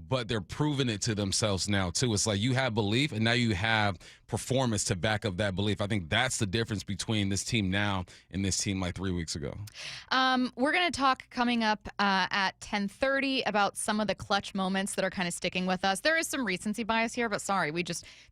but they're proving it to themselves now, too. It's like you have belief, and now you have performance to back up that belief. I think that's the difference between this team now and this team like 3 weeks ago. We're going to talk coming up at 10:30 about some of the clutch moments that are kind of sticking with us. There is some recency bias here, but sorry,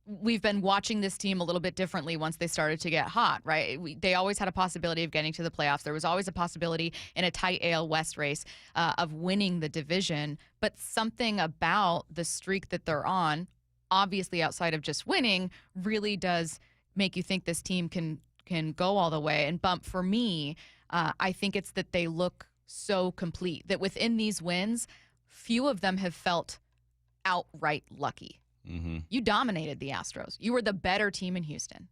we've been watching this team a little bit differently once they started to get hot, right? They always had a possibility of getting to the playoffs. There was always a possibility in a tight AL West race of winning the division, but something about the streak that they're on, obviously outside of just winning, really does make you think this team can go all the way. And Bump, for me, I think it's that they look so complete, that within these wins, few of them have felt outright lucky. Mm-hmm. You dominated the Astros. You were the better team in Houston.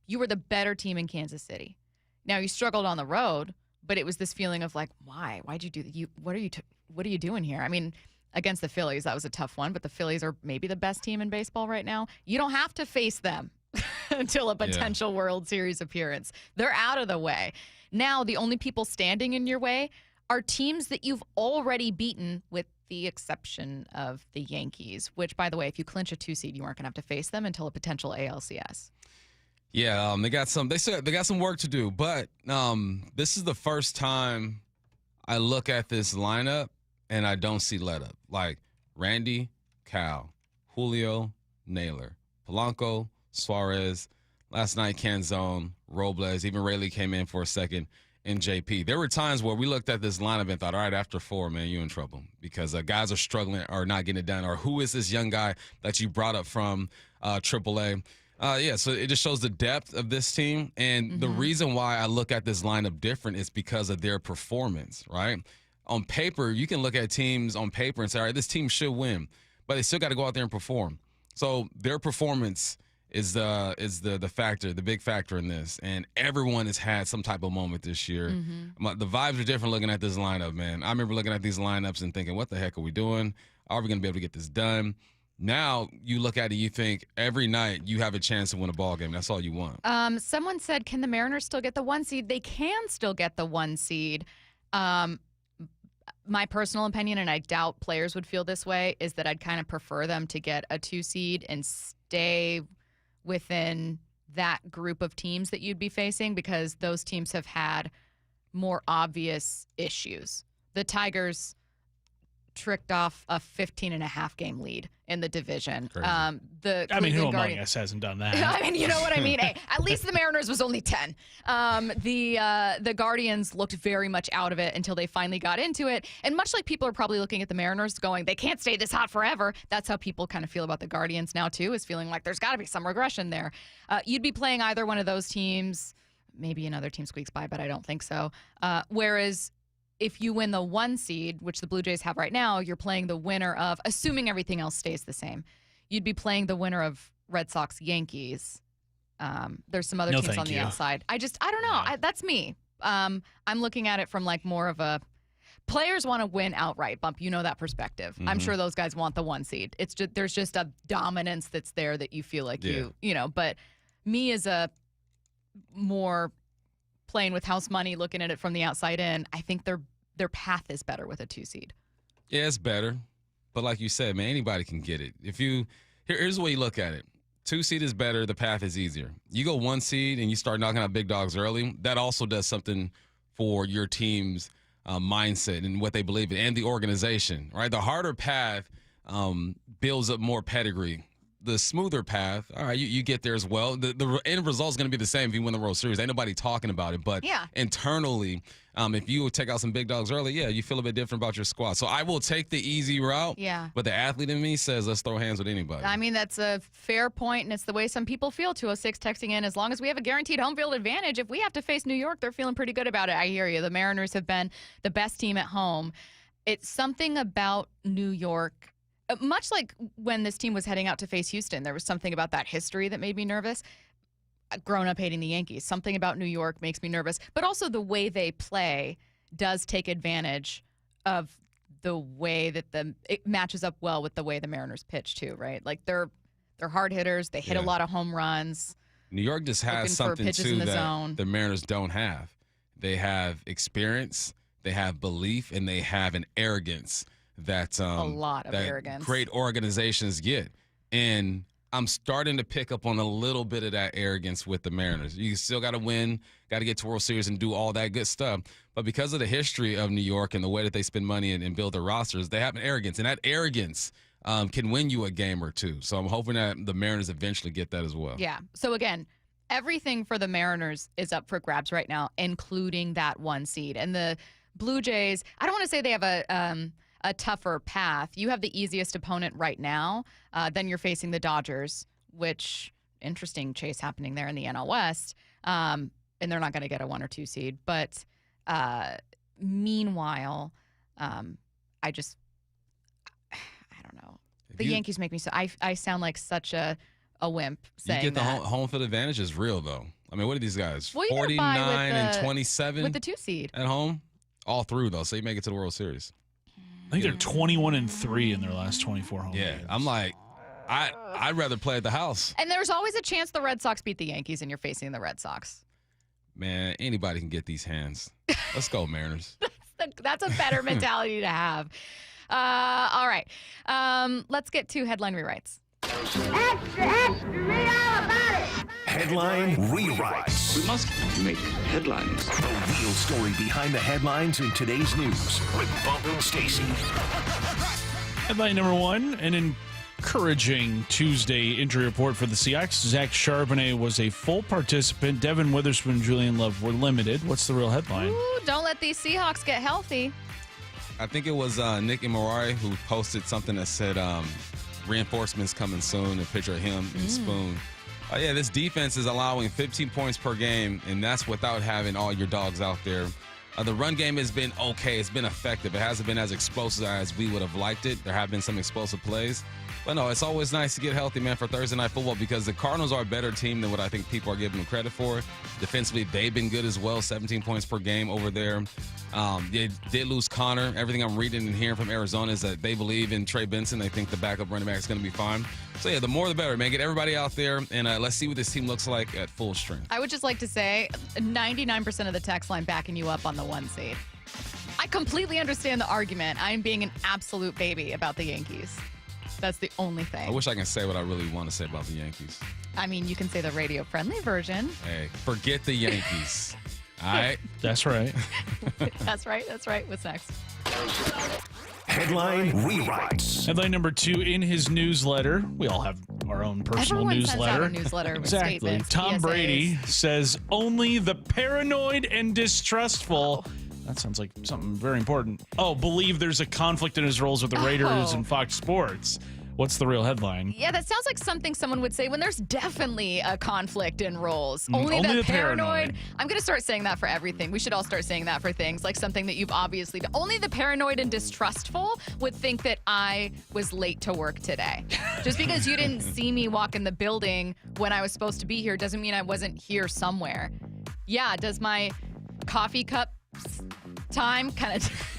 You were the better team in Kansas City. Now, you struggled on the road, but it was this feeling of like, why? Why'd you do that? What are you doing here? I mean, against the Phillies, that was a tough one, but the Phillies are maybe the best team in baseball right now. You don't have to face them until a potential World Series appearance. They're out of the way. Now, the only people standing in your way are teams that you've already beaten, with the exception of the Yankees, which, by the way, if you clinch a 2 seed, you aren't going to have to face them until a potential ALCS. Yeah, they got some work to do, but this is the first time I look at this lineup and I don't see let up. Like Randy, Cal, Julio, Naylor, Polanco, Suarez, last night Canzone, Robles, even Rayleigh came in for a second, and JP. There were times where we looked at this lineup and thought, all right, after 4, man, you're in trouble because guys are struggling or not getting it done, or who is this young guy that you brought up from AAA? So it just shows the depth of this team. And the reason why I look at this lineup different is because of their performance, right? On paper, you can look at teams on paper and say, all right, this team should win, but they still got to go out there and perform. So their performance is the factor, the big factor in this. And everyone has had some type of moment this year. The vibes are different looking at this lineup, man. I remember looking at these lineups and thinking, what the heck are we doing? Are we going to be able to get this done? Now you look at it, you think every night you have a chance to win a ball game. That's all you want. Someone said, can the Mariners still get the 1 seed? They can still get the 1 seed. My personal opinion, and I doubt players would feel this way, is that I'd kind of prefer them to get a 2 seed and stay within that group of teams that you'd be facing, because those teams have had more obvious issues. The Tigers tricked off a 15.5 game lead in the division. Who among us hasn't done that? I mean, you know what I mean? Hey, at least the Mariners was only 10. The Guardians looked very much out of it until they finally got into it. And much like people are probably looking at the Mariners going, they can't stay this hot forever. That's how people kind of feel about the Guardians now, too, is feeling like there's got to be some regression there. You'd be playing either one of those teams. Maybe another team squeaks by, but I don't think so. Whereas if you win the 1 seed, which the Blue Jays have right now, you're playing the winner of, assuming everything else stays the same, you'd be playing the winner of Red Sox Yankees. There's some other teams on the outside. I don't know. Yeah. That's me. I'm looking at it from like more of a, players want to win outright, Bump. You know that perspective. I'm sure those guys want the 1 seed. It's just, there's just a dominance that's there that you feel like you know, but me as a more playing with house money, looking at it from the outside in, I think their path is better with a 2 seed. Yeah, it's better. But like you said, man, anybody can get it. Here's the way you look at it. 2 seed is better. The path is easier. You go 1 seed and you start knocking out big dogs early. That also does something for your team's mindset and what they believe in and the organization, right? The harder path builds up more pedigree. The smoother path, all right, you get there as well. The end result is going to be the same if you win the World Series. Ain't nobody talking about it. But internally, if you take out some big dogs early, you feel a bit different about your squad. So I will take the easy route. Yeah. But the athlete in me says let's throw hands with anybody. I mean, that's a fair point, and it's the way some people feel. 206 texting in, as long as we have a guaranteed home field advantage, if we have to face New York, they're feeling pretty good about it. I hear you. The Mariners have been the best team at home. It's something about New York. Much like when this team was heading out to face Houston, there was something about that history that made me nervous. Grown up hating the Yankees, something about New York makes me nervous. But also the way they play does take advantage of the way that it matches up well with the way the Mariners pitch too, right? Like they're hard hitters. They hit a lot of home runs. New York just has something too that the Mariners don't have. They have experience, they have belief, and they have an arrogance that a lot of that arrogance great organizations get. And I'm starting to pick up on a little bit of that arrogance with the Mariners. You still got to win, got to get to World Series and do all that good stuff. But because of the history of New York and the way that they spend money and build their rosters, they have an arrogance. And that arrogance can win you a game or two. So I'm hoping that the Mariners eventually get that as well. Yeah. So again, everything for the Mariners is up for grabs right now, including that 1 seed. And the Blue Jays, I don't want to say they have a tougher path. You have the easiest opponent right now. Then you're facing the Dodgers, which interesting chase happening there in the NL West. And they're not going to get a 1 or 2 seed. But meanwhile, I don't know. The Yankees make me so. I sound like such a wimp saying you get the that. home field advantage is real though. I mean, what are these guys? Well, 49 and 27 with the 2 seed at home, all through though. So you make it to the World Series. I think they're 21 and 3 in their last 24 home games. I'm like, I'd rather play at the house. And there's always a chance the Red Sox beat the Yankees, and you're facing the Red Sox. Man, anybody can get these hands. Let's go, Mariners. That's a better mentality to have. All right, let's get to headline rewrites. Extra, extra, read all about it. Headline rewrites. We must make headlines. The real story behind the headlines in today's news with Bump and Stacy. Headline number 1, an encouraging Tuesday injury report for the Seahawks. Zach Charbonnet was a full participant. Devin Witherspoon and Julian Love were limited. What's the real headline? Ooh, don't let these Seahawks get healthy. I think it was Nick Imorari who posted something that said reinforcements coming soon, a picture of him and Spoon. Yeah, this defense is allowing 15 points per game, and that's without having all your dogs out there. The run game has been okay. It's been effective. It hasn't been as explosive as we would have liked it. There have been some explosive plays. But no, it's always nice to get healthy, man, for Thursday Night Football because the Cardinals are a better team than what I think people are giving them credit for. Defensively, they've been good as well, 17 points per game over there. They did lose Connor. Everything I'm reading and hearing from Arizona is that they believe in Trey Benson. They think the backup running back is going to be fine. So, yeah, the more the better, man. Get everybody out there, and let's see what this team looks like at full strength. I would just like to say 99% of the text line backing you up on the 1 seed. I completely understand the argument. I'm being an absolute baby about the Yankees. That's the only thing. I wish I can say what I really want to say about the Yankees. I mean, you can say the radio-friendly version. Hey, forget the Yankees. All right? That's right. That's right. That's right. What's next? Headline rewrites. Headline number 2, in his newsletter. We all have our own personal Everyone newsletter. Sends out a newsletter with exactly. statements, Tom PSAs. Brady says only the paranoid and distrustful. That sounds like something very important. Believe there's a conflict in his roles with the Raiders and Fox Sports. What's the real headline? Yeah, that sounds like something someone would say when there's definitely a conflict in roles. Only the the paranoid. I'm going to start saying that for everything. We should all start saying that for things, like something that you've obviously done. Only the paranoid and distrustful would think that I was late to work today. Just because you didn't see me walk in the building when I was supposed to be here doesn't mean I wasn't here somewhere. Yeah, does my coffee cup time kind of...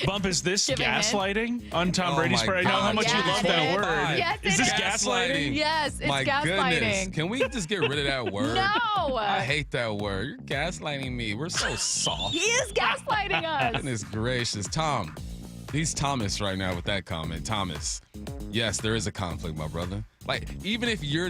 Bump, is this Giving gaslighting on Tom Brady's part? I know how much you love that word. Yes, is this gaslighting? Yes, it's My gaslighting. goodness. Can we just get rid of that word? No. I hate that word. You're gaslighting me. We're so soft. He is gaslighting us. Goodness gracious. Tom, he's Thomas right now with that comment. Thomas, yes, there is a conflict, my brother. Like, even if you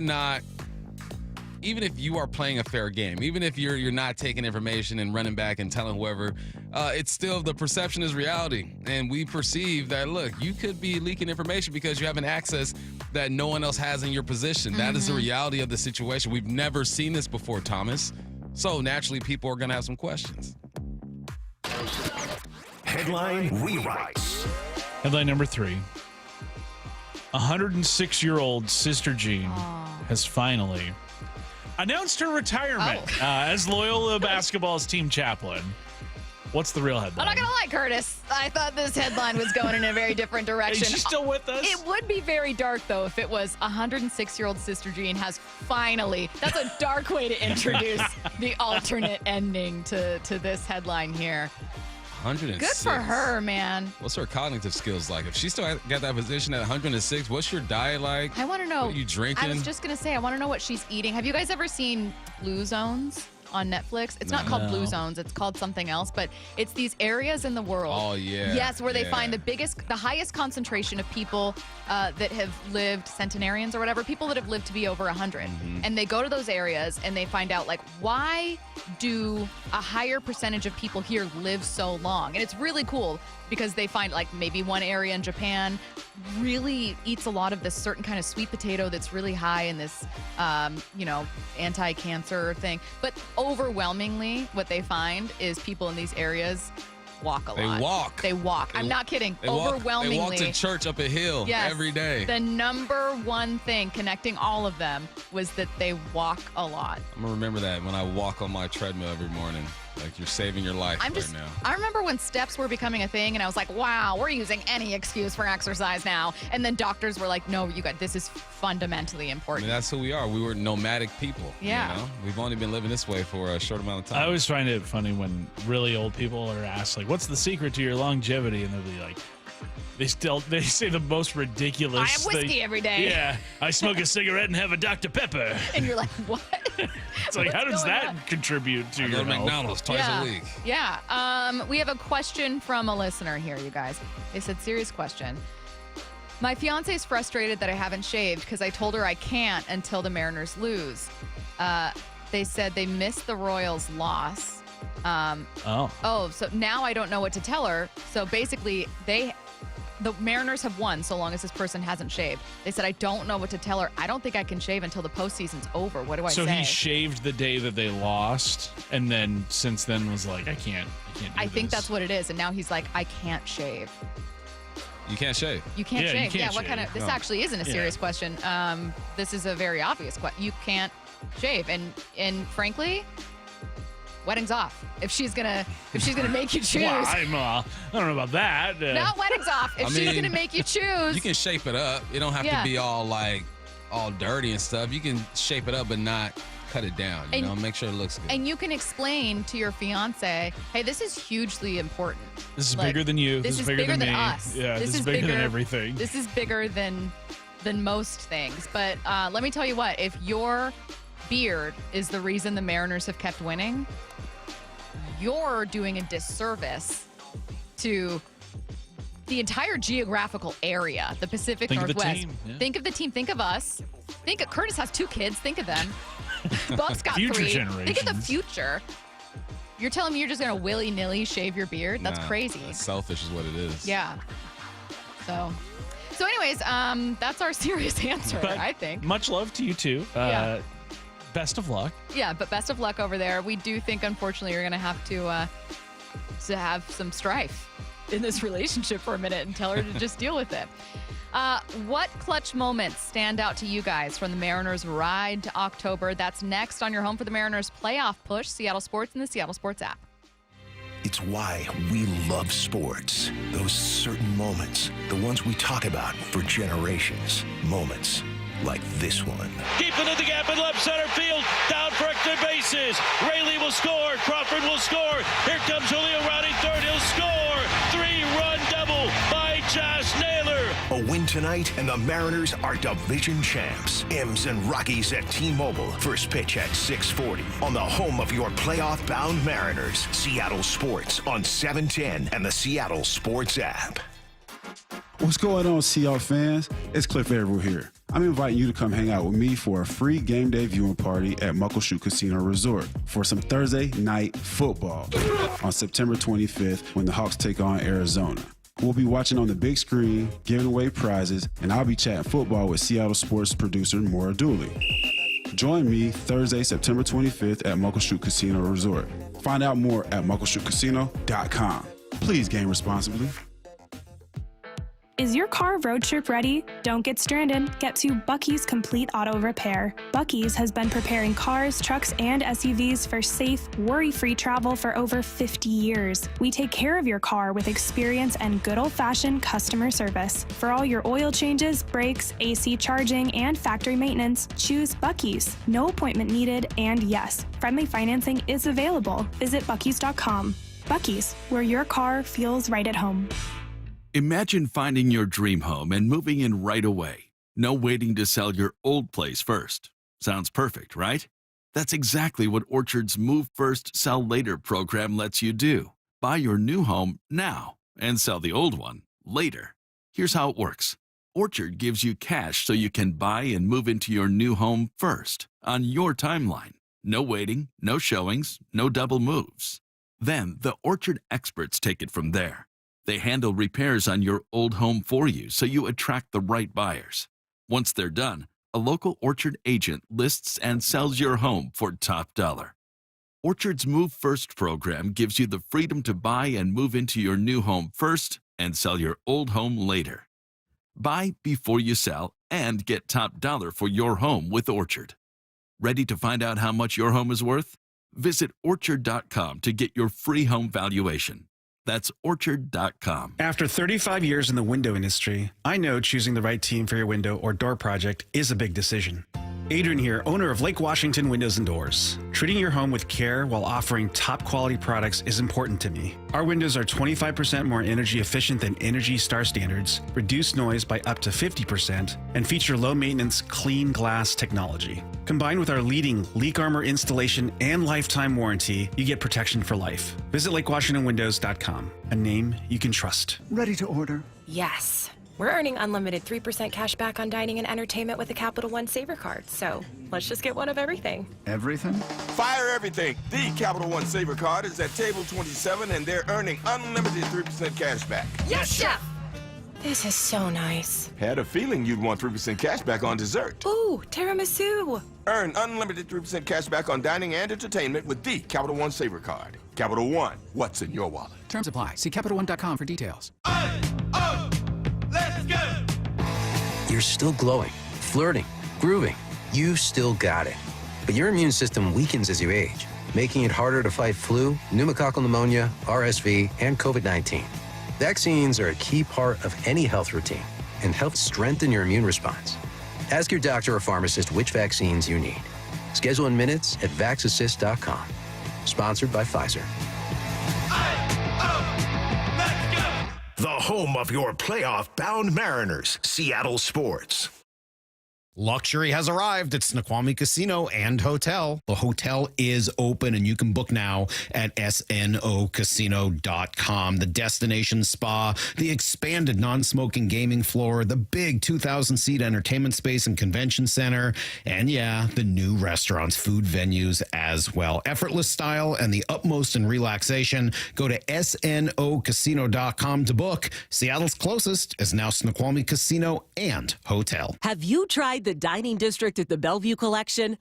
are playing a fair game, even if you're not taking information and running back and telling whoever, it's still the perception is reality. And we perceive that, look, you could be leaking information because you have an access that no one else has in your position. That is the reality of the situation. We've never seen this before, Thomas. So naturally, people are going to have some questions. Headline rewrites. Headline number 3. 106-year-old Sister Jean has finally announced her retirement as Loyola basketball's team chaplain. What's the real headline? I'm not going to lie, Curtis. I thought this headline was going in a very different direction. Is she still with us? It would be very dark, though, if it was 106-year-old Sister Jean has finally. That's a dark way to introduce the alternate ending to this headline here. 106. Good for her, man. What's her cognitive skills like? If she still got that position at 106, what's your diet like? I want to know. What are you drinking? I was just going to say, I want to know what she's eating. Have you guys ever seen Blue Zones on Netflix? It's not called Blue Zones. It's called something else, but it's these areas in the world. Oh, yeah. Yes, where they find the highest concentration of people that have lived, centenarians or whatever, people that have lived to be over 100. And they go to those areas and they find out, like, why do a higher percentage of people here live so long? And it's really cool because they find, like, maybe one area in Japan really eats a lot of this certain kind of sweet potato that's really high in this, anti-cancer thing. But overwhelmingly, what they find is people in these areas walk a lot. They walk. I'm not kidding. Overwhelmingly. They walk to church up a hill every day. The number one thing connecting all of them was that they walk a lot. I'm going to remember that when I walk on my treadmill every morning. Like, you're saving your life now. I remember when steps were becoming a thing, and I was like, wow, we're using any excuse for exercise now. And then doctors were like, no, this is fundamentally important. I mean, that's who we are. We were nomadic people. Yeah. You know? We've only been living this way for a short amount of time. I always find it funny when really old people are asked, like, what's the secret to your longevity? And they'll be like, they say the most ridiculous I have whiskey every day. Yeah, I smoke a cigarette and have a Dr. Pepper. And you're like, what? It's like, how does that contribute to your health? McDonald's twice a week. Yeah. We have a question from a listener here, you guys. They said, serious question. My fiance is frustrated that I haven't shaved because I told her I can't until the Mariners lose. They said they missed the Royals' loss. So now I don't know what to tell her. So basically, the Mariners have won so long as this person hasn't shaved. They said, I don't know what to tell her. I don't think I can shave until the postseason's over. What do I say? So he shaved the day that they lost, and then since then was like, I can't do I think that's what it is. And now he's like, I can't shave. You can't shave. You can't shave. You can't what shave. kind of? This actually isn't a serious question. This is a very obvious question. You can't shave, and frankly, wedding's off. If she's gonna make you choose. Well, I don't know about that. Not wedding's off. If she's gonna make you choose. You can shape it up. You don't have to be all dirty and stuff. You can shape it up, but not cut it down. You know, make sure it looks good. And you can explain to your fiance, hey, this is hugely important. This is bigger than you. This is bigger than me. us. Yeah, this is bigger than everything. This is bigger than most things. But let me tell you what, if your beard is the reason the Mariners have kept winning, you're doing a disservice to the entire geographical area, the Pacific Northwest. Think of the team. Think of us. Curtis has 2 kids. Think of them. Buck's got 3. Think of the future. You're telling me you're just going to willy-nilly shave your beard? That's crazy. That's selfish is what it is. Yeah. So anyways, that's our serious answer, but I think. Much love to you too. Best of luck. Yeah, but best of luck over there. We do think, unfortunately, you're going to have to have some strife in this relationship for a minute and tell her to just deal with it. What clutch moments stand out to you guys from the Mariners' ride to October? That's next on your home for the Mariners playoff push, Seattle Sports and the Seattle Sports app. It's why we love sports. Those certain moments, the ones we talk about for generations. Moments like this one. Deep into the gap in left center field. Down for extra bases. Rayleigh will score. Crawford will score. Here comes Julio rounding third. He'll score. 3-run double by Josh Naylor. A win tonight, and the Mariners are division champs. M's and Rockies at T-Mobile. First pitch at 6:40 on the home of your playoff-bound Mariners. Seattle Sports on 710 and the Seattle Sports app. What's going on, Seahawks fans? It's Cliff Averill here. I'm inviting you to come hang out with me for a free game day viewing party at Muckleshoot Casino Resort for some Thursday night football on September 25th when the Hawks take on Arizona. We'll be watching on the big screen, giving away prizes, and I'll be chatting football with Seattle Sports producer Maura Dooley. Join me Thursday, September 25th at Muckleshoot Casino Resort. Find out more at muckleshootcasino.com. Please game responsibly. Is your car road trip ready? Don't get stranded. Get to Buc-ee's Complete Auto Repair. Buc-ee's has been preparing cars, trucks, and SUVs for safe, worry-free travel for over 50 years. We take care of your car with experience and good old-fashioned customer service. For all your oil changes, brakes, AC charging, and factory maintenance, choose Buc-ee's. No appointment needed, and yes, friendly financing is available. Visit Buc-ee's.com. Buc-ee's, where your car feels right at home. Imagine finding your dream home and moving in right away. No waiting to sell your old place first. Sounds perfect, right? That's exactly what Orchard's Move First, Sell Later program lets you do. Buy your new home now and sell the old one later. Here's how it works. Orchard gives you cash so you can buy and move into your new home first on your timeline. No waiting, no showings, no double moves. Then the Orchard experts take it from there. They handle repairs on your old home for you so you attract the right buyers. Once they're done, a local Orchard agent lists and sells your home for top dollar. Orchard's Move First program gives you the freedom to buy and move into your new home first and sell your old home later. Buy before you sell and get top dollar for your home with Orchard. Ready to find out how much your home is worth? Visit Orchard.com to get your free home valuation. That's Orchard.com. After 35 years in the window industry, I know choosing the right team for your window or door project is a big decision. Adrian here, owner of Lake Washington Windows and Doors. Treating your home with care while offering top quality products is important to me. Our windows are 25% more energy efficient than Energy Star standards, reduce noise by up to 50%, and feature low maintenance clean glass technology. Combined with our leading leak armor installation and lifetime warranty, you get protection for life. Visit LakeWashingtonWindows.com, a name you can trust. Ready to order? Yes. We're earning unlimited 3% cash back on dining and entertainment with the Capital One Saver Card, so let's just get one of everything. Everything? Fire everything! The Capital One Saver Card is at table 27 and they're earning unlimited 3% cash back. Yes, Chef! This is so nice. Had a feeling you'd want 3% cash back on dessert. Ooh, tiramisu! Earn unlimited 3% cash back on dining and entertainment with the Capital One Saver Card. Capital One, what's in your wallet? Terms apply. See CapitalOne.com for details. Let's go! You're still glowing, flirting, grooving. You still got it. But your immune system weakens as you age, making it harder to fight flu, pneumococcal pneumonia, RSV, and COVID-19. Vaccines are a key part of any health routine and help strengthen your immune response. Ask your doctor or pharmacist which vaccines you need. Schedule in minutes at vaxassist.com. Sponsored by Pfizer. The home of your playoff-bound Mariners, Seattle Sports. Luxury has arrived at Snoqualmie Casino and Hotel. The hotel is open and you can book now at snocasino.com. The destination spa, the expanded non-smoking gaming floor, the big 2,000-seat entertainment space and convention center, and yeah, the new restaurants, food venues as well. Effortless style and the utmost in relaxation. Go to snocasino.com to book. Seattle's closest is now Snoqualmie Casino and Hotel. Have you tried the dining district at the Bellevue Collection?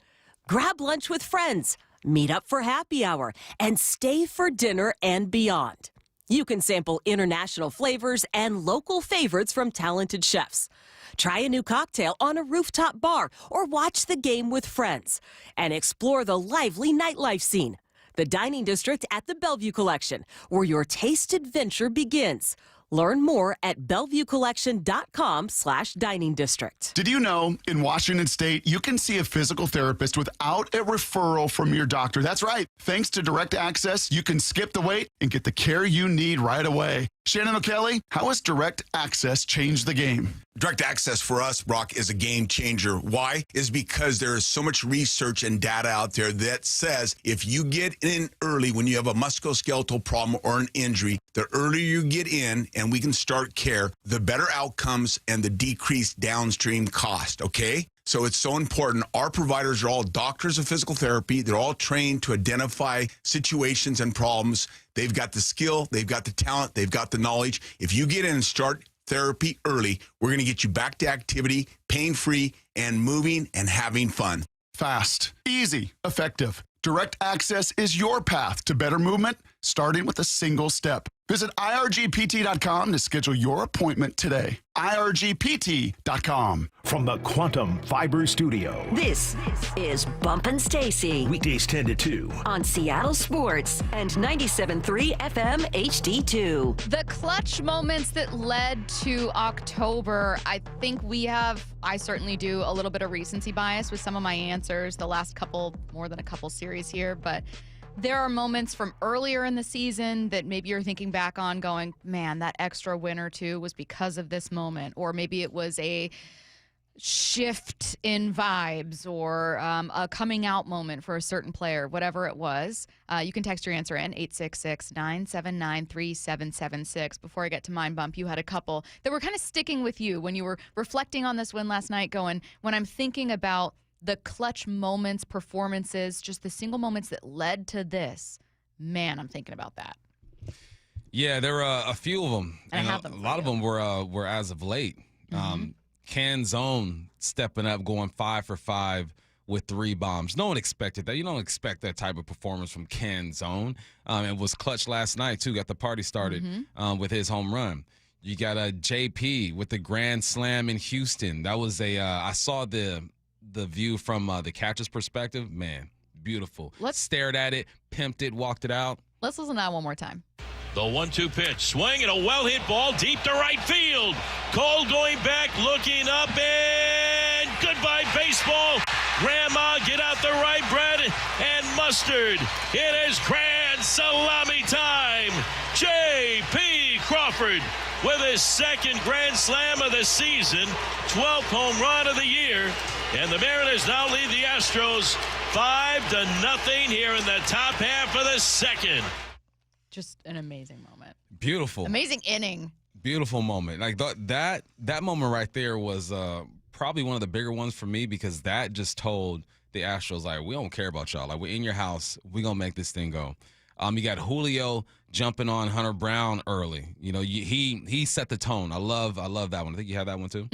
Grab lunch with friends, meet up for happy hour, and stay for dinner and beyond. You can sample international flavors and local favorites from talented chefs. Try a new cocktail on a rooftop bar or watch the game with friends and explore the lively nightlife scene. The dining district at the Bellevue Collection, where your taste adventure begins. Learn more at BellevueCollection.com/dining district. Did you know in Washington State, you can see a physical therapist without a referral from your doctor? That's right. Thanks to Direct Access, you can skip the wait and get the care you need right away. Shannon O'Kelly, how has Direct Access changed the game? Direct Access for us, Brock, is a game changer. Why? Is because there is so much research and data out there that says if you get in early when you have a musculoskeletal problem or an injury, the earlier you get in and we can start care, the better outcomes and the decreased downstream cost, okay? So it's so important. Our providers are all doctors of physical therapy. They're all trained to identify situations and problems. They've got the skill, they've got the talent, they've got the knowledge. If you get in and start therapy early, we're going to get you back to activity, pain-free, and moving and having fun. Fast, easy, effective. Direct Access is your path to better movement, starting with a single step. Visit irgpt.com to schedule your appointment today. irgpt.com. From the Quantum Fiber Studio. This is Bumpin' Stacy. Weekdays 10 to 2. On Seattle Sports and 97.3 FM HD2. The clutch moments that led to October, I think I certainly do a little bit of recency bias with some of my answers the last more than a couple series here, but there are moments from earlier in the season that maybe you're thinking back on going, man, that extra win or two was because of this moment. Or maybe it was a shift in vibes or a coming out moment for a certain player, whatever it was. You can text your answer in 866-979-3776. Before I get to mine, Bump, you had a couple that were kind of sticking with you when you were reflecting on this win last night, going, when I'm thinking about the clutch moments, performances, just the single moments that led to this, man, I'm thinking about that. Yeah, there were a few of them. And I have a them lot of them were as of late. Can Zone stepping up, going 5 for 5 with 3 bombs. No one expected that. You don't expect that type of performance from Can Zone. It was clutch last night, too. Got the party started with his home run. You got a JP with the grand slam in Houston. That was I saw the view from the catcher's perspective. Man, beautiful. Stared at it, pimped it, walked it out. Let's listen to that one more time. The 1-2 pitch. Swing and a well-hit ball deep to right field. Cole going back, looking up, and goodbye baseball. Grandma, get out the right bread and mustard. It is grand salami time. J.P. Crawford with his second grand slam of the season, 12th home run of the year. And the Mariners now lead the Astros 5-0 here in the top half of the second. Just an amazing moment. Beautiful. Amazing inning. Beautiful moment. Like that moment right there was probably one of the bigger ones for me, because that just told the Astros, like, we don't care about y'all. Like, we're in your house. We're going to make this thing go. You got Julio jumping on Hunter Brown early. You know, he set the tone. I love that one. I think you have that one too.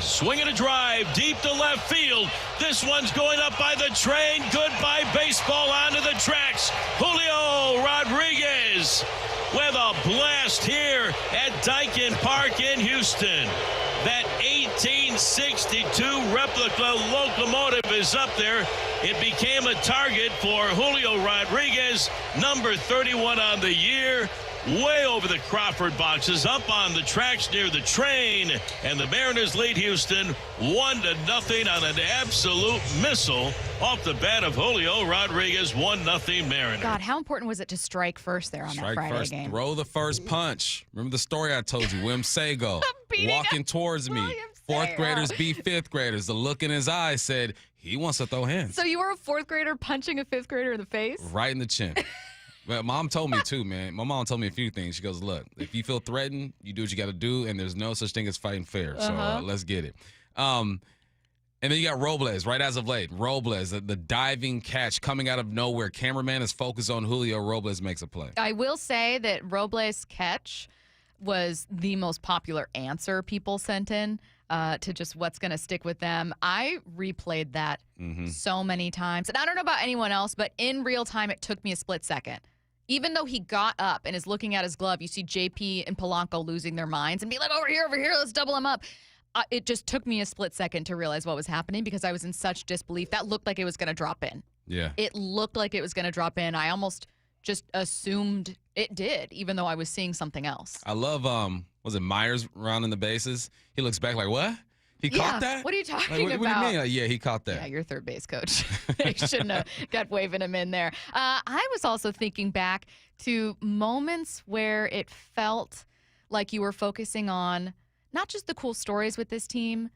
Swing and a drive deep to left field. This one's going up by the train. Goodbye baseball onto the tracks. Julio Rodriguez with a blast here at Daikin Park in Houston. That 1862 replica locomotive is up there. It became a target for Julio Rodriguez, number 31 on the year. Way over the Crawford boxes, up on the tracks near the train, and the Mariners lead Houston 1-0 on an absolute missile off the bat of Julio Rodriguez. 1-0 Mariners. God, how important was it to strike first there on that Friday first, game? Throw the first punch. Remember the story I told you? William Sago walking towards me. Fourth graders beat fifth graders. The look in his eyes said he wants to throw hands. So you were a fourth grader punching a fifth grader in the face? Right in the chin. But Mom told me too, man. My mom told me a few things. She goes, look, if you feel threatened, you do what you got to do, and there's no such thing as fighting fair. So let's get it. And then you got Robles, right as of late. Robles, the diving catch coming out of nowhere. Cameraman is focused on Julio. Robles makes a play. I will say that Robles' catch was the most popular answer people sent in to just what's going to stick with them. I replayed that so many times. And I don't know about anyone else, but in real time, it took me a split second. Even though he got up and is looking at his glove, you see JP and Polanco losing their minds and be like, over here, let's double him up. It just took me a split second to realize what was happening because I was in such disbelief. That looked like it was going to drop in. Yeah. It looked like it was going to drop in. I almost just assumed it did, even though I was seeing something else. I love, was it Myers rounding the bases? He looks back like, what? He caught that? What are you talking about? about? What do you mean? Yeah, he caught that. Yeah, you're third base coach. They shouldn't have got waving him in there. I was also thinking back to moments where it felt like you were focusing on not just the cool stories with this team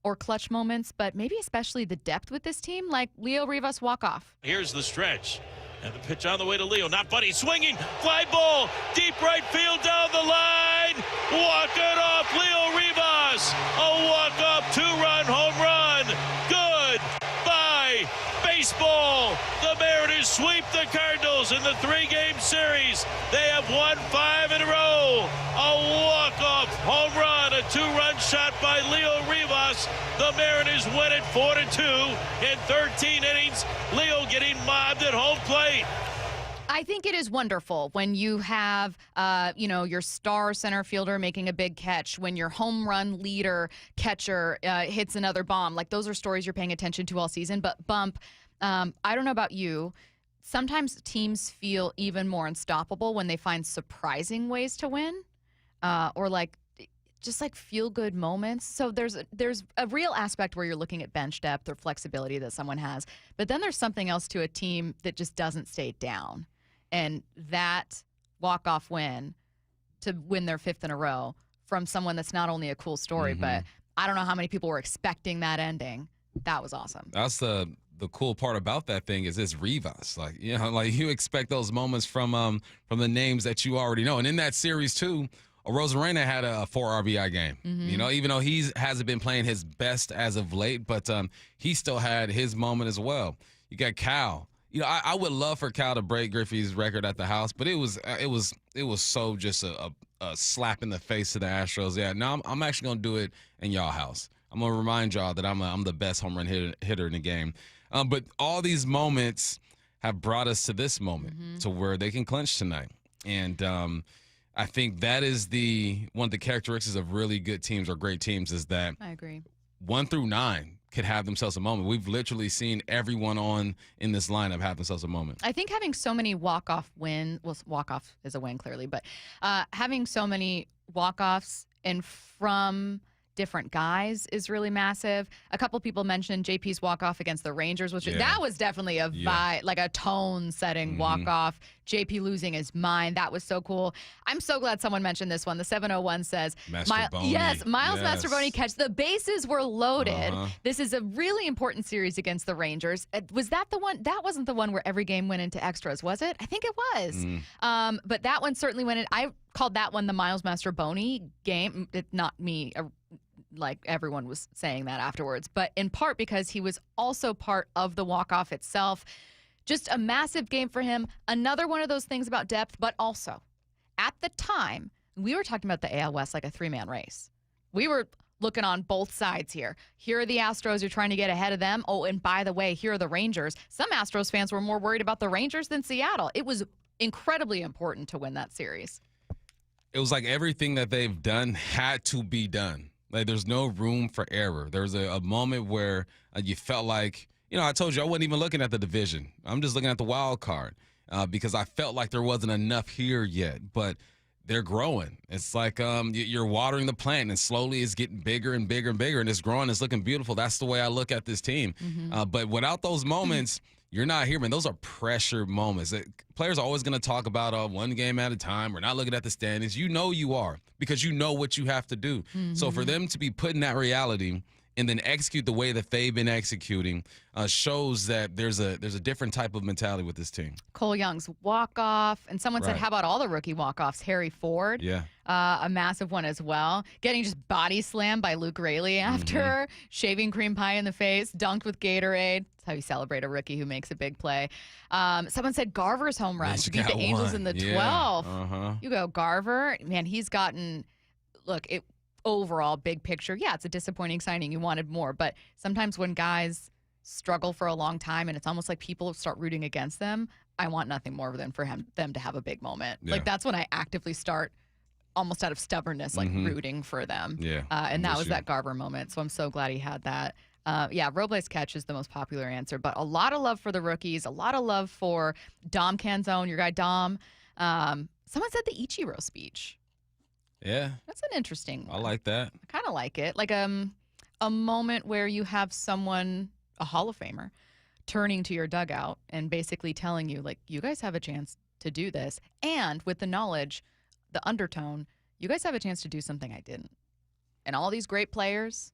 or clutch moments, but maybe especially the depth with this team, like Leo Rivas walk-off. Here's the stretch. And the pitch on the way to Leo. Not Buddy swinging. Fly ball. Deep right field down the line. Walk it off. Leo Rivas. A walk-off two-run home run. Good. Bye. Baseball. The Mariners sweep the Cardinals in the 3-game series. They have won 5 in a row. A walk-off home run. A two-run shot by Leo Rivas. The Mariners win it 4-2 in 13 innings. Leo getting mobbed at home plate. I think it is wonderful when you have, your star center fielder making a big catch, when your home run leader catcher hits another bomb. Like, those are stories you're paying attention to all season. But, Bump, I don't know about you. Sometimes teams feel even more unstoppable when they find surprising ways to win or, just feel-good moments. So there's a real aspect where you're looking at bench depth or flexibility that someone has. But then there's something else to a team that just doesn't stay down. And that walk-off win to win their 5th in a row from someone that's not only a cool story, but I don't know how many people were expecting that ending. That was awesome. That's the cool part about that thing is it's Rivas. Like, you know, like you expect those moments from the names that you already know. And in that series too, Rosarena had a 4 RBI game. You know, even though he hasn't been playing his best as of late, but he still had his moment as well. You got Cal. You know, I would love for Cal to break Griffey's record at the house, but it was so just a slap in the face to the Astros. Yeah, no, I'm actually gonna do it in y'all house. I'm gonna remind y'all that I'm the best home run hitter in the game. But all these moments have brought us to this moment, to where they can clinch tonight, and I think that is one of the characteristics of really good teams or great teams is that I agree. 1 through 9 could have themselves a moment. We've literally seen everyone in this lineup have themselves a moment. I think having so many walk-off wins, well, walk-off is a win clearly, but having so many walk-offs and from different guys is really massive. A couple people mentioned JP's walk-off against the Rangers, which that was definitely a vibe, like a tone-setting walk-off. JP losing his mind. That was so cool. I'm so glad someone mentioned this one. The 701 says, Miles Mastrobuoni catch. The bases were loaded. This is a really important series against the Rangers. Was that the one? That wasn't the one where every game went into extras, was it? I think it was. But that one certainly went in. I called that one the Miles Mastrobuoni game. Not me. Like everyone was saying that afterwards, but in part because he was also part of the walk-off itself. Just a massive game for him. Another one of those things about depth, but also at the time, we were talking about the AL West like a 3-man race. We were looking on both sides here. Here are the Astros. You're trying to get ahead of them. Oh, and by the way, here are the Rangers. Some Astros fans were more worried about the Rangers than Seattle. It was incredibly important to win that series. It was like everything that they've done had to be done. Like, there's no room for error. There was a moment where you felt like, you know, I told you I wasn't even looking at the division. I'm just looking at the wild card because I felt like there wasn't enough here yet. But they're growing. It's like you're watering the plant, and slowly it's getting bigger and bigger and bigger, and it's growing. It's looking beautiful. That's the way I look at this team. But without those moments, you're not here, man. Those are pressure moments. Players are always going to talk about one game at a time. We're not looking at the standings. You know you are because you know what you have to do. So for them to be put in that reality and then execute the way that they've been executing shows that there's a different type of mentality with this team. Cole Young's walk-off, and someone said, how about all the rookie walk-offs? Harry Ford, a massive one as well. Getting just body slammed by Luke Raley after, shaving cream pie in the face, dunked with Gatorade. That's how you celebrate a rookie who makes a big play. Someone said Garver's home run to beat the Angels in the 12th. You go Garver. Man, he's gotten, overall, big picture, it's a disappointing signing. You wanted more. But sometimes when guys struggle for a long time and it's almost like people start rooting against them, I want nothing more than for them to have a big moment. Like, that's when I actively start, almost out of stubbornness, rooting for them. And that was that Garver moment. So I'm so glad he had that. Robles catch is the most popular answer, but a lot of love for the rookies, a lot of love for Dom Canzone, your guy Dom. Someone said the Ichiro speech. Yeah. That's an interesting one. I like that. I kind of like it. Like a moment where you have someone, a Hall of Famer, turning to your dugout and basically telling you, like, you guys have a chance to do this. And with the knowledge, the undertone, you guys have a chance to do something I didn't. And all these great players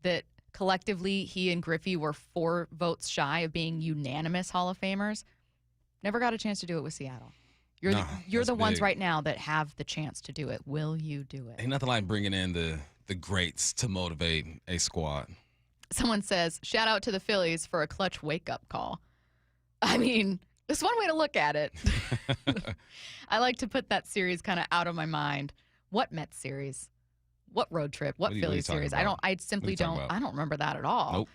that collectively he and Griffey were 4 votes shy of being unanimous Hall of Famers, never got a chance to do it with Seattle. You're the ones right now that have the chance to do it. Will you do it? Ain't nothing like bringing in the greats to motivate a squad. Someone says, shout out to the Phillies for a clutch wake-up call. I mean, there's one way to look at it. I like to put that series kind of out of my mind. What Mets series? What road trip? What Phillies series? I don't remember that at all.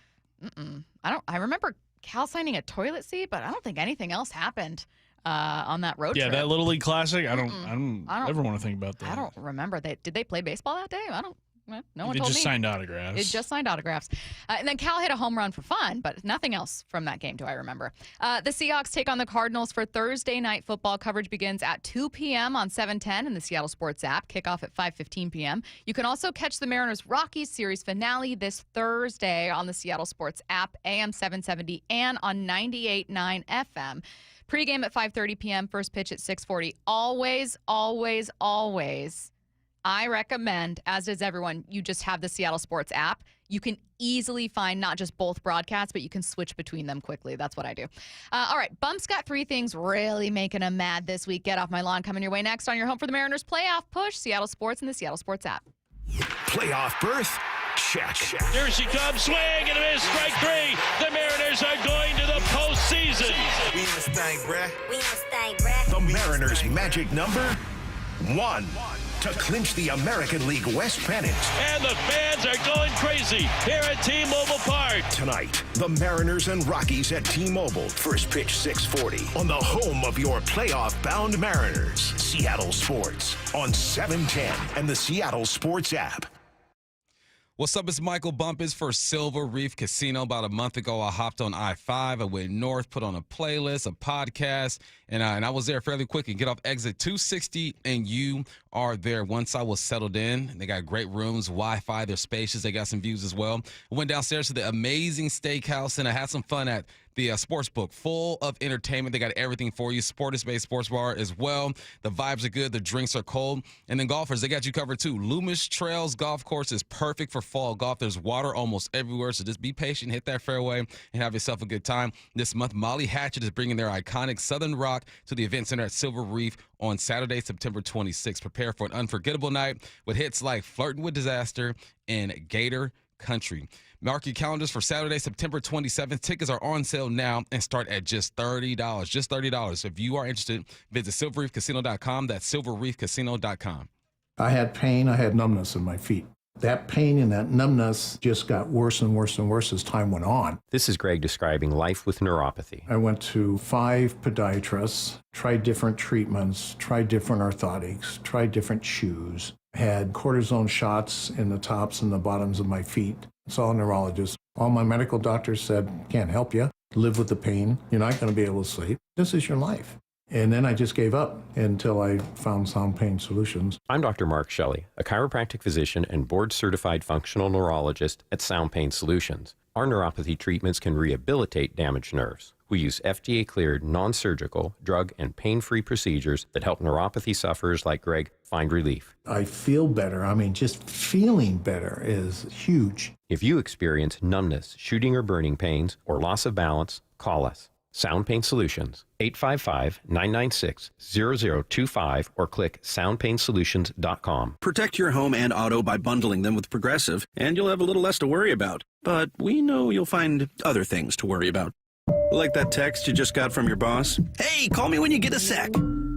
Nope. I remember Cal signing a toilet seat, but I don't think anything else happened on that road trip. Yeah, that Little League Classic. I don't ever want to think about that. I don't remember that. Did they play baseball that day? No one told me. They just signed autographs. It just signed autographs. And then Cal hit a home run for fun, but nothing else from that game do I remember. The Seahawks take on the Cardinals for Thursday night football. Coverage begins at 2 p.m. on 710 in the Seattle Sports app. Kickoff at 5:15 p.m. You can also catch the Mariners-Rockies series finale this Thursday on the Seattle Sports app, AM 770 and on 98.9 FM. Pre-game at 5:30 p.m., first pitch at 6:40. Always, always, always I recommend, as does everyone, you just have the Seattle Sports app. You can easily find not just both broadcasts, but you can switch between them quickly. That's what I do. All right, Bump's got 3 things really making him mad this week. Get off my lawn coming your way next on your home for the Mariners playoff push, Seattle Sports and the Seattle Sports app. Playoff berth? Check. Here she comes, swing and a miss, strike 3. The Mariners are going to the postseason. We in this thing, bruh. The Mariners' magic number 1 to clinch the American League West pennant. And the fans are going crazy here at T-Mobile Park. Tonight, the Mariners and Rockies at T-Mobile. First pitch 6:40 on the home of your playoff-bound Mariners. Seattle Sports on 710 and the Seattle Sports app. What's up? It's Michael Bumpus for Silver Reef Casino. About a month ago, I hopped on I-5. I went north, put on a playlist, a podcast, and I was there fairly quick. And get off exit 260, and you are there. Once I was settled in, they got great rooms, Wi-Fi, they're spacious. They got some views as well. I went downstairs to the amazing steakhouse, and I had some fun at the sports book, full of entertainment. They got everything for you. Sports-based sports bar as well. The vibes are good. The drinks are cold. And then golfers, they got you covered too. Loomis Trails Golf Course is perfect for fall golf. There's water almost everywhere, so just be patient, hit that fairway, and have yourself a good time. This month, Molly Hatchet is bringing their iconic Southern Rock to the event center at Silver Reef on Saturday, September 26th. Prepare for an unforgettable night with hits like Flirtin' with Disaster and Gator Country. Mark your calendars for Saturday, September 27th. Tickets are on sale now and start at just $30. Just $30. If you are interested, visit silverreefcasino.com. That's silverreefcasino.com. I had pain. I had numbness in my feet. That pain and that numbness just got worse and worse and worse as time went on. This is Greg describing life with neuropathy. I went to 5 podiatrists, tried different treatments, tried different orthotics, tried different shoes, had cortisone shots in the tops and the bottoms of my feet. Saw a neurologist. All my medical doctors said, can't help you. Live with the pain. You're not going to be able to sleep. This is your life. And then I just gave up until I found Sound Pain Solutions. I'm Dr. Mark Shelley, a chiropractic physician and board-certified functional neurologist at Sound Pain Solutions. Our neuropathy treatments can rehabilitate damaged nerves. We use FDA-cleared, non-surgical, drug and pain-free procedures that help neuropathy sufferers like Greg find relief. I feel better. I mean, just feeling better is huge. If you experience numbness, shooting or burning pains, or loss of balance, call us. Sound Pain Solutions, 855-996-0025, or click soundpainsolutions.com. Protect your home and auto by bundling them with Progressive, and you'll have a little less to worry about. But we know you'll find other things to worry about. Like that text you just got from your boss. Hey, call me when you get a sec.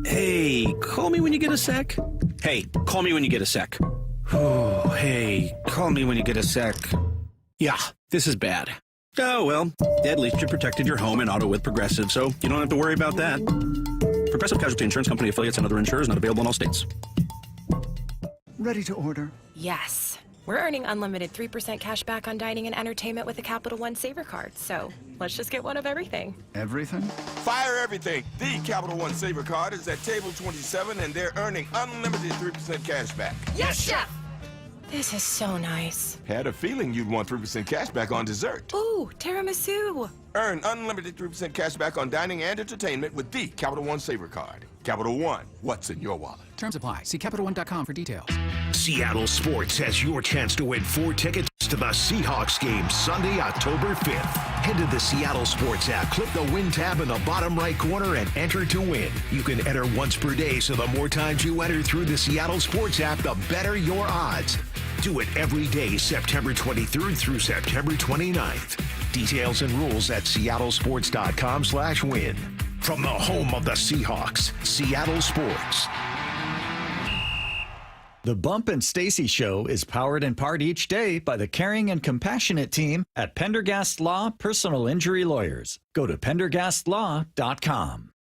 Hey, call me when you get a sec. Hey, call me when you get a sec. Oh, hey, call me when you get a sec. Yeah, this is bad. Oh, well, at least you protected your home and auto with Progressive, so you don't have to worry about that. Progressive Casualty Insurance Company affiliates and other insurers not available in all states. Ready to order? Yes. We're earning unlimited 3% cash back on dining and entertainment with the Capital One Saver Card, so let's just get one of everything. Everything? Fire everything. The Capital One Saver Card is at table 27, and they're earning unlimited 3% cash back. Yes, Chef! This is so nice. Had a feeling you'd want 3% cash back on dessert. Ooh, tiramisu. Earn unlimited 3% cash back on dining and entertainment with the Capital One Saver Card. Capital One, what's in your wallet? Terms apply. See CapitalOne.com for details. Seattle Sports has your chance to win 4 tickets to the Seahawks game Sunday, October 5th. Head to the Seattle Sports app, click the Win tab in the bottom right corner, and enter to win. You can enter once per day, so the more times you enter through the Seattle Sports app, the better your odds. Do it every day, September 23rd through September 29th. Details and rules at seattlesports.com/win. From the home of the Seahawks, Seattle Sports. The Bump and Stacy Show is powered in part each day by the caring and compassionate team at Pendergast Law Personal Injury Lawyers. Go to pendergastlaw.com.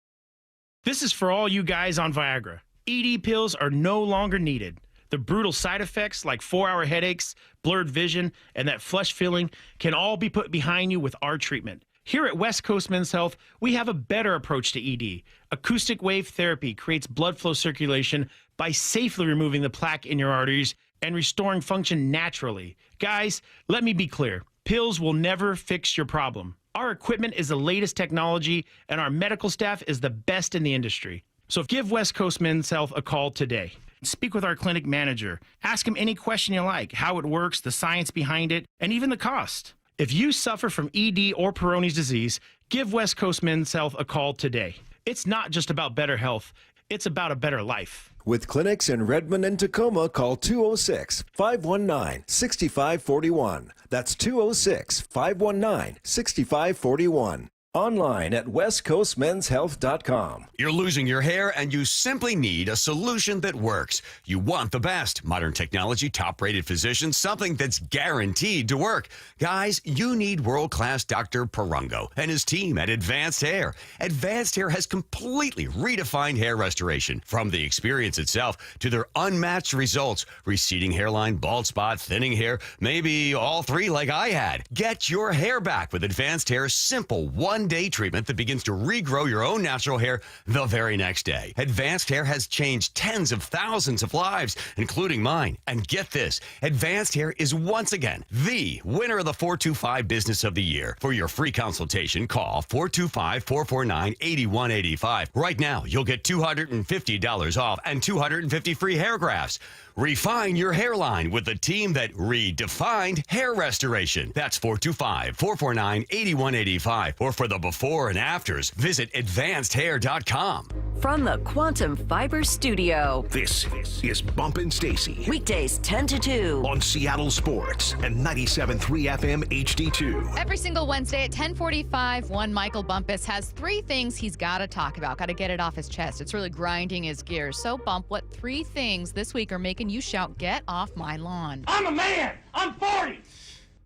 This is for all you guys on Viagra. ED pills are no longer needed. The brutal side effects like 4-hour headaches, blurred vision, and that flush feeling can all be put behind you with our treatment. Here at West Coast Men's Health, we have a better approach to ED. Acoustic wave therapy creates blood flow circulation by safely removing the plaque in your arteries and restoring function naturally. Guys, let me be clear. Pills will never fix your problem. Our equipment is the latest technology, and our medical staff is the best in the industry. So give West Coast Men's Health a call today. Speak with our clinic manager. Ask him any question you like, how it works, the science behind it, and even the cost. If you suffer from ED or Peyronie's disease, give West Coast Men's Health a call today. It's not just about better health, it's about a better life. With clinics in Redmond and Tacoma, call 206-519-6541. That's 206-519-6541. Online at westcoastmenshealth.com. You're losing your hair and you simply need a solution that works. You want the best. Modern technology, top-rated physicians, something that's guaranteed to work. Guys, you need world-class Dr. Perungo and his team at Advanced Hair. Advanced Hair has completely redefined hair restoration. From the experience itself to their unmatched results. Receding hairline, bald spot, thinning hair, maybe all three like I had. Get your hair back with Advanced Hair's simple one-day treatment that begins to regrow your own natural hair the very next day. Advanced Hair has changed tens of thousands of lives, including mine. And get this, Advanced Hair is once again the winner of the 425 Business of the Year. For your free consultation, call 425-449-8185. Right now, you'll get $250 off and 250 free hair grafts. Refine your hairline with the team that redefined hair restoration. That's 425-449-8185. Or for the before and afters, visit advancedhair.com. From the Quantum Fiber Studio. This is Bumpin' Stacy. Weekdays 10 to 2. On Seattle Sports and 97.3 FM HD2. Every single Wednesday at 10:45, one Michael Bumpus has 3 things he's got to talk about. Got to get it off his chest. It's really grinding his gears. So, Bump, what 3 things this week are making you shout, "Get off my lawn"? I'm a man. I'm 40.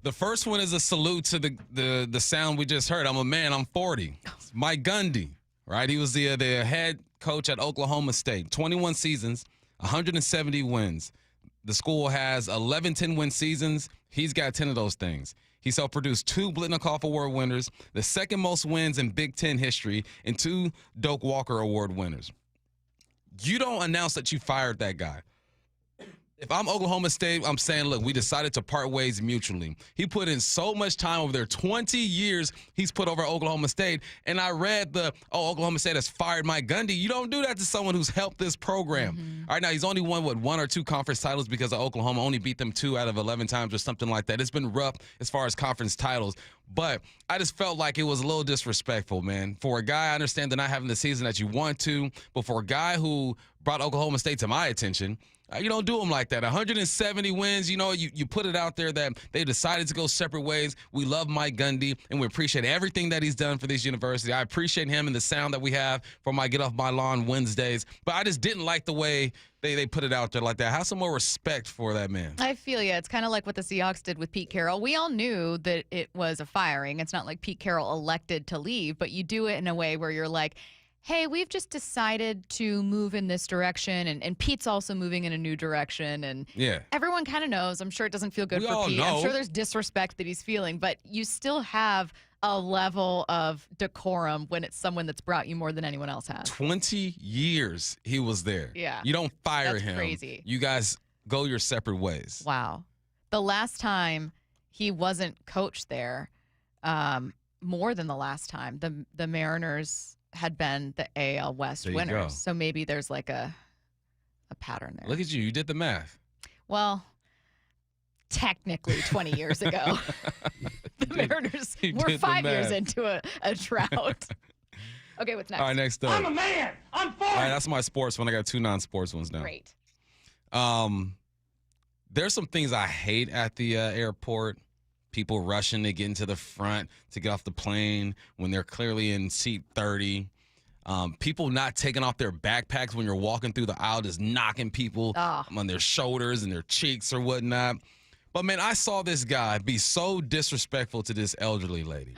The first one is a salute to the sound we just heard. I'm a man. I'm 40. It's Mike Gundy, right? He was the head coach at Oklahoma State. 21 seasons, 170 wins. The school has 11 10-win seasons. He's got 10 of those things. He's helped produce 2 Blitnikoff Award winners, the second most wins in Big Ten history, and 2 Doak Walker Award winners. You don't announce that you fired that guy. If I'm Oklahoma State, I'm saying, look, we decided to part ways mutually. He put in so much time over there, 20 years he's put over Oklahoma State. And I read Oklahoma State has fired Mike Gundy. You don't do that to someone who's helped this program. Mm-hmm. All right, now he's only won, 1 or 2 conference titles because of Oklahoma, only beat them 2 out of 11 times or something like that. It's been rough as far as conference titles. But I just felt like it was a little disrespectful, man. For a guy, I understand they're not having the season that you want to, but for a guy who brought Oklahoma State to my attention, you don't do them like that. 170 wins, you put it out there that they decided to go separate ways. We love Mike Gundy, and we appreciate everything that he's done for this university. I appreciate him and the sound that we have for my Get Off My Lawn Wednesdays. But I just didn't like the way they put it out there like that. Have some more respect for that man. I feel you. It's kind of like what the Seahawks did with Pete Carroll. We all knew that it was a firing. It's not like Pete Carroll elected to leave, but you do it in a way where you're like, hey, we've just decided to move in this direction, and Pete's also moving in a new direction, and everyone kind of knows. I'm sure it doesn't feel good for Pete. I'm sure there's disrespect that he's feeling, but you still have a level of decorum when it's someone that's brought you more than anyone else has. 20 years he was there. Yeah. You don't fire That's him. crazy. You guys go your separate ways. Wow. The last time he wasn't coached there, more than the last time, the Mariners had been the AL West winners. So maybe there's like a pattern there. Look at you. You did the math. Well, technically 20 years ago. The Mariners were 5 years into a drought. Okay, what's next? All right, next up. I'm a man. I'm 40. All right, that's my sports one. I got 2 non-sports ones now. Great. There's some things I hate at the airport. People rushing to get into the front to get off the plane when they're clearly in seat 30. People not taking off their backpacks when you're walking through the aisle, just knocking people on their shoulders and their cheeks or whatnot. But, man, I saw this guy be so disrespectful to this elderly lady.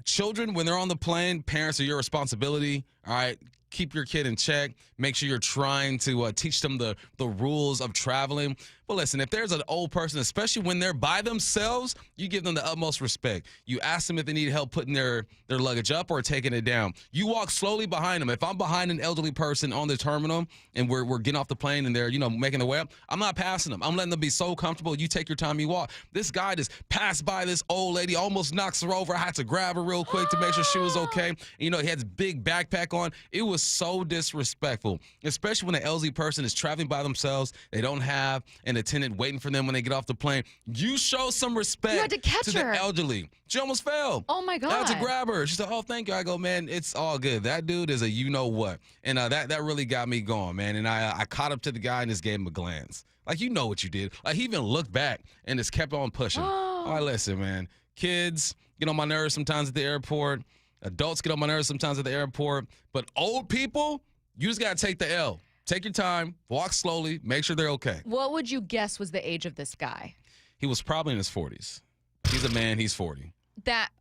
Children, when they're on the plane, parents are your responsibility, all right? Keep your kid in check. Make sure you're trying to teach them the rules of traveling. But listen, if there's an old person, especially when they're by themselves, you give them the utmost respect. You ask them if they need help putting their luggage up or taking it down. You walk slowly behind them. If I'm behind an elderly person on the terminal and we're getting off the plane and they're, making their way up, I'm not passing them. I'm letting them be so comfortable. You take your time, you walk. This guy just passed by this old lady, almost knocks her over. I had to grab her real quick to make sure she was okay. He had his big backpack on. It was so disrespectful, especially when an elderly person is traveling by themselves. They don't have an attendant waiting for them when they get off the plane. You show some respect You had to catch her. the elderly. She almost fell. Oh, my God. I had to grab her. She said, oh, thank you. I go, man, it's all good. That dude is a you-know-what. And that really got me going, man. And I caught up to the guy and just gave him a glance. Like, you know what you did. Like, he even looked back and just kept on pushing. All right, listen, man. Kids get on my nerves sometimes at the airport. Adults get on my nerves sometimes at the airport. But old people, you just got to take the L. Take your time, walk slowly, make sure they're okay. What would you guess was the age of this guy? He was probably in his 40s. He's a man, he's 40.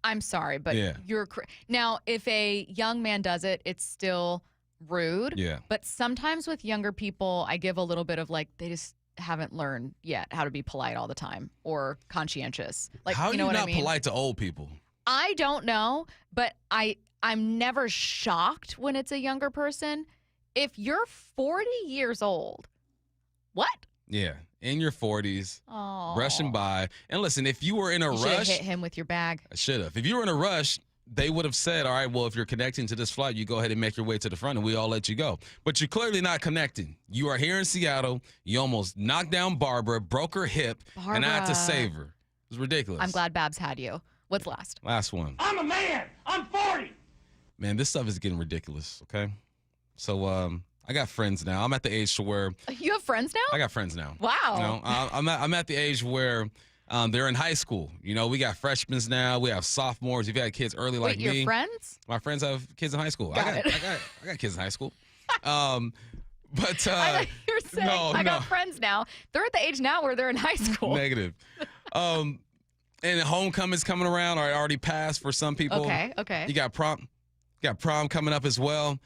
I'm sorry, but Yeah. Now, if a young man does it, it's still rude. Yeah. But sometimes with younger people, I give a little bit of they just haven't learned yet how to be polite all the time or conscientious. How are you what not I mean? polite to old people? I don't know, but I'm never shocked when it's a younger person. If you're 40 years old, what? Yeah, in your 40s, Oh. rushing by. And listen, if you were in a You should have rush, hit him with your bag. I should have. If you were in a rush, they would have said, all right, well, if you're connecting to this flight, you go ahead and make your way to the front and we all let you go. But you're clearly not connecting. You are here in Seattle. You almost knocked down Barbara, broke her hip, and I had to Barbara. save her. It was ridiculous. I'm glad Babs had you. What's last? Last one. I'm a man. I'm 40. Man, this stuff is getting ridiculous, okay? So I got friends now. I'm at the age to where You have friends now? I got friends now. Wow. I'm at the age where they're in high school. We got freshmen now. We have sophomores. You've had kids early like Wait, me. your friends? My friends have kids in high school. Got I it. got kids in high school. But I thought you were saying, I got friends now. They're at the age now where they're in high school. Negative. And homecoming's coming around, or it already passed for some people. Okay. You got prom coming up as well.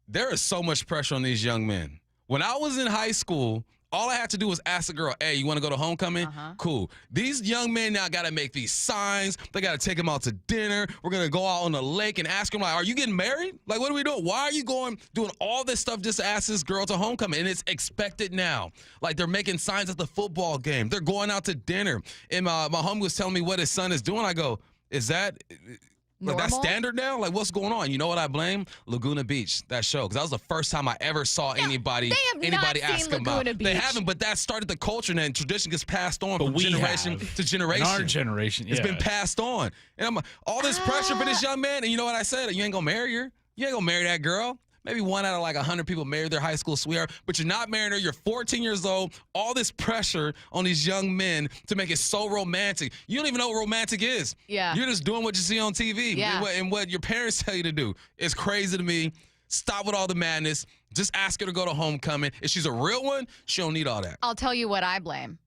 There is so much pressure on these young men. When I was in high school, all I had to do was ask a girl, hey, you want to go to homecoming? Cool. These young men now got to make these signs. They got to take them out to dinner. We're going to go out on the lake and ask them, like, are you getting married? Like, what are we doing? Why are you doing all this stuff just to ask this girl to homecoming? And it's expected now. Like, they're making signs at the football game. They're going out to dinner. And my homie was telling me what his son is doing. I go, is that... Like, that's standard now? Like, what's going on? You know what I blame? Laguna Beach, that show. Because that was the first time I ever saw anybody ask him about. They haven't, but that started the culture, and tradition gets passed on from generation to generation. In our generation, It's been passed on. And I'm all this pressure for this young man, and you know what I said? You ain't going to marry her. You ain't going to marry that girl. Maybe 1 out of 100 people marry their high school sweetheart, but you're not marrying her. You're 14 years old. All this pressure on these young men to make it so romantic. You don't even know what romantic is. Yeah. You're just doing what you see on TV Yeah. and what your parents tell you to do. It's crazy to me. Stop with all the madness. Just ask her to go to homecoming. If she's a real one, she don't need all that. I'll tell you what I blame.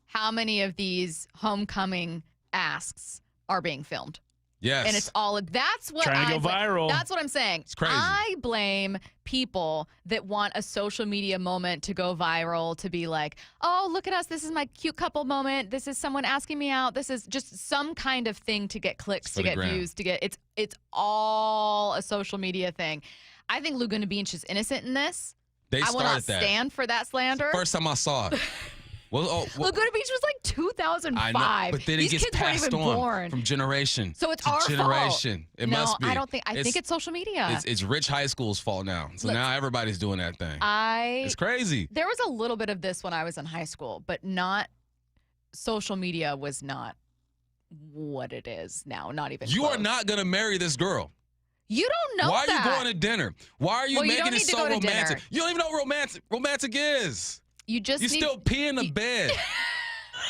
How many of these homecoming asks are being filmed? Yes. And it's all that's what Trying to go viral. That's what I'm saying. It's crazy. I blame people that want a social media moment to go viral, to be like, oh, look at us. This is my cute couple moment. This is someone asking me out. This is just some kind of thing to get clicks, to get views, to get it's all a social media thing. I think Laguna Beach is innocent in this. They I will not started that. stand for that slander. First time I saw it. Laguna Beach was like 2005. I know, but then These it gets kids weren't passed even on born. from generation So it's to our generation. fault. It must be. I don't think. I think it's social media. It's rich high school's fault now. So now everybody's doing that thing. It's crazy. There was a little bit of this when I was in high school, but not. Social media was not what it is now. Not even. You close. are not gonna marry this girl. You don't know Why that. are you going to dinner? Why are you Well, you making don't it need to so go to romantic? dinner. You don't even know what romantic is. You just You need, still pee in the bed.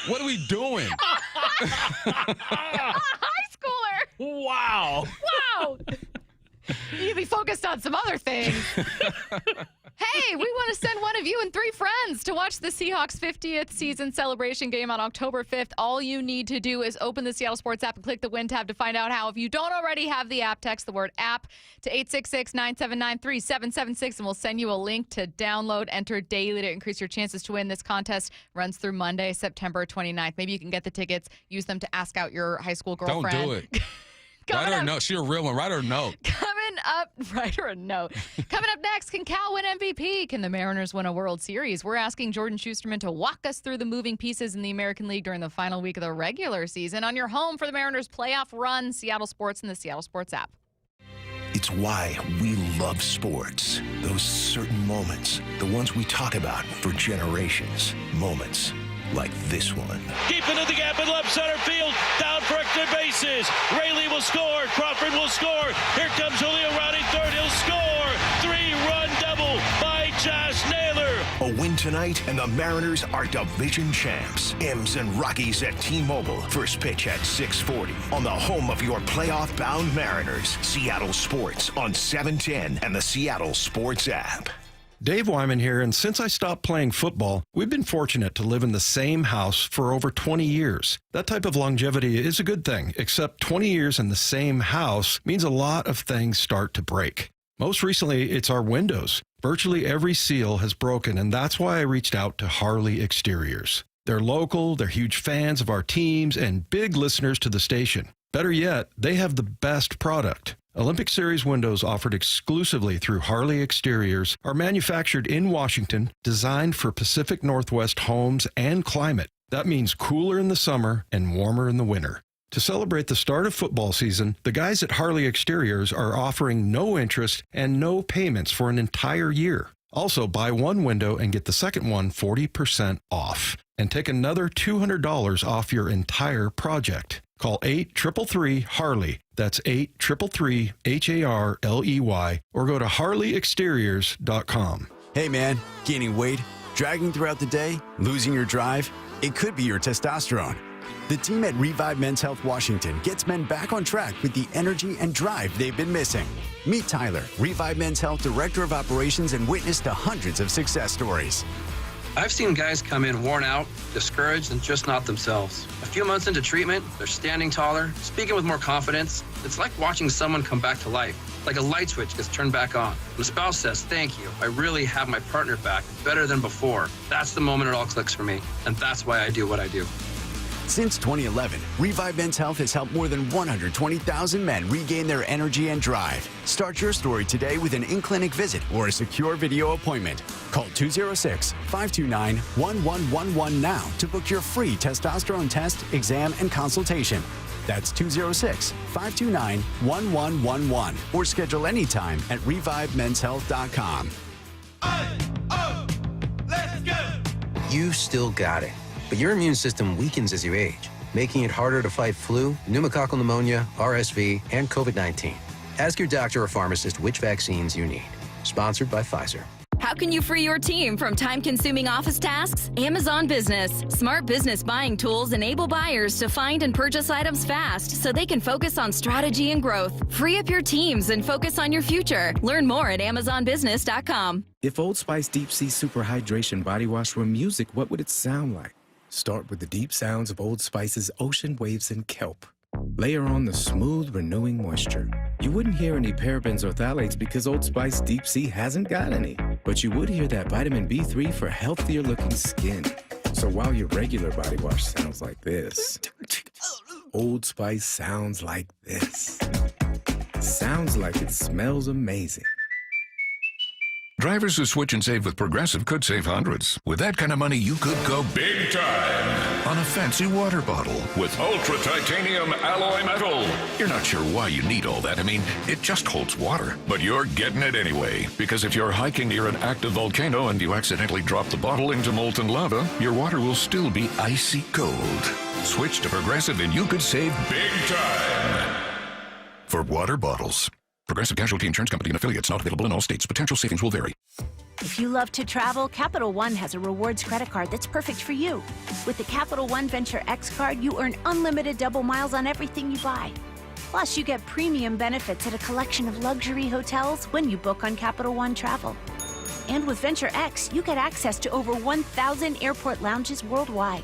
What are we doing? high schooler. Wow. Wow. You need to be focused on some other things. Hey, we want to send one of you and 3 friends to watch the Seahawks 50th season celebration game on October 5th. All you need to do is open the Seattle Sports app and click the Win tab to find out how. If you don't already have the app, text the word app to 866-979-3776, and we'll send you a link to download. Enter daily to increase your chances to win. This contest runs through Monday, September 29th. Maybe you can get the tickets, use them to ask out your high school girlfriend. Don't do it. Write her a note. She's a real one. Write her a note. Write her a note. Coming up next, can Cal win MVP? Can the Mariners win a World Series? We're asking Jordan Shusterman to walk us through the moving pieces in the American League during the final week of the regular season on your home for the Mariners playoff run, Seattle Sports and the Seattle Sports app. It's why we love sports. Those certain moments, the ones we talk about for generations. Moments like this one. Deep into the gap in left center field. Down for extra bases. Rayleigh will score. Crawford will score. Here comes Julio rounding third. He'll score. 3-run double by Josh Naylor. A win tonight, and the Mariners are division champs. M's and Rockies at T-Mobile. First pitch at 6:40 on the home of your playoff-bound Mariners. Seattle Sports on 710 and the Seattle Sports app. Dave Wyman here, and since I stopped playing football, we've been fortunate to live in the same house for over 20 years. That type of longevity is a good thing, except 20 years in the same house means a lot of things start to break. Most recently, it's our windows. Virtually every seal has broken, and that's why I reached out to Harley Exteriors. They're local, they're huge fans of our teams, and big listeners to the station. Better yet, they have the best product. Olympic Series windows offered exclusively through Harley Exteriors are manufactured in Washington, designed for Pacific Northwest homes and climate. That means cooler in the summer and warmer in the winter. To celebrate the start of football season, the guys at Harley Exteriors are offering no interest and no payments for an entire year. Also, buy one window and get the second one 40% off. And take another $200 off your entire project. Call 833-HARLEY. That's 833-HARLEY. Or go to harleyexteriors.com. Hey man, gaining weight, dragging throughout the day, losing your drive? It could be your testosterone. The team at Revive Men's Health Washington gets men back on track with the energy and drive they've been missing. Meet Tyler, Revive Men's Health Director of Operations and witness to hundreds of success stories. I've seen guys come in worn out, discouraged, and just not themselves. A few months into treatment, they're standing taller, speaking with more confidence. It's like watching someone come back to life, like a light switch gets turned back on. When a spouse says, "Thank you, I really have my partner back, better than before," that's the moment it all clicks for me, and that's why I do what I do. Since 2011, Revive Men's Health has helped more than 120,000 men regain their energy and drive. Start your story today with an in-clinic visit or a secure video appointment. Call 206-529-1111 now to book your free testosterone test, exam, and consultation. That's 206-529-1111 or schedule anytime at ReviveMen'sHealth.com. Let's go! You still got it. But your immune system weakens as you age, making it harder to fight flu, pneumococcal pneumonia, RSV, and COVID-19. Ask your doctor or pharmacist which vaccines you need. Sponsored by Pfizer. How can you free your team from time-consuming office tasks? Amazon Business. Smart business buying tools enable buyers to find and purchase items fast so they can focus on strategy and growth. Free up your teams and focus on your future. Learn more at AmazonBusiness.com. If Old Spice Deep Sea Super Hydration Body Wash were music, what would it sound like? Start with the deep sounds of Old Spice's ocean waves and kelp. Layer on the smooth, renewing moisture. You wouldn't hear any parabens or phthalates because Old Spice Deep Sea hasn't got any. But you would hear that vitamin B3 for healthier looking skin. So while your regular body wash sounds like this, Old Spice sounds like this. Sounds like it smells amazing. Drivers who switch and save with Progressive could save hundreds. With that kind of money, you could go big time on a fancy water bottle with ultra titanium alloy metal. You're not sure why you need all that. I mean, it just holds water. But you're getting it anyway. Because if you're hiking near an active volcano and you accidentally drop the bottle into molten lava, your water will still be icy cold. Switch to Progressive and you could save big time. For water bottles. Progressive Casualty Insurance Company and affiliates, not available in all states. Potential savings will vary. If you love to travel, Capital One has a rewards credit card that's perfect for you. With the Capital One Venture X card, you earn unlimited double miles on everything you buy. Plus, you get premium benefits at a collection of luxury hotels when you book on Capital One Travel. And with Venture X, you get access to over 1,000 airport lounges worldwide.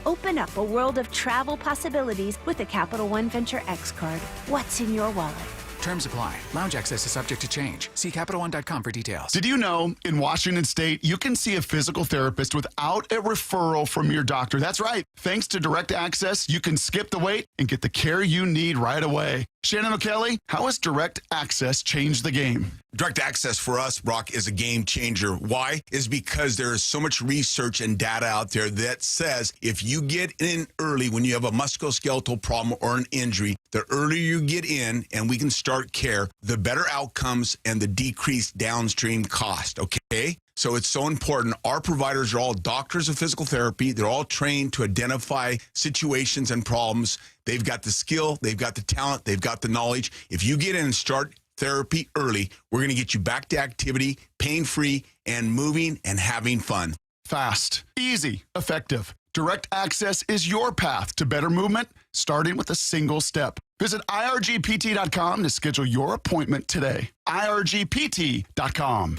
Open up a world of travel possibilities with the Capital One Venture X card. What's in your wallet? Terms apply. Lounge access is subject to change. See CapitalOne.com for details. Did you know in Washington State, you can see a physical therapist without a referral from your doctor? That's right. Thanks to Direct Access, you can skip the wait and get the care you need right away. Shannon O'Kelly, how has Direct Access changed the game? Direct Access for us, Brock, is a game changer. Why? Is because there is so much research and data out there that says if you get in early when you have a musculoskeletal problem or an injury, the earlier you get in and we can start care, the better outcomes and the decreased downstream cost, okay? So it's so important. Our providers are all doctors of physical therapy. They're all trained to identify situations and problems. They've got the skill, they've got the talent, they've got the knowledge. If you get in and start therapy early, we're going to get you back to activity, pain-free, and moving and having fun. Fast, easy, effective. Direct Access is your path to better movement, starting with a single step. Visit irgpt.com to schedule your appointment today. irgpt.com.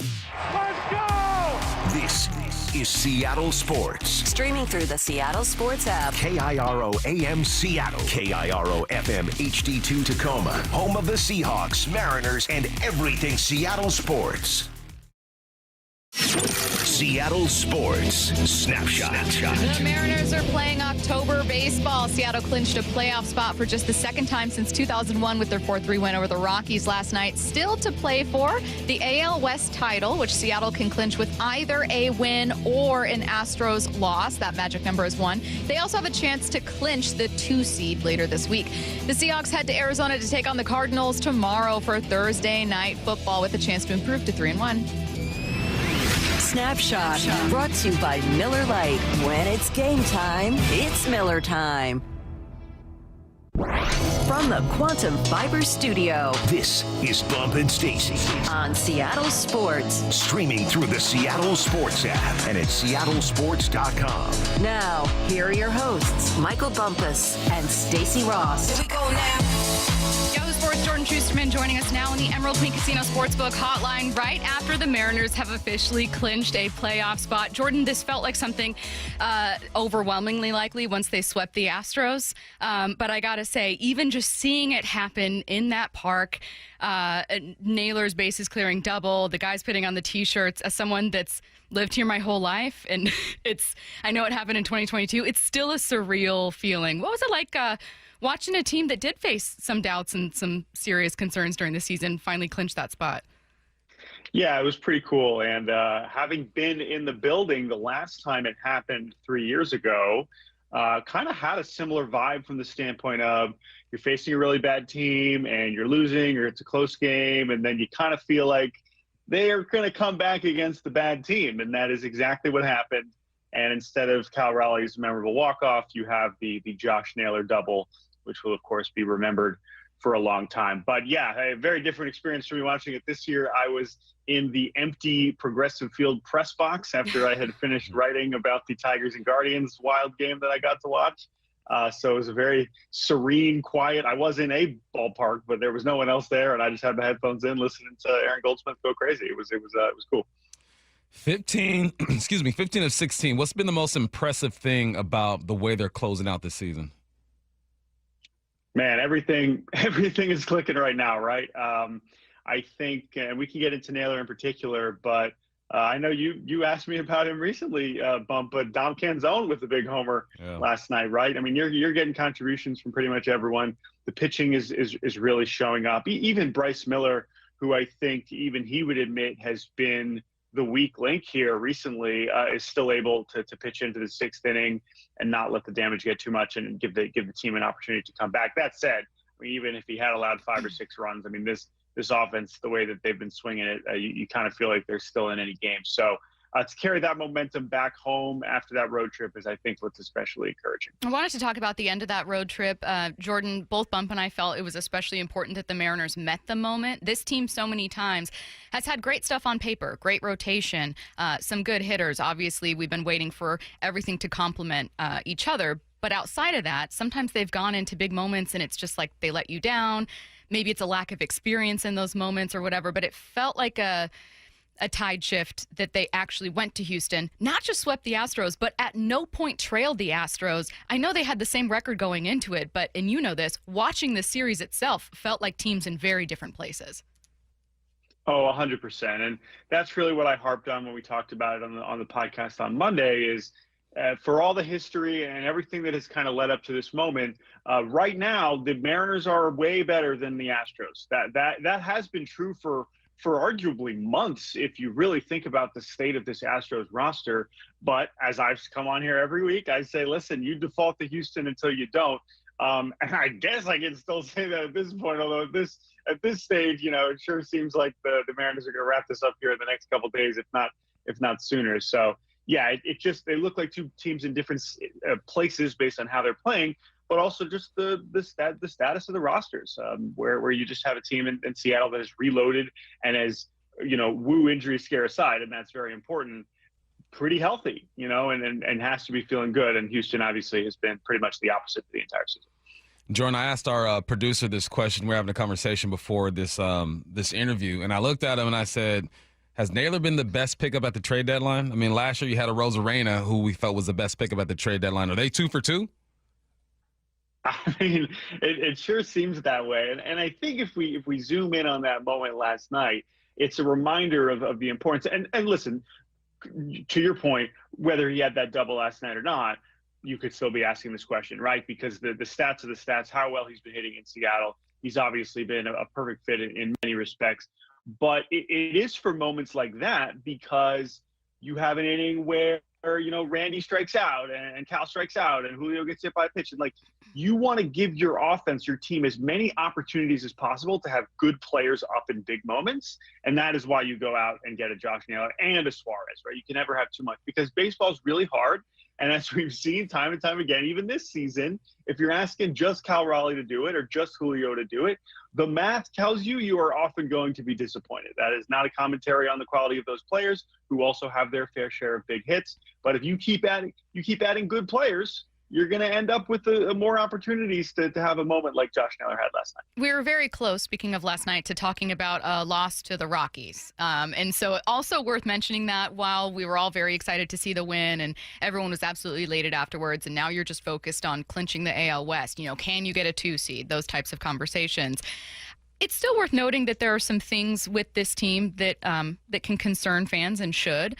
Let's go! This is Seattle Sports. Streaming through the Seattle Sports app. KIRO AM Seattle. KIRO FM HD2 Tacoma. Home of the Seahawks, Mariners, and everything Seattle sports. Seattle Sports Snapshot. The Mariners are playing October baseball. Seattle clinched a playoff spot for just the second time since 2001 with their 4-3 win over the Rockies last night. Still to play for the AL West title, which Seattle can clinch with either a win or an Astros loss. That magic number is 1. They also have a chance to clinch the 2 seed later this week. The Seahawks head to Arizona to take on the Cardinals tomorrow for Thursday night football with a chance to improve to 3-1. Snapshot, brought to you by Miller Lite. When it's game time, it's Miller time. From the Quantum Fiber Studio, this is Bump and Stacy on Seattle Sports. Streaming through the Seattle Sports app and at seattlesports.com. Now, here are your hosts, Michael Bumpus and Stacy Ross. Here we go now. Yahoo Sports' Jordan Shusterman joining us now on the Emerald Queen Casino Sportsbook hotline right after the Mariners have officially clinched a playoff spot. Jordan, this felt like something overwhelmingly likely once they swept the Astros. But I got to say, even just seeing it happen in that park, Naylor's bases clearing double, the guys putting on the T-shirts, as someone that's lived here my whole life, and I know it happened in 2022, it's still a surreal feeling. What was it like watching a team that did face some doubts and some serious concerns during the season finally clinch that spot? Yeah, it was pretty cool. And having been in the building the last time it happened 3 years ago, kind of had a similar vibe from the standpoint of you're facing a really bad team and you're losing or it's a close game. And then you kind of feel like they are going to come back against the bad team. And that is exactly what happened. And instead of Cal Raleigh's memorable walk-off, you have the Josh Naylor double, which will, of course, be remembered for a long time. But, yeah, a very different experience for me watching it this year. I was in the empty Progressive Field press box after I had finished writing about the Tigers and Guardians wild game that I got to watch. So it was a very serene, quiet. I was in a ballpark, but there was no one else there, and I just had my headphones in listening to Aaron Goldsmith go crazy. It was cool. 15 of 16. What's been the most impressive thing about the way they're closing out this season? Man, everything is clicking right now, right? I think, and we can get into Naylor in particular, but I know you asked me about him recently, Bump, but Dom Canzone with the big homer last night, right? I mean, you're getting contributions from pretty much everyone. The pitching is really showing up. Even Bryce Miller, who I think even he would admit has been the weak link here recently, is still able to pitch into the 6th inning and not let the damage get too much and give the team an opportunity to come back. That said, I mean, even if he had allowed 5 or 6 runs, I mean, this offense, the way that they've been swinging it, you kind of feel like they're still in any game. So to carry that momentum back home after that road trip is, I think, what's especially encouraging. I wanted to talk about the end of that road trip. Jordan, both Bump and I felt it was especially important that the Mariners met the moment. This team so many times has had great stuff on paper, great rotation, some good hitters. Obviously, we've been waiting for everything to complement each other. But outside of that, sometimes they've gone into big moments and it's just like they let you down. Maybe it's a lack of experience in those moments or whatever, but it felt like a tide shift that they actually went to Houston, not just swept the Astros, but at no point trailed the Astros. I know they had the same record going into it, but, and you know this, watching the series itself felt like teams in very different places. Oh, 100%. And that's really what I harped on when we talked about it on the podcast on Monday is for all the history and everything that has kind of led up to this moment, right now, the Mariners are way better than the Astros. That has been true for arguably months, if you really think about the state of this Astros roster. But as I've come on here every week, I say, listen, you default to Houston until you don't. And I guess I can still say that at this point, although at this stage, it sure seems like the Mariners are going to wrap this up here in the next couple of days, if not sooner. So yeah, they look like two teams in different places based on how they're playing, but also just the status of the rosters, where you just have a team in Seattle that is reloaded and as Woo injury scare aside, and that's very important, pretty healthy, and has to be feeling good. And Houston obviously has been pretty much the opposite for the entire season. Jordan, I asked our producer this question. We're having a conversation before this interview, and I looked at him and I said, has Naylor been the best pickup at the trade deadline? I mean, last year you had a Rosarena who we felt was the best pickup at the trade deadline. Are they 2 for 2? I mean, it sure seems that way. And I think if we zoom in on that moment last night, it's a reminder of the importance. And listen, to your point, whether he had that double last night or not, you could still be asking this question, right? Because the stats are the stats, how well he's been hitting in Seattle. He's obviously been a perfect fit in many respects. But it is for moments like that because you have an inning where, Randy strikes out and Cal strikes out and Julio gets hit by a pitch. And you want to give your offense, your team, as many opportunities as possible to have good players up in big moments. And that is why you go out and get a Josh Naylor and a Suarez, right? You can never have too much because baseball is really hard. And as we've seen time and time again, even this season, if you're asking just Cal Raleigh to do it or just Julio to do it, the math tells you are often going to be disappointed. That is not a commentary on the quality of those players who also have their fair share of big hits. But if you keep adding good players, you're going to end up with more opportunities to have a moment like Josh Naylor had last night. We were very close, speaking of last night, to talking about a loss to the Rockies. And so also worth mentioning that while we were all very excited to see the win and everyone was absolutely elated afterwards, and now you're just focused on clinching the AL West, can you get a 2 seed, those types of conversations. It's still worth noting that there are some things with this team that can concern fans and should.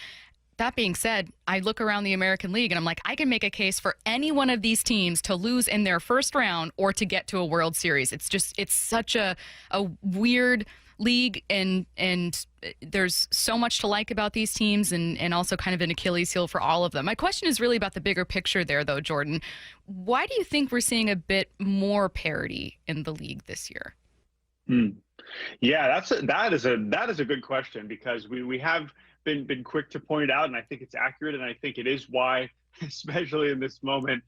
That being said, I look around the American League and I'm like, I can make a case for any one of these teams to lose in their first round or to get to a World Series. It's such a weird league and there's so much to like about these teams and also kind of an Achilles heel for all of them. My question is really about the bigger picture there though, Jordan. Why do you think we're seeing a bit more parity in the league this year? Yeah, that is a good question because we have been quick to point out, and I think it's accurate, and I think it is why, especially in this moment,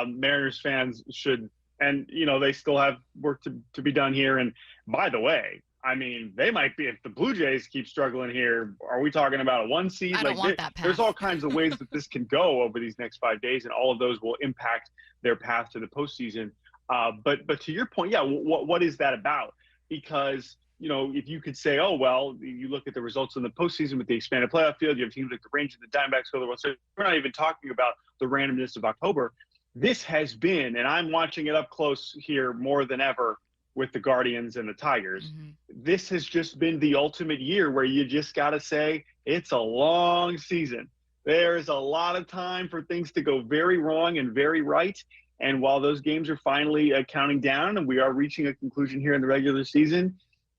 Mariners fans should, and they still have work to be done here. And by the way, I mean, they might be, if the Blue Jays keep struggling here, are we talking about a 1 seed? I don't want that path. There's all kinds of ways that this can go over these next 5 days, and all of those will impact their path to the postseason. But to your point, yeah, what is that about? Because if you could say, oh, well, you look at the results in the postseason with the expanded playoff field, you have teams like the Rangers and the Diamondbacks go to the World Series. We're not even talking about the randomness of October. This has been, and I'm watching it up close here more than ever with the Guardians and the Tigers. Mm-hmm. This has just been the ultimate year where you just got to say it's a long season. There is a lot of time for things to go very wrong and very right. And while those games are finally counting down and we are reaching a conclusion here in the regular season,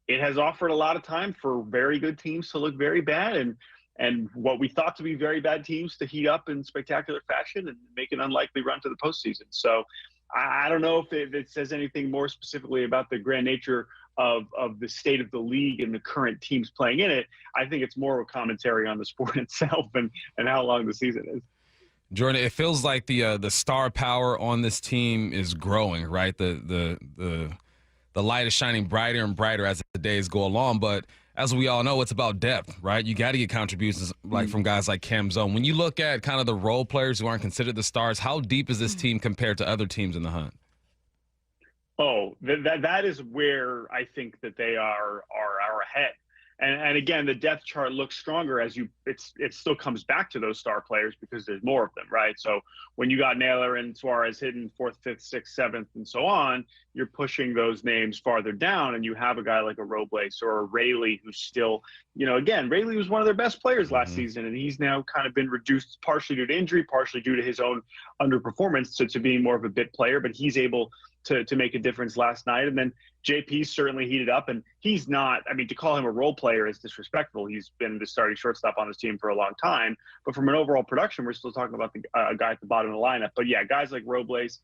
it has offered a lot of time for very good teams to look very bad and what we thought to be very bad teams to heat up in spectacular fashion and make an unlikely run to the postseason. So I don't know if it says anything more specifically about the grand nature of the state of the league and the current teams playing in it. I think it's more of a commentary on the sport itself and how long the season is. Jordan, it feels like the star power on this team is growing, right? The light is shining brighter and brighter as the days go along. But as we all know, it's about depth, right? You got to get contributions from guys like Cam Zone. When you look at kind of the role players who aren't considered the stars, how deep is this team compared to other teams in the hunt? Oh, that is where I think that they are ahead. And again, the depth chart looks stronger as it still comes back to those star players because there's more of them, right? So when you got Naylor and Suarez hitting 4th, 5th, 6th, 7th, and so on, you're pushing those names farther down, and you have a guy like a Robles or a Raley who's still, again, Raley was one of their best players last season, and he's now kind of been reduced partially due to injury, partially due to his own underperformance to being more of a bit player, but he's able to make a difference last night. And then JP's certainly heated up, and he's not, to call him a role player is disrespectful. He's been the starting shortstop on this team for a long time, but from an overall production, we're still talking about a guy at the bottom of the lineup. But yeah, guys like Robles,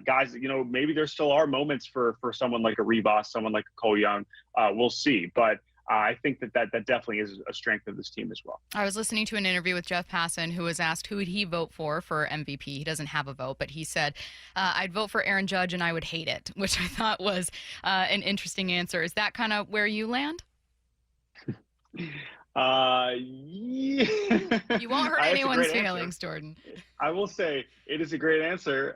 guys, maybe there still are moments for someone like a Rivas, someone like a Cole Young. We'll see. But I think that definitely is a strength of this team as well. I was listening to an interview with Jeff Passan, who was asked who would he vote for MVP. He doesn't have a vote, but he said, I'd vote for Aaron Judge and I would hate it, which I thought was an interesting answer. Is that kind of where you land? Yeah. You won't hurt anyone's feelings, Jordan. I will say it is a great answer.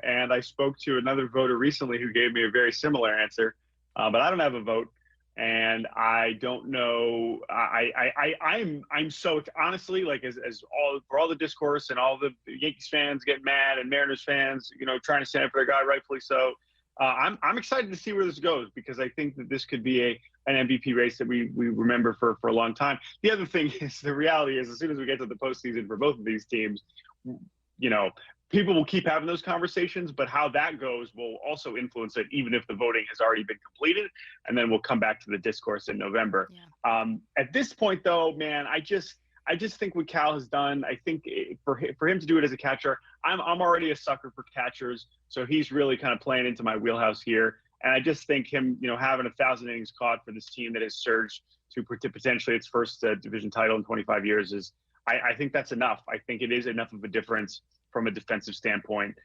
And I spoke to another voter recently who gave me a very similar answer, but I don't have a vote. And I don't know. I'm so honestly, like for all the discourse and all the Yankees fans get mad and Mariners fans, trying to stand up for their guy, rightfully so. I'm excited to see where this goes because I think that this could be an MVP race that we remember for a long time. The other thing is the reality is as soon as we get to the postseason for both of these teams, people will keep having those conversations, but how that goes will also influence it, even if the voting has already been completed. And then we'll come back to the discourse in November. Yeah. At this point, though, man, I just think what Cal has done, I think for him to do it as a catcher, I'm already a sucker for catchers. So he's really kind of playing into my wheelhouse here. And I just think him, having 1,000 innings caught for this team that has surged to potentially its first division title in 25 years I think that's enough. I think it is enough of a difference from a defensive standpoint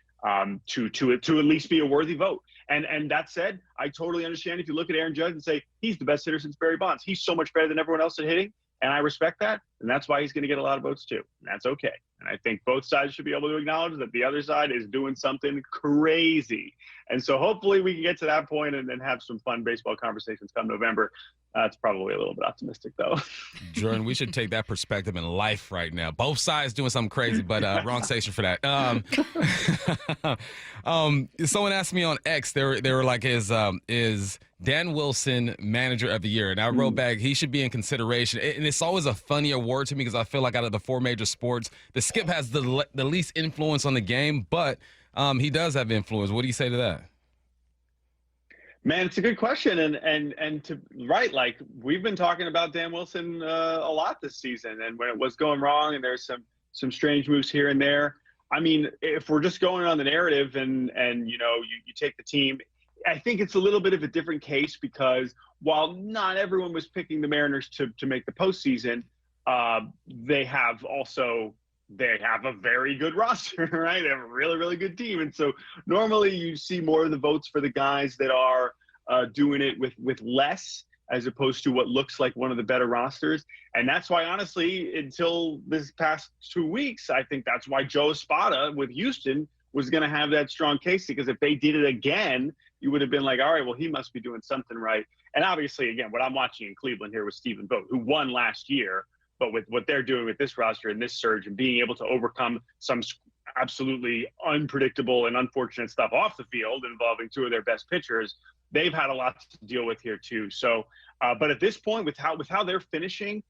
to at least be a worthy vote. And that said, I totally understand if you look at Aaron Judge and say he's the best hitter since Barry Bonds. He's so much better than everyone else at hitting, and I respect that, and that's why he's going to get a lot of votes too. And that's okay. And I think both sides should be able to acknowledge that the other side is doing something crazy. And so hopefully we can get to that point and then have some fun baseball conversations come November. It's probably a little bit optimistic, though. Jordan, we should take that perspective in life right now. Both sides doing something crazy, but wrong station for that. Someone asked me on X, they were like, is Dan Wilson manager of the year? And I wrote back, he should be in consideration. And it's always a funny award to me because I feel like out of the 4 major sports, the skip has the least influence on the game, but he does have influence. What do you say to that? Man, it's a good question, like we've been talking about Dan Wilson a lot this season, and when it was going wrong, and there's some strange moves here and there. If we're just going on the narrative, and you take the team, I think it's a little bit of a different case because while not everyone was picking the Mariners to make the postseason, they have a very good roster, right? They have a really, really good team. And so normally you see more of the votes for the guys that are doing it with less as opposed to what looks like one of the better rosters. And that's why, honestly, until this past 2 weeks, I think that's why Joe Espada with Houston was going to have that strong case, because if they did it again, you would have been like, all right, well, he must be doing something right. And obviously, again, what I'm watching in Cleveland here with Stephen Vogt, who won last year, but with what they're doing with this roster and this surge and being able to overcome some absolutely unpredictable and unfortunate stuff off the field involving 2 of their best pitchers, they've had a lot to deal with here too. So, but at this point, with how they're finishing,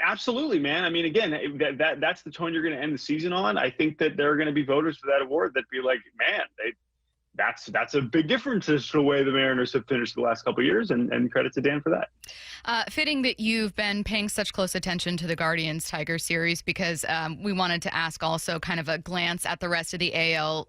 absolutely, man. Again, that's the tone you're going to end the season on. I think that there are going to be voters for that award that be like, man, that's a big difference as to the way the Mariners have finished the last couple of years, and credit to Dan for that. Fitting that you've been paying such close attention to the Guardians-Tigers series, because we wanted to ask also kind of a glance at the rest of the AL.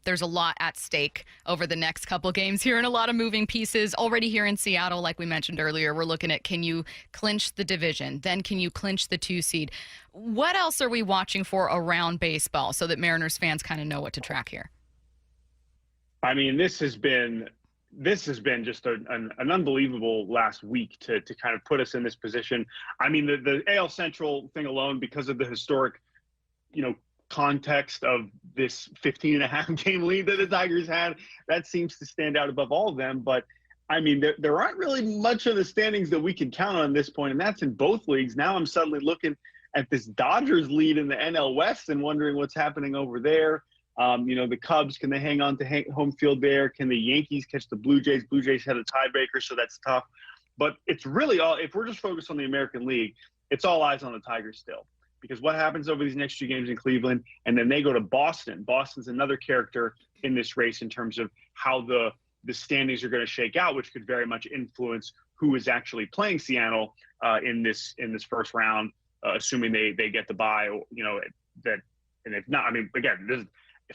There's a lot at stake over the next couple games here and a lot of moving pieces. Already here in Seattle, like we mentioned earlier, we're looking at, can you clinch the division? Then can you clinch the 2 seed? What else are we watching for around baseball so that Mariners fans kind of know what to track here? This has been just an unbelievable last week to kind of put us in this position. The AL Central thing alone, because of the historic, context of this 15.5 game lead that the Tigers had, that seems to stand out above all of them. But I mean, there aren't really much of the standings that we can count on at this point, and that's in both leagues. Now I'm suddenly looking at this Dodgers lead in the NL West and wondering what's happening over there. The Cubs, can they hang on to home field there? Can the Yankees catch the Blue Jays? Blue Jays had a tiebreaker, so that's tough. But it's really all, if we're just focused on the American League, it's all eyes on the Tigers still. Because what happens over these next 2 games in Cleveland, and then they go to Boston. Boston's another character in this race in terms of how the standings are going to shake out, which could very much influence who is actually playing Seattle in this first round, assuming they get the bye. And if not, I mean, again,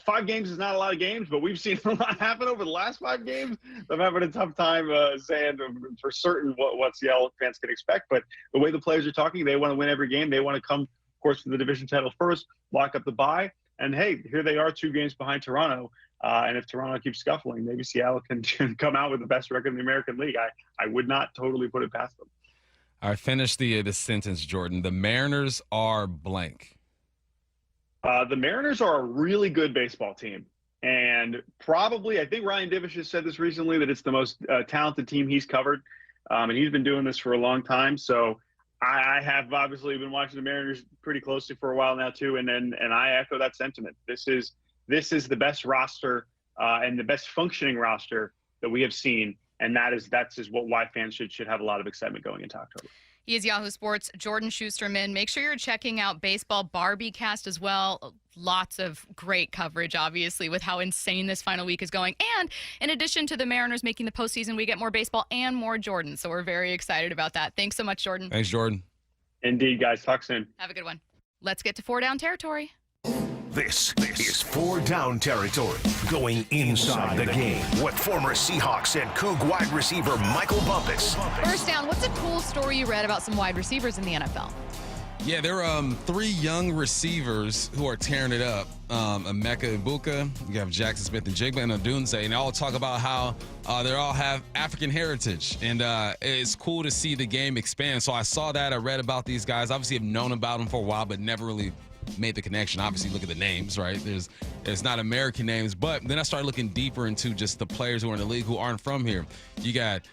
5 games is not a lot of games, but we've seen a lot happen over the last 5 games. I'm having a tough time saying for certain what Seattle fans can expect. But the way the players are talking, they want to win every game. They want to come, of course, for the division title first, lock up the bye. And, hey, here they are 2 games behind Toronto. And if Toronto keeps scuffling, maybe Seattle can come out with the best record in the American League. I would not totally put it past them. All right, finish the sentence, Jordan. The Mariners are blank. The Mariners are a really good baseball team. And probably, I think Ryan Divish has said this recently, that it's the most talented team he's covered. And he's been doing this for a long time. So I have obviously been watching the Mariners pretty closely for a while now, too. And I echo that sentiment. This is the best roster and the best functioning roster that we have seen. And that's why fans should have a lot of excitement going into October. He is Yahoo Sports' Jordan Shusterman. Make sure you're checking out Baseball Barbie Cast as well. Lots of great coverage, obviously, with how insane this final week is going. And in addition to the Mariners making the postseason, we get more baseball and more Jordan. So we're very excited about that. Thanks so much, Jordan. Thanks, Jordan. Indeed, guys. Talk soon. Have a good one. Let's get to 4 Down territory. This is 4 Down territory, going inside the game with former Seahawks and Coug wide receiver Michael Bumpus. First Down, what's a cool story you read about some wide receivers in the NFL? Yeah, there are 3 young receivers who are tearing it up. Emeka Ibuka, you have Jackson Smith and Jigba and Odunze, and they all talk about how they all have African heritage. And it's cool to see the game expand. So I saw that. I read about these guys. Obviously, I've known about them for a while, but never really made the connection. Obviously, look at the names, right? There's not American names, but then I started looking deeper into just the players who are in the league who aren't from here. You got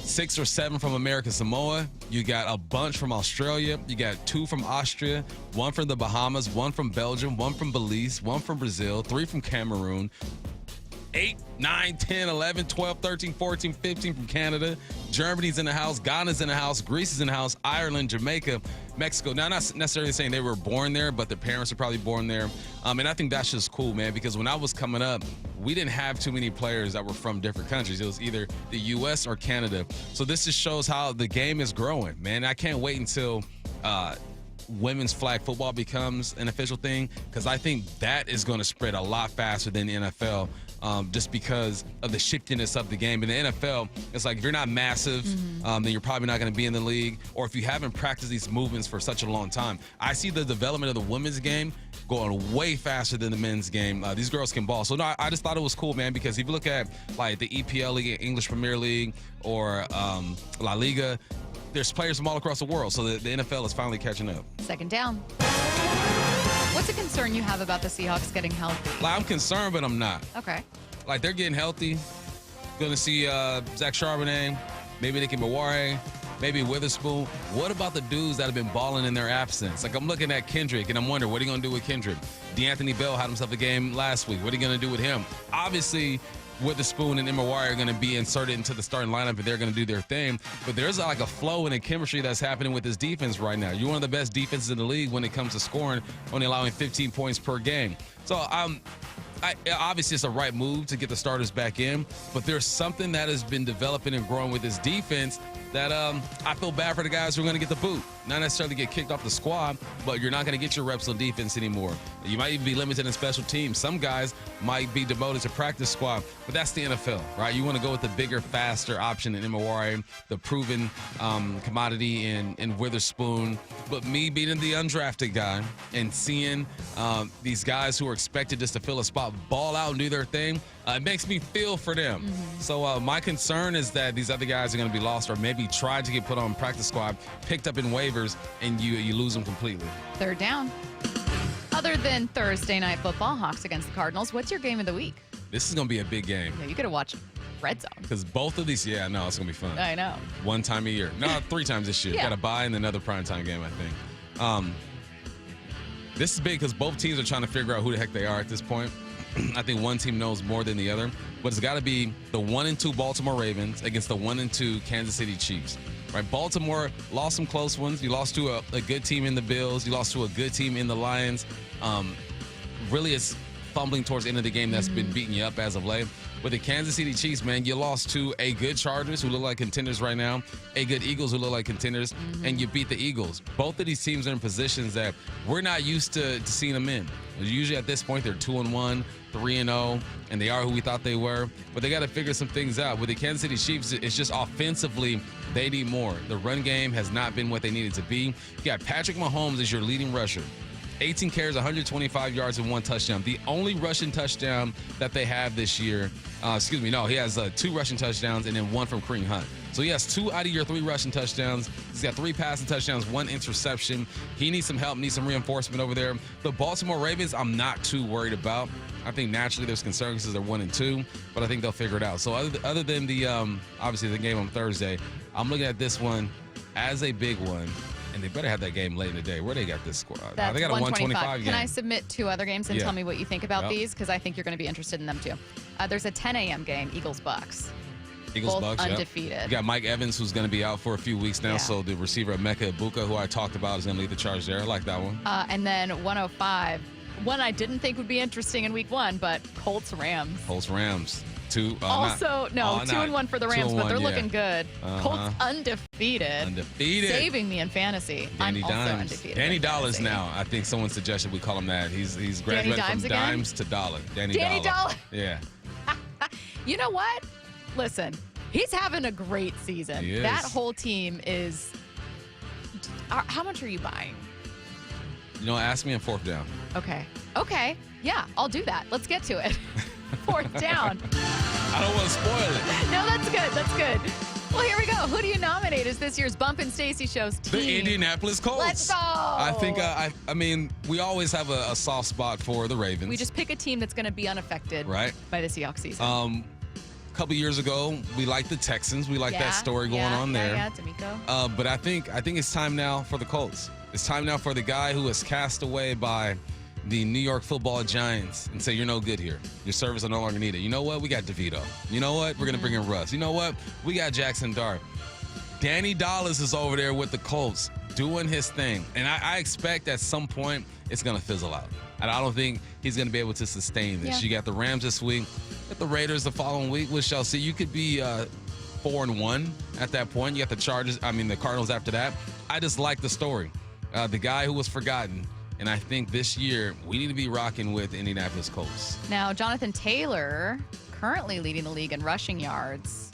6 or 7 from American Samoa. You got a bunch from Australia. You got 2 from Austria, 1 from the Bahamas, 1 from Belgium, 1 from Belize, 1 from Brazil, 3 from Cameroon, 8, 9, 10, 11, 12, 13, 14, 15 from Canada. Germany's in the house. Ghana's in the house. Greece is in the house. Ireland, Jamaica, Mexico. Now, not necessarily saying they were born there, but their parents are probably born there. And I think that's just cool, man, because when I was coming up, we didn't have too many players that were from different countries. It was either the U.S. or Canada. So this just shows how the game is growing, man. I can't wait until women's flag football becomes an official thing, because I think that is going to spread a lot faster than the NFL. Just because of the shiftiness of the game. In the NFL, it's like if you're not massive, then you're probably not going to be in the league, or if you haven't practiced these movements for such a long time. I see the development of the women's game going way faster than the men's game. These girls can ball. So, no, I just thought it was cool, man, because if you look at like the EPL League, English Premier League, or La Liga, there's players from all across the world. So the NFL is finally catching up. Second down. What's a concern you have about the Seahawks getting healthy? I'm concerned, but I'm not. Okay. Like, they're getting healthy. Going to see Zach Charbonnet, maybe Nicky Maware, maybe Witherspoon. What about the dudes that have been balling in their absence? Like, I'm looking at Kendrick, and I'm wondering, what are you going to do with Kendrick? DeAnthony Bell had himself a game last week. What are you going to do with him? Obviously, Witherspoon and Maware are going to be inserted into the starting lineup, and they're going to do their thing. But there's like a flow and a chemistry that's happening with this defense right now. You're one of the best defenses in the league when it comes to scoring, only allowing 15 points per game. So obviously it's a right move to get the starters back in, but there's something that has been developing and growing with this defense that I feel bad for the guys who are going to get the boot. Not necessarily get kicked off the squad, but you're not going to get your reps on defense anymore. You might even be limited in special teams. Some guys might be demoted to practice squad, but that's the NFL, right? You want to go with the bigger, faster option in Maware, the proven commodity in Witherspoon. But me being the undrafted guy and seeing these guys who are expected just to fill a spot ball out and do their thing, it makes me feel for them. So my concern is that these other guys are going to be lost, or maybe tried to get put on practice squad, picked up in waivers, and you lose them completely. Third down. Other than Thursday Night Football, Hawks against the Cardinals, what's your game of the week? This is going to be a big game. Yeah, you got to watch it. red zone. Because both of these, it's going to be fun. I know. One time a year. No, 3 times this year. Yeah. Got a bye and another primetime game, I think. This is big because both teams are trying to figure out who the heck they are at this point. I think one team knows more than the other, but it's got to be the 1-2 Baltimore Ravens against the 1-2 Kansas City Chiefs. Right? Baltimore lost some close ones. You lost to a good team in the Bills. You lost to a good team in the Lions. Really, it's fumbling towards the end of the game that's been beating you up as of late. With the Kansas City Chiefs, man, you lost to a good Chargers who look like contenders right now, a good Eagles who look like contenders, and you beat the Eagles. Both of these teams are in positions that we're not used to seeing them in. Usually at this point, they're 2-1, 3-0, and they are who we thought they were. But they got to figure some things out. With the Kansas City Chiefs, it's just offensively, they need more. The run game has not been what they needed to be. You got Patrick Mahomes as your leading rusher. 18 carries, 125 yards, and 1 touchdown. The only rushing touchdown that they have this year, he has 2 rushing touchdowns and then 1 from Kareem Hunt. So he has 2 out of your 3 rushing touchdowns. He's got 3 passing touchdowns, 1 interception. He needs some help, needs some reinforcement over there. The Baltimore Ravens, I'm not too worried about. I think naturally there's concern because they're 1-2, but I think they'll figure it out. So other than the obviously the game on Thursday, I'm looking at this one as a big one. And they better have that game late in the day. Where they got this score? That's they got a 125 game. Can I submit 2 other games and tell me what you think about these? Because I think you're going to be interested in them too. There's a 10 a.m. game, Eagles-Bucks. Eagles-Bucks, undefeated. You got Mike Evans, who's going to be out for a few weeks now. So the receiver, Emeka Egbuka, who I talked about, is going to lead the charge there. I like that one. And then 105. One I didn't think would be interesting in week 1, but Colts-Rams. Colts-Rams. 2 2-1 for the Rams, but they're looking good. Colts undefeated. Saving me in fantasy. Danny I'm also Dimes. undefeated. Danny Dollars now. I think someone suggested we call him that. He's graduated from dimes to dollar. Danny Dollar. Yeah. You know what? Listen, he's having a great season. He is. That whole team is. How much are you buying? Ask me on 4th down. Okay. Yeah, I'll do that. Let's get to it. 4th down. I don't want to spoil it. No, that's good. Well, here we go. Who do you nominate as this year's Bump and Stacy Show's team? The Indianapolis Colts. Let's go. I think, I mean, we always have a soft spot for the Ravens. We just pick a team that's going to be unaffected by the Seahawks season. A couple years ago, we liked the Texans. We liked that story going on there. Yeah, D'Amico. But I think it's time now for the Colts. It's time now for the guy who was cast away by the New York Football Giants and say, you're no good here. Your service are no longer needed. You know what? We got DeVito. You know what? We're going to bring in Russ. You know what? We got Jackson Dart. Danny Dollars is over there with the Colts doing his thing. And I expect at some point it's going to fizzle out. And I don't think he's going to be able to sustain this. You got the Rams this week. Got the Raiders the following week. We shall see. You could be 4-1 at that point. You got the Cardinals after that. I just like the story. The guy who was forgotten. And I think this year we need to be rocking with the Indianapolis Colts. Now, Jonathan Taylor, currently leading the league in rushing yards.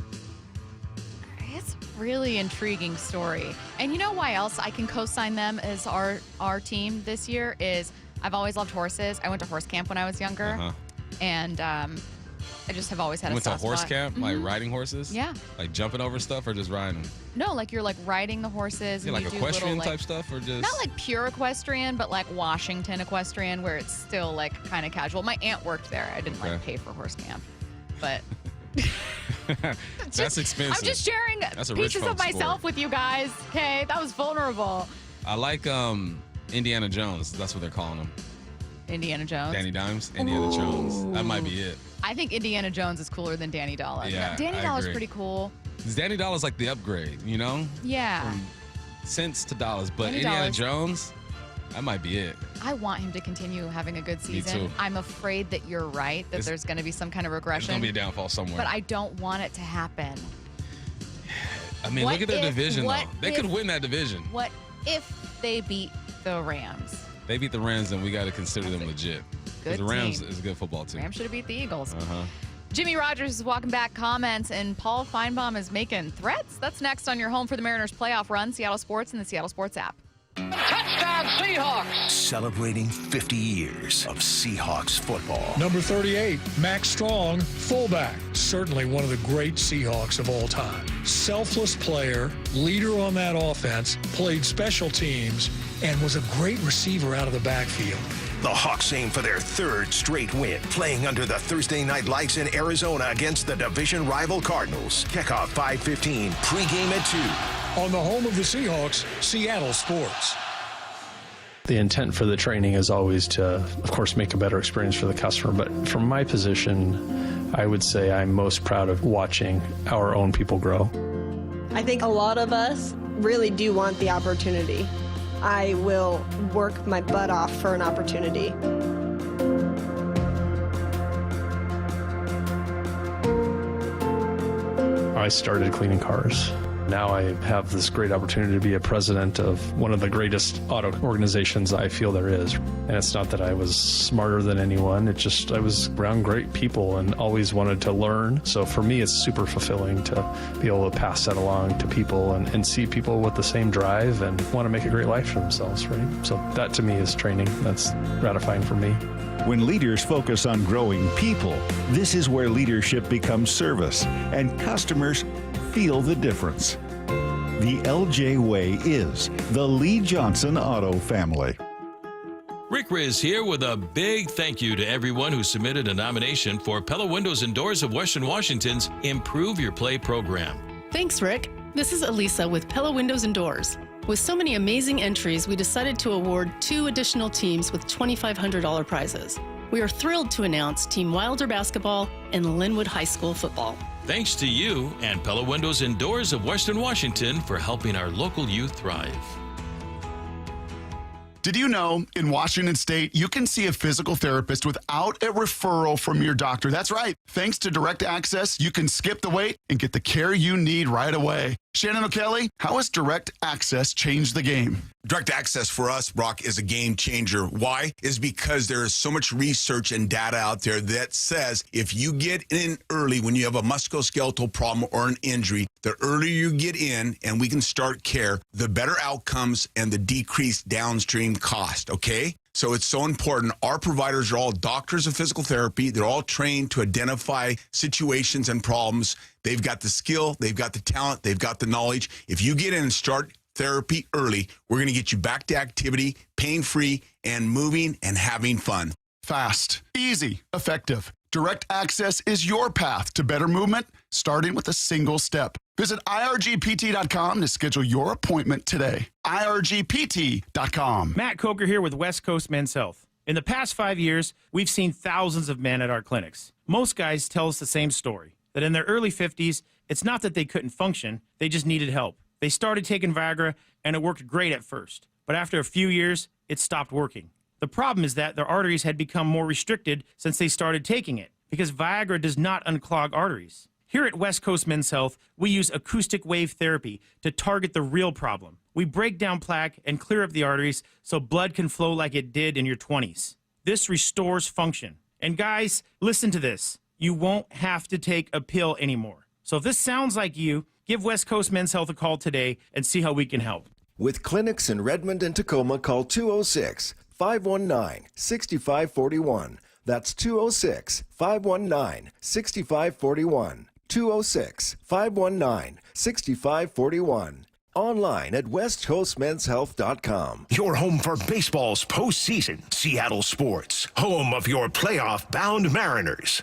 It's a really intriguing story. And you know why else I can co-sign them as our team this year is I've always loved horses. I went to horse camp when I was younger. And I just have always had a soft spot. You went to horse camp? Like riding horses? Yeah. Like jumping over stuff or just riding? No, like you're like riding the horses. Yeah, and like you equestrian do little, type stuff or just? Not like pure equestrian, but like Washington equestrian where it's still like kind of casual. My aunt worked there. I didn't like pay for horse camp, but. That's expensive. I'm just sharing pieces of myself with you guys. Okay, that was vulnerable. I like Indiana Jones. That's what they're calling him. Indiana Jones. Danny Dimes. Indiana Jones. That might be it. I think Indiana Jones is cooler than Danny Dollar. Yeah, Danny Dollar's pretty cool. Danny Dollar's like the upgrade, you know? Yeah. From cents to dollars. But Danny Indiana Dollars. Jones, that might be it. I want him to continue having a good season. Me too. I'm afraid that you're right, that there's going to be some kind of regression. There's going to be a downfall somewhere. But I don't want it to happen. I mean, look at their division, though. They could win that division. What if they beat the Rams? They beat the Rams, and we got to consider them legit. Because the Rams team. is a good football team. Rams should have beat the Eagles. Uh-huh. Jimmy Rogers is walking back comments, and Paul Feinbaum is making threats. That's next on your home for the Mariners playoff run, Seattle Sports and the Seattle Sports app. Touchdown Seahawks! Celebrating 50 years of Seahawks football. Number 38, Max Strong, fullback. Certainly one of the great Seahawks of all time. Selfless player, leader on that offense, played special teams, and was a great receiver out of the backfield. The Hawks aim for their third straight win, playing under the Thursday night lights in Arizona against the division rival Cardinals. Kickoff 5:15, pregame at 2. On the home of the Seahawks, Seattle Sports. The intent for the training is always to, of course, make a better experience for the customer. But from my position, I would say I'm most proud of watching our own people grow. I think a lot of us really do want the opportunity. I will work my butt off for an opportunity. I started cleaning cars. Now I have this great opportunity to be a president of one of the greatest auto organizations I feel there is. And it's not that I was smarter than anyone. It's just I was around great people and always wanted to learn. So for me, it's super fulfilling to be able to pass that along to people and see people with the same drive and want to make a great life for themselves, right? So that to me is training. That's gratifying for me. When leaders focus on growing people, this is where leadership becomes service and customers feel the difference. The LJ way is the Lee Johnson Auto family. Rick Riz here with a big thank you to everyone who submitted a nomination for Pella Windows and Doors of Western Washington's Improve Your Play program. Thanks, Rick. This is Elisa with Pella Windows and Doors. With so many amazing entries, we decided to award 2 additional teams with $2,500 prizes. We are thrilled to announce Team Wilder Basketball and Linwood High School Football. Thanks to you and Pella Windows and Doors of Western Washington for helping our local youth thrive. Did you know in Washington State, you can see a physical therapist without a referral from your doctor? That's right. Thanks to Direct Access, you can skip the wait and get the care you need right away. Shannon O'Kelly, how has Direct Access changed the game? Direct access for us, Brock, is a game changer. Why? Is because there is so much research and data out there that says if you get in early when you have a musculoskeletal problem or an injury, the earlier you get in and we can start care, the better outcomes and the decreased downstream cost, okay? So it's so important. Our providers are all doctors of physical therapy. They're all trained to identify situations and problems. They've got the skill, they've got the talent, they've got the knowledge. If you get in and start therapy early, we're going to get you back to activity, pain-free, and moving and having fun. Fast, easy, effective. Direct Access is your path to better movement, starting with a single step. Visit irgpt.com to schedule your appointment today. irgpt.com. Matt Coker here with West Coast Men's Health. In the past 5 years, we've seen thousands of men at our clinics. Most guys tell us the same story, that in their early 50s, it's not that they couldn't function, they just needed help. They started taking Viagra, and it worked great at first. But after a few years, it stopped working. The problem is that their arteries had become more restricted since they started taking it, because Viagra does not unclog arteries. Here at West Coast Men's Health, we use acoustic wave therapy to target the real problem. We break down plaque and clear up the arteries so blood can flow like it did in your 20s. This restores function. And guys, listen to this. You won't have to take a pill anymore. So if this sounds like you, give West Coast Men's Health a call today and see how we can help. With clinics in Redmond and Tacoma, call 206-519-6541. That's 206-519-6541. 206-519-6541. Online at westcoastmenshealth.com. Your home for baseball's postseason. Seattle Sports, home of your playoff-bound Mariners.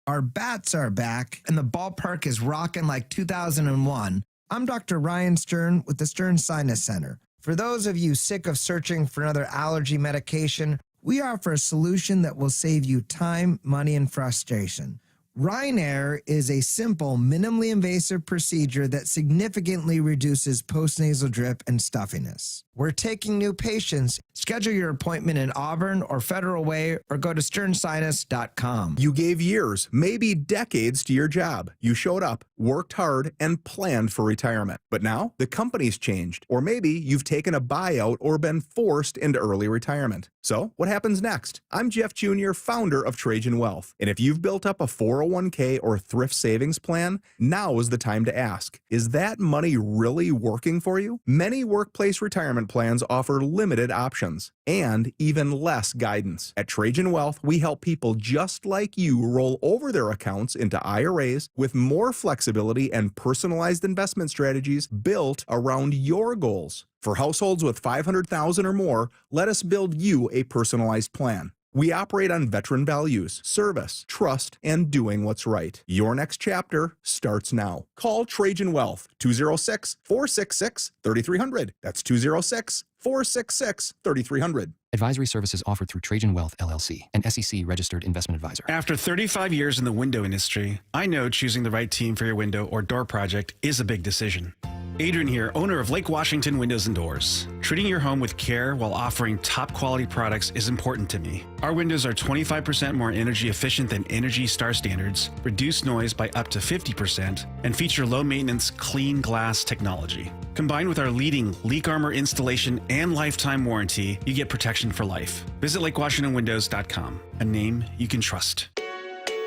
Our bats are back, and the ballpark is rocking like 2001. I'm Dr. Ryan Stern with the Stern Sinus Center. For those of you sick of searching for another allergy medication, we offer a solution that will save you time, money, and frustration. Rynair is a simple, minimally invasive procedure that significantly reduces postnasal drip and stuffiness. We're taking new patients. Schedule your appointment in Auburn or Federal Way or go to sternsinus.com. You gave years, maybe decades to your job. You showed up, worked hard, and planned for retirement. But now the company's changed, or maybe you've taken a buyout or been forced into early retirement. So what happens next? I'm Jeff Jr., founder of Trajan Wealth. And if you've built up a 401 401k or thrift savings plan? Now is the time to ask, is that money really working for you? Many workplace retirement plans offer limited options and even less guidance. At Trajan Wealth, we help people just like you roll over their accounts into IRAs with more flexibility and personalized investment strategies built around your goals. For households with $500,000 or more, let us build you a personalized plan. We operate on veteran values, service, trust, and doing what's right. Your next chapter starts now. Call Trajan Wealth, 206-466-3300. That's 206-466-3300. Advisory services offered through Trajan Wealth, LLC, an SEC-registered investment advisor. After 35 years in the window industry, I know choosing the right team for your window or door project is a big decision. Adrian here, owner of Lake Washington Windows and Doors. Treating your home with care while offering top quality products is important to me. Our windows are 25% more energy efficient than Energy Star standards, reduce noise by up to 50%, and feature low maintenance clean glass technology. Combined with our leading leak armor installation and lifetime warranty, you get protection for life. Visit LakeWashingtonWindows.com, a name you can trust.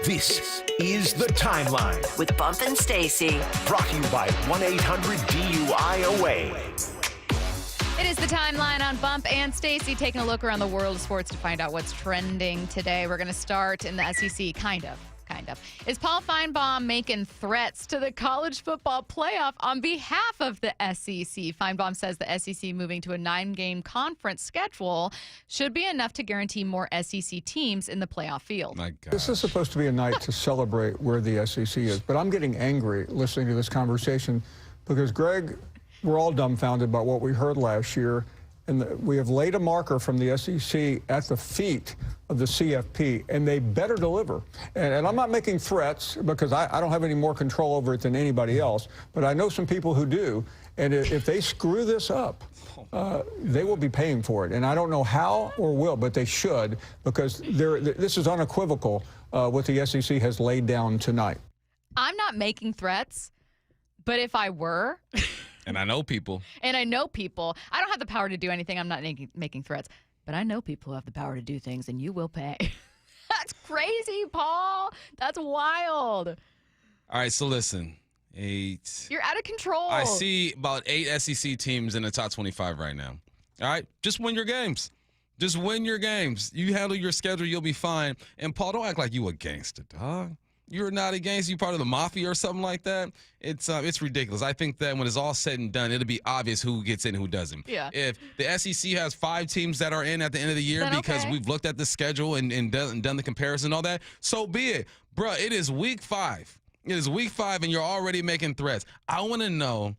This is The Timeline with Bump and Stacy. Brought to you by 1-800-DUI-AWAY. It is The Timeline on Bump and Stacy, taking a look around the world of sports to find out what's trending today. We're going to start in the SEC, kind of. Is Paul Feinbaum making threats to the college football playoff on behalf of the SEC? Feinbaum says the SEC moving to a 9-game conference schedule should be enough to guarantee more SEC teams in the playoff field. My God. This is supposed to be a night to celebrate where the SEC is, but I'm getting angry listening to this conversation because, Greg, we're all dumbfounded by what we heard last year. And we have laid a marker from the SEC at the feet of the CFP, and they better deliver. And I'm not making threats because I don't have any more control over it than anybody else, but I know some people who do. And if they screw this up, they will be paying for it. And I don't know how or will, but they should, because this is unequivocal what the SEC has laid down tonight. I'm not making threats, but if I were... And I know people. I don't have the power to do anything. I'm not making threats. But I know people who have the power to do things, and you will pay. That's crazy, Paul. That's wild. All right, so listen. 8. You're out of control. I see about 8 SEC teams in the top 25 right now. All right? Just win your games. Just win your games. You handle your schedule, you'll be fine. And, Paul, don't act like you a gangster, dog. You're not a gangster. You part of the mafia or something like that. It's ridiculous. I think that when it's all said and done, it'll be obvious who gets in and who doesn't. Yeah. If the SEC has 5 teams that are in at the end of the year because we've looked at the schedule and done the comparison and all that, so be it. Bruh, it is week 5. It is week 5, and you're already making threats. I want to know.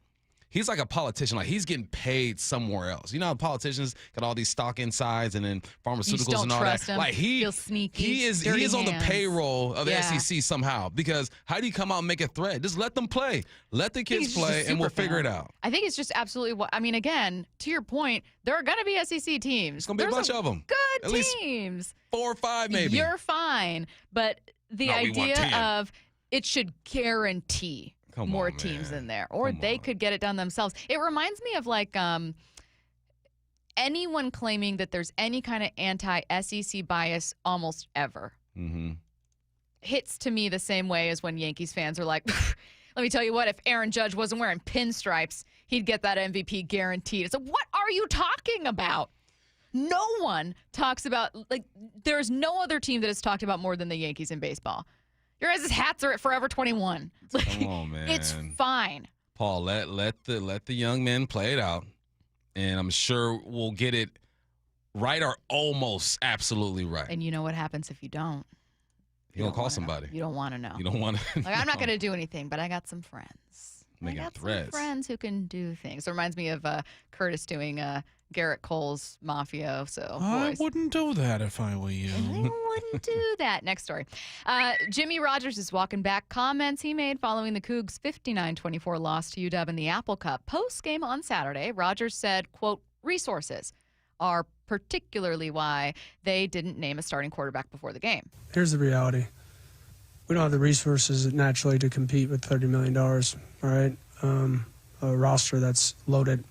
He's like a politician. Like, he's getting paid somewhere else. You know how politicians got all these stock insides and then pharmaceuticals and all that? Him. Like, Feel sneaky. He is on the payroll of the SEC somehow. Because how do you come out and make a threat? Just let them play. Let the kids play, and we'll figure it out. I think it's just absolutely what I mean, again, to your point, there are going to be SEC teams. It's going to be a bunch of them. Good At teams. Least 4 or 5 maybe. You're fine. But the idea of it should guarantee more teams in there, or they could get it done themselves. It reminds me of like anyone claiming that there's any kind of anti-SEC bias almost ever. Mm-hmm. Hits to me the same way as when Yankees fans are like, let me tell you what, if Aaron Judge wasn't wearing pinstripes, he'd get that MVP guaranteed. So what are you talking about? No one talks about, like, there's no other team that has talked about more than the Yankees in baseball. Your guys' hats are at Forever 21. Come on, man. It's fine. Paul, let the young men play it out, and I'm sure we'll get it right or almost absolutely right. And you know what happens if you don't? You don't call somebody. You don't want to know. You don't want to. Like, I'm not going to do anything, but I got some friends. Making threats. Some friends who can do things. It reminds me of Curtis doing Garrett Cole's Mafioso voice. I wouldn't do that if I were you. I wouldn't do that. Next story. Jimmy Rogers is walking back comments he made following the Cougs' 59-24 loss to UW in the Apple Cup. Post-game on Saturday, Rogers said, quote, resources are particularly why they didn't name a starting quarterback before the game. Here's the reality. We don't have the resources naturally to compete with $30 million, all right? A roster that's loaded.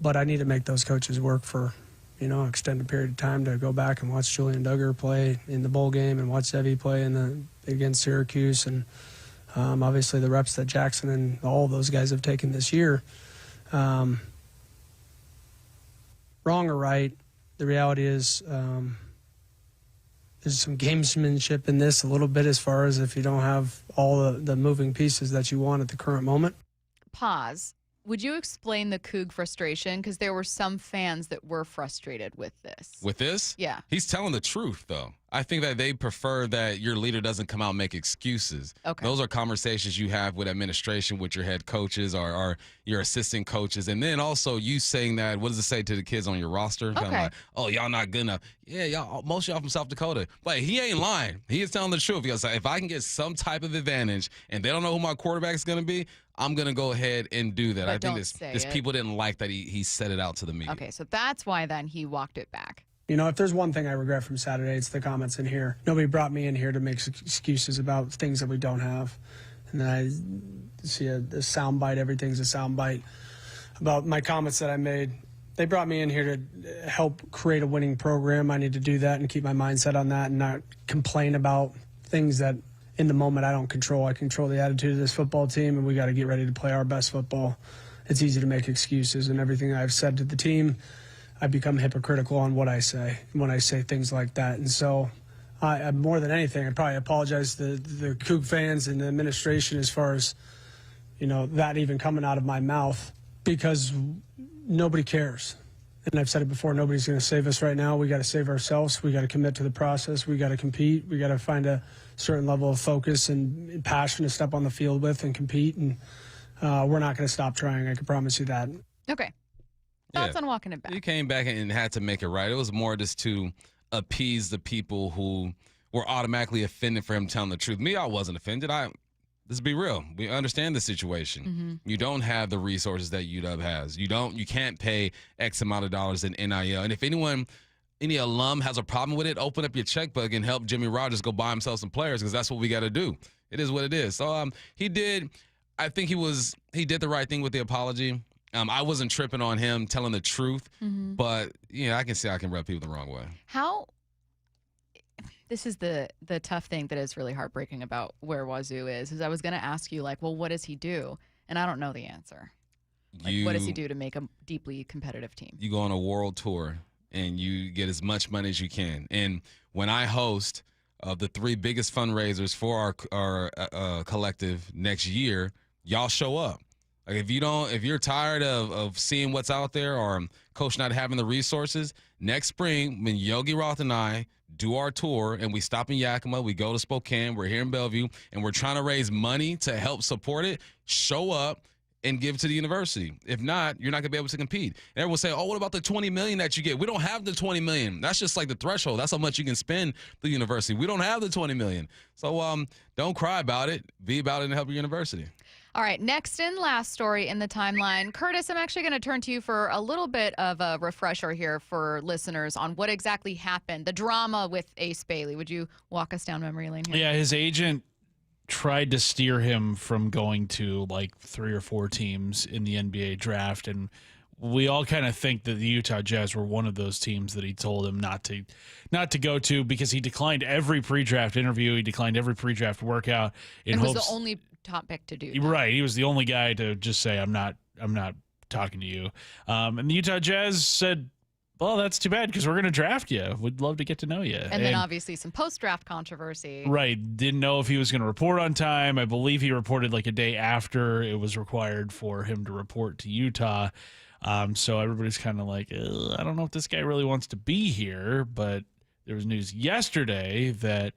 But I need to make those coaches work for, an extended period of time to go back and watch Julian Duggar play in the bowl game and watch Zevi play in the against Syracuse, and obviously the reps that Jackson and all those guys have taken this year. Wrong or right, the reality is there's some gamesmanship in this a little bit, as far as if you don't have all the moving pieces that you want at the current moment. Pause. Would you explain the Coug frustration? Because there were some fans that were frustrated with this. With this? Yeah. He's telling the truth, though. I think that they prefer that your leader doesn't come out and make excuses. Okay. Those are conversations you have with administration, with your head coaches or your assistant coaches. And then also you saying that, what does it say to the kids on your roster? Kind of like, oh, y'all not good enough. Yeah, y'all, most of y'all from South Dakota. But he ain't lying. He is telling the truth. Because if I can get some type of advantage and they don't know who my quarterback is going to be, I'm going to go ahead and do that. But I think this people didn't like that he said it out to the media. Okay, so that's why then he walked it back. You know, if there's one thing I regret from Saturday, it's the comments in here. Nobody brought me in here to make excuses about things that we don't have. And then I see a soundbite, everything's a soundbite, about my comments that I made. They brought me in here to help create a winning program. I need to do that and keep my mindset on that and not complain about things that in the moment I don't control. I control the attitude of this football team, and we got to get ready to play our best football. It's easy to make excuses, and everything I've said to the team, I become hypocritical on what I say when I say things like that. And so I more than anything, I probably apologize to the Coug fans and the administration as far as, you know, that even coming out of my mouth, because nobody cares. And I've said it before, nobody's going to save us right now. We got to save ourselves. We got to commit to the process. We got to compete. We got to find a certain level of focus and passion to step on the field with and compete. And we're not going to stop trying. I can promise you that. Okay. Thoughts on walking it back? He came back and had to make it right. It was more just to appease the people who were automatically offended for him telling the truth. Me, I wasn't offended. Let's be real. We understand the situation. Mm-hmm. You don't have the resources that UW has. You can't pay X amount of dollars in NIL. And if any alum has a problem with it, open up your checkbook and help Jimmy Rogers go buy himself some players, because that's what we got to do. It is what it is. So he did. I think he did the right thing with the apology. I wasn't tripping on him telling the truth, but I can see I can rub people the wrong way. This is the tough thing that is really heartbreaking about where Wazoo is I was going to ask you, like, well, what does he do? And I don't know the answer. Like, what does he do to make a deeply competitive team? You go on a world tour and you get as much money as you can. And when I host the 3 biggest fundraisers for our collective next year, y'all show up. Like if you're tired of seeing what's out there or coach not having the resources, next spring when Yogi Roth and I do our tour and we stop in Yakima, we go to Spokane, we're here in Bellevue, and we're trying to raise money to help support it, show up and give to the university. If not, you're not gonna be able to compete. And everyone say, oh, what about the $20 million that you get? We don't have the $20 million. That's just like the threshold. That's how much you can spend the university. We don't have the $20 million. So don't cry about it. Be about it and help your university. All right, next and last story in the timeline. Curtis, I'm actually going to turn to you for a little bit of a refresher here for listeners on what exactly happened, the drama with Ace Bailey. Would you walk us down memory lane here? Yeah, his agent tried to steer him from going to like 3 or 4 teams in the NBA draft, and we all kind of think that the Utah Jazz were one of those teams that he told him not to go to, because he declined every pre-draft interview, he declined every pre-draft workout. And was the only top pick to do that. Right, he was the only guy to just say, I'm not talking to you. And the Utah Jazz said, well, that's too bad, because we're going to draft you. We'd love to get to know you. And then obviously some post-draft controversy. Right. Didn't know if he was going to report on time. I believe he reported like a day after it was required for him to report to Utah. So everybody's kind of like, I don't know if this guy really wants to be here. But there was news yesterday that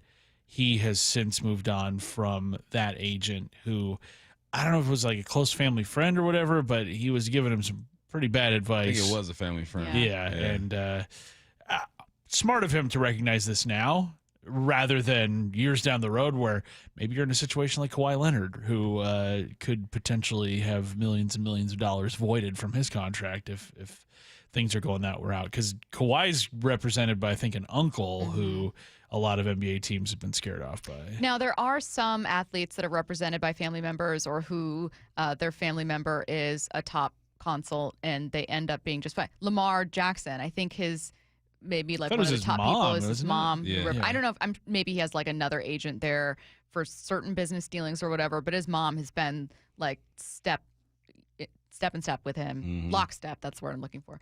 he has since moved on from that agent who, I don't know if it was like a close family friend or whatever, but he was giving him some pretty bad advice. I think it was a family friend. Yeah. And smart of him to recognize this now rather than years down the road where maybe you're in a situation like Kawhi Leonard, who could potentially have millions and millions of dollars voided from his contract if things are going that route. Because Kawhi's represented by, I think, an uncle who a lot of NBA teams have been scared off by. Now, there are some athletes that are represented by family members or who their family member is a top consult and they end up being just fine. Lamar Jackson, I think his maybe like Thought one it of was the his top people mom, is his wasn't it? mom. Yeah. I don't know if maybe he has like another agent there for certain business dealings or whatever, but his mom has been like step and step with him, lockstep, that's the word I'm looking for,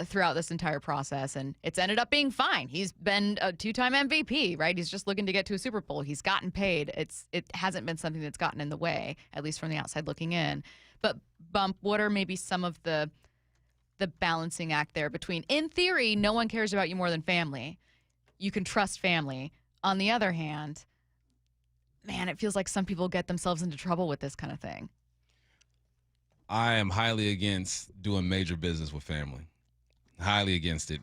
throughout this entire process. And it's ended up being fine. He's been a 2-time MVP, right? He's just looking to get to a Super Bowl. He's gotten paid. It hasn't been something that's gotten in the way, at least from the outside looking in. But Bump, what are maybe some of the balancing act there between, in theory, no one cares about you more than family. You can trust family. On the other hand, man, it feels like some people get themselves into trouble with this kind of thing. I am highly against doing major business with family. Highly against it,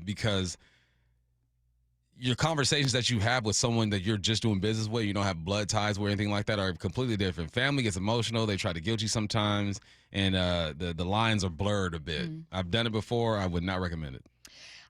because your conversations that you have with someone that you're just doing business with, you don't have blood ties or anything like that, are completely different. Family gets emotional. They try to guilt you sometimes, and the lines are blurred a bit. I've done it before. I would not recommend it.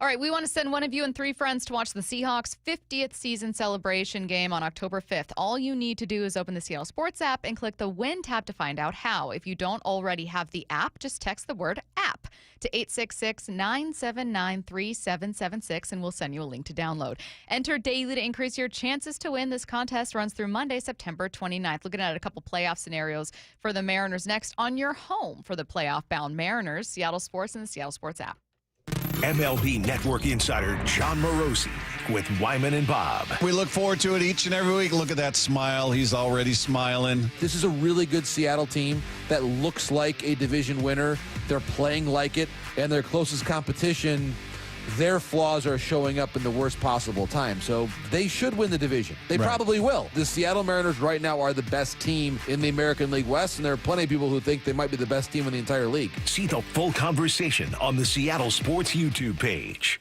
All right, we want to send one of you and 3 friends to watch the Seahawks' 50th season celebration game on October 5th. All you need to do is open the Seattle Sports app and click the Win tab to find out how. If you don't already have the app, just text the word app to 866-979-3776, and we'll send you a link to download. Enter daily to increase your chances to win. This contest runs through Monday, September 29th. Looking at a couple playoff scenarios for the Mariners next on your home for the playoff-bound Mariners, Seattle Sports and the Seattle Sports app. MLB Network insider John Morosi with Wyman and Bob. We look forward to it each and every week. Look at that smile. He's already smiling. This is a really good Seattle team that looks like a division winner. They're playing like it, and their closest competition, their flaws are showing up in the worst possible time. So they should win the division. They probably will. The Seattle Mariners right now are the best team in the American League West, and there are plenty of people who think they might be the best team in the entire league. See the full conversation on the Seattle Sports YouTube page.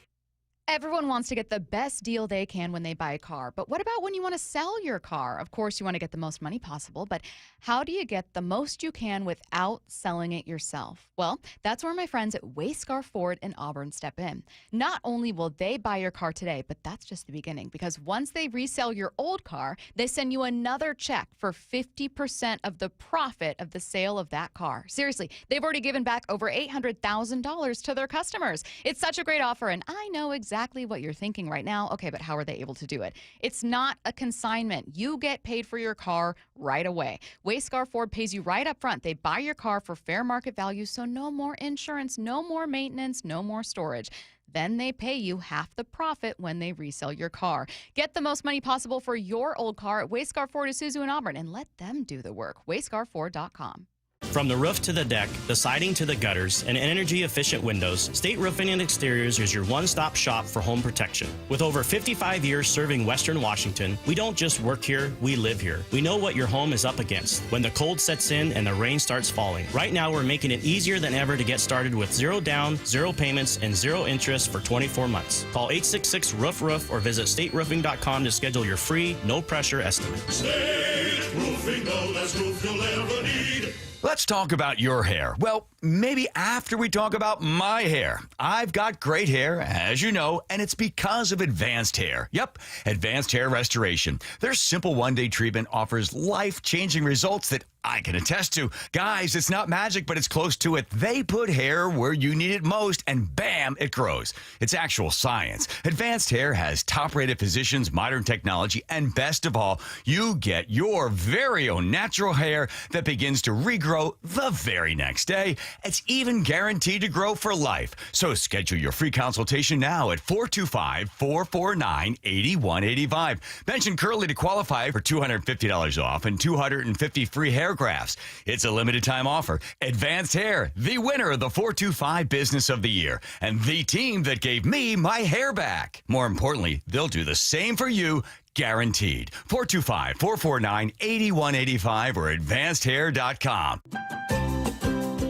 Everyone wants to get the best deal they can when they buy a car. But what about when you want to sell your car? Of course, you want to get the most money possible, but how do you get the most you can without selling it yourself? Well, that's where my friends at Wayscar Ford in Auburn step in. Not only will they buy your car today, but that's just the beginning, because once they resell your old car, they send you another check for 50% of the profit of the sale of that car. Seriously, they've already given back over $800,000 to their customers. It's such a great offer, and I know exactly what you're thinking right now. Okay, but how are they able to do it? It's not a consignment. You get paid for your car right away. Wayscar Ford pays you right up front. They buy your car for fair market value, so no more insurance, no more maintenance, no more storage. Then they pay you half the profit when they resell your car. Get the most money possible for your old car at Wayscar Ford Isuzu in Auburn, and let them do the work. WayscarFord.com. From the roof to the deck, the siding to the gutters, and energy-efficient windows, State Roofing and Exteriors is your one-stop shop for home protection. With over 55 years serving Western Washington, we don't just work here, we live here. We know what your home is up against when the cold sets in and the rain starts falling. Right now, we're making it easier than ever to get started with 0 down, 0 payments, and 0 interest for 24 months. Call 866-ROOF-ROOF or visit stateroofing.com to schedule your free, no-pressure estimate. State Roofing, the best roof you'll ever need. Let's talk about your hair. Well, maybe after we talk about my hair. I've got great hair, as you know, and it's because of Advanced Hair. Yep, Advanced Hair Restoration. Their simple one-day treatment offers life-changing results that I can attest to. Guys, it's not magic, but it's close to it. They put hair where you need it most, and bam, it grows. It's actual science. Advanced Hair has top-rated physicians, modern technology, and best of all, you get your very own natural hair that begins to regrow the very next day. It's even guaranteed to grow for life. So schedule your free consultation now at 425-449-8185. Mention Curly to qualify for $250 off and 250 free hair grafts. It's a limited time offer. Advanced Hair, the winner of the 425 Business of the Year, and the team that gave me my hair back. More importantly, they'll do the same for you, guaranteed. 425-449-8185 or advancedhair.com.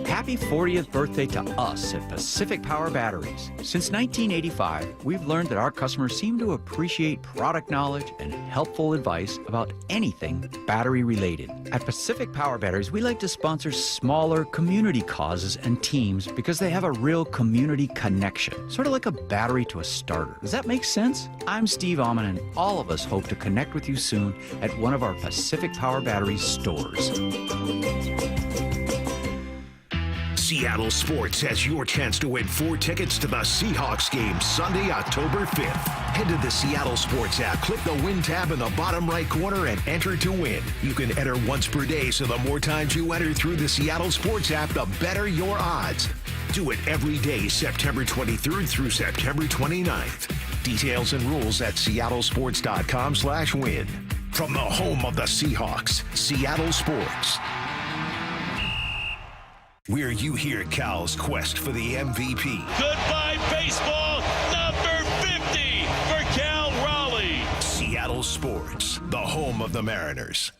Happy 40th birthday to us at Pacific Power Batteries. Since 1985, we've learned that our customers seem to appreciate product knowledge and helpful advice about anything battery related. At Pacific Power Batteries, we like to sponsor smaller community causes and teams because they have a real community connection, sort of like a battery to a starter. Does that make sense? I'm Steve Alman, and all of us hope to connect with you soon at one of our Pacific Power Batteries stores. Seattle Sports has your chance to win 4 tickets to the Seahawks game Sunday, October 5th. Head to the Seattle Sports app, click the Win tab in the bottom right corner, and enter to win. You can enter once per day, so the more times you enter through the Seattle Sports app, the better your odds. Do it every day, September 23rd through September 29th. Details and rules at seattlesports.com/win. From the home of the Seahawks, Seattle Sports. Where you hear Cal's quest for the MVP. Goodbye, baseball, number 50 for Cal Raleigh. Seattle Sports, the home of the Mariners.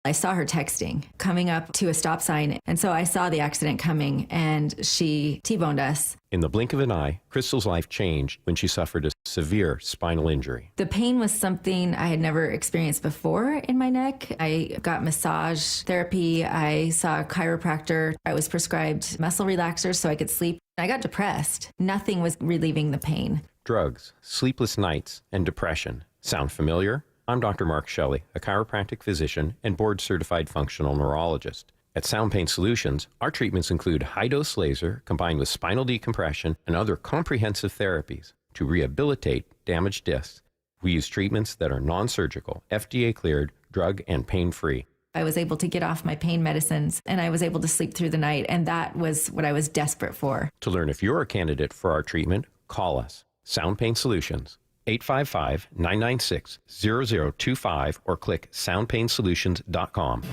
I saw her texting coming up to a stop sign, and so I saw the accident coming, and she T-boned us. In the blink of an eye, Crystal's life changed when she suffered a severe spinal injury. The pain was something I had never experienced before in my neck. I got massage therapy. I saw a chiropractor. I was prescribed muscle relaxers so I could sleep. I got depressed. Nothing was relieving the pain. Drugs, sleepless nights, and depression. Sound familiar? I'm Dr. Mark Shelley, a chiropractic physician and board-certified functional neurologist. At Sound Pain Solutions, our treatments include high-dose laser combined with spinal decompression and other comprehensive therapies to rehabilitate damaged discs. We use treatments that are non-surgical, FDA-cleared, drug and pain-free. I was able to get off my pain medicines, and I was able to sleep through the night, and that was what I was desperate for. To learn if you're a candidate for our treatment, call us. Sound Pain Solutions, 855-996-0025, or click soundpainsolutions.com. There it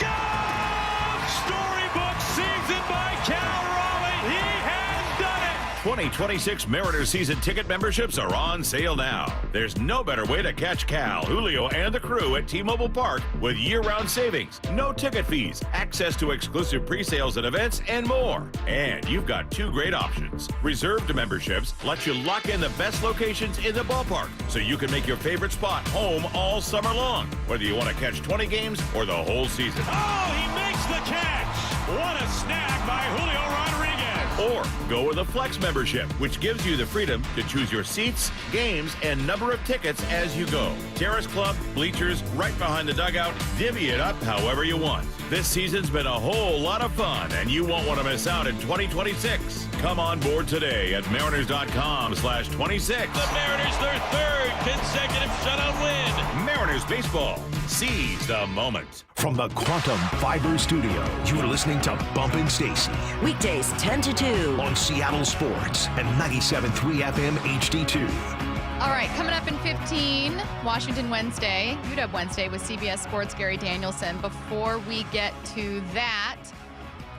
goes! Storybook season by Cal Raleigh. He has done it! 2026 Mariners season ticket memberships are on sale now. There's no better way to catch Cal, Julio, and the crew at T-Mobile Park with year-round savings, no ticket fees, access to exclusive pre-sales and events, and more. And you've got 2 great options. Reserved memberships let you lock in the best locations in the ballpark so you can make your favorite spot home all summer long, whether you want to catch 20 games or the whole season. Oh, he makes the catch! What a snag by Julio Rodriguez! Or go with a Flex membership, which gives you the freedom to choose your seats, games, and number of tickets as you go. Terrace Club, bleachers, right behind the dugout, divvy it up however you want. This season's been a whole lot of fun, and you won't want to miss out in 2026. Come on board today at mariners.com/26. The Mariners, their 3rd consecutive shutout win. Mariners baseball. Seize the moment. From the Quantum Fiber Studio, you're listening to Bumpin' Stacy. Weekdays 10 to 2 on Seattle Sports and 97.3 FM HD2. All right, coming up in 15, Washington Wednesday, UW Wednesday with CBS Sports' Gary Danielson. Before we get to that,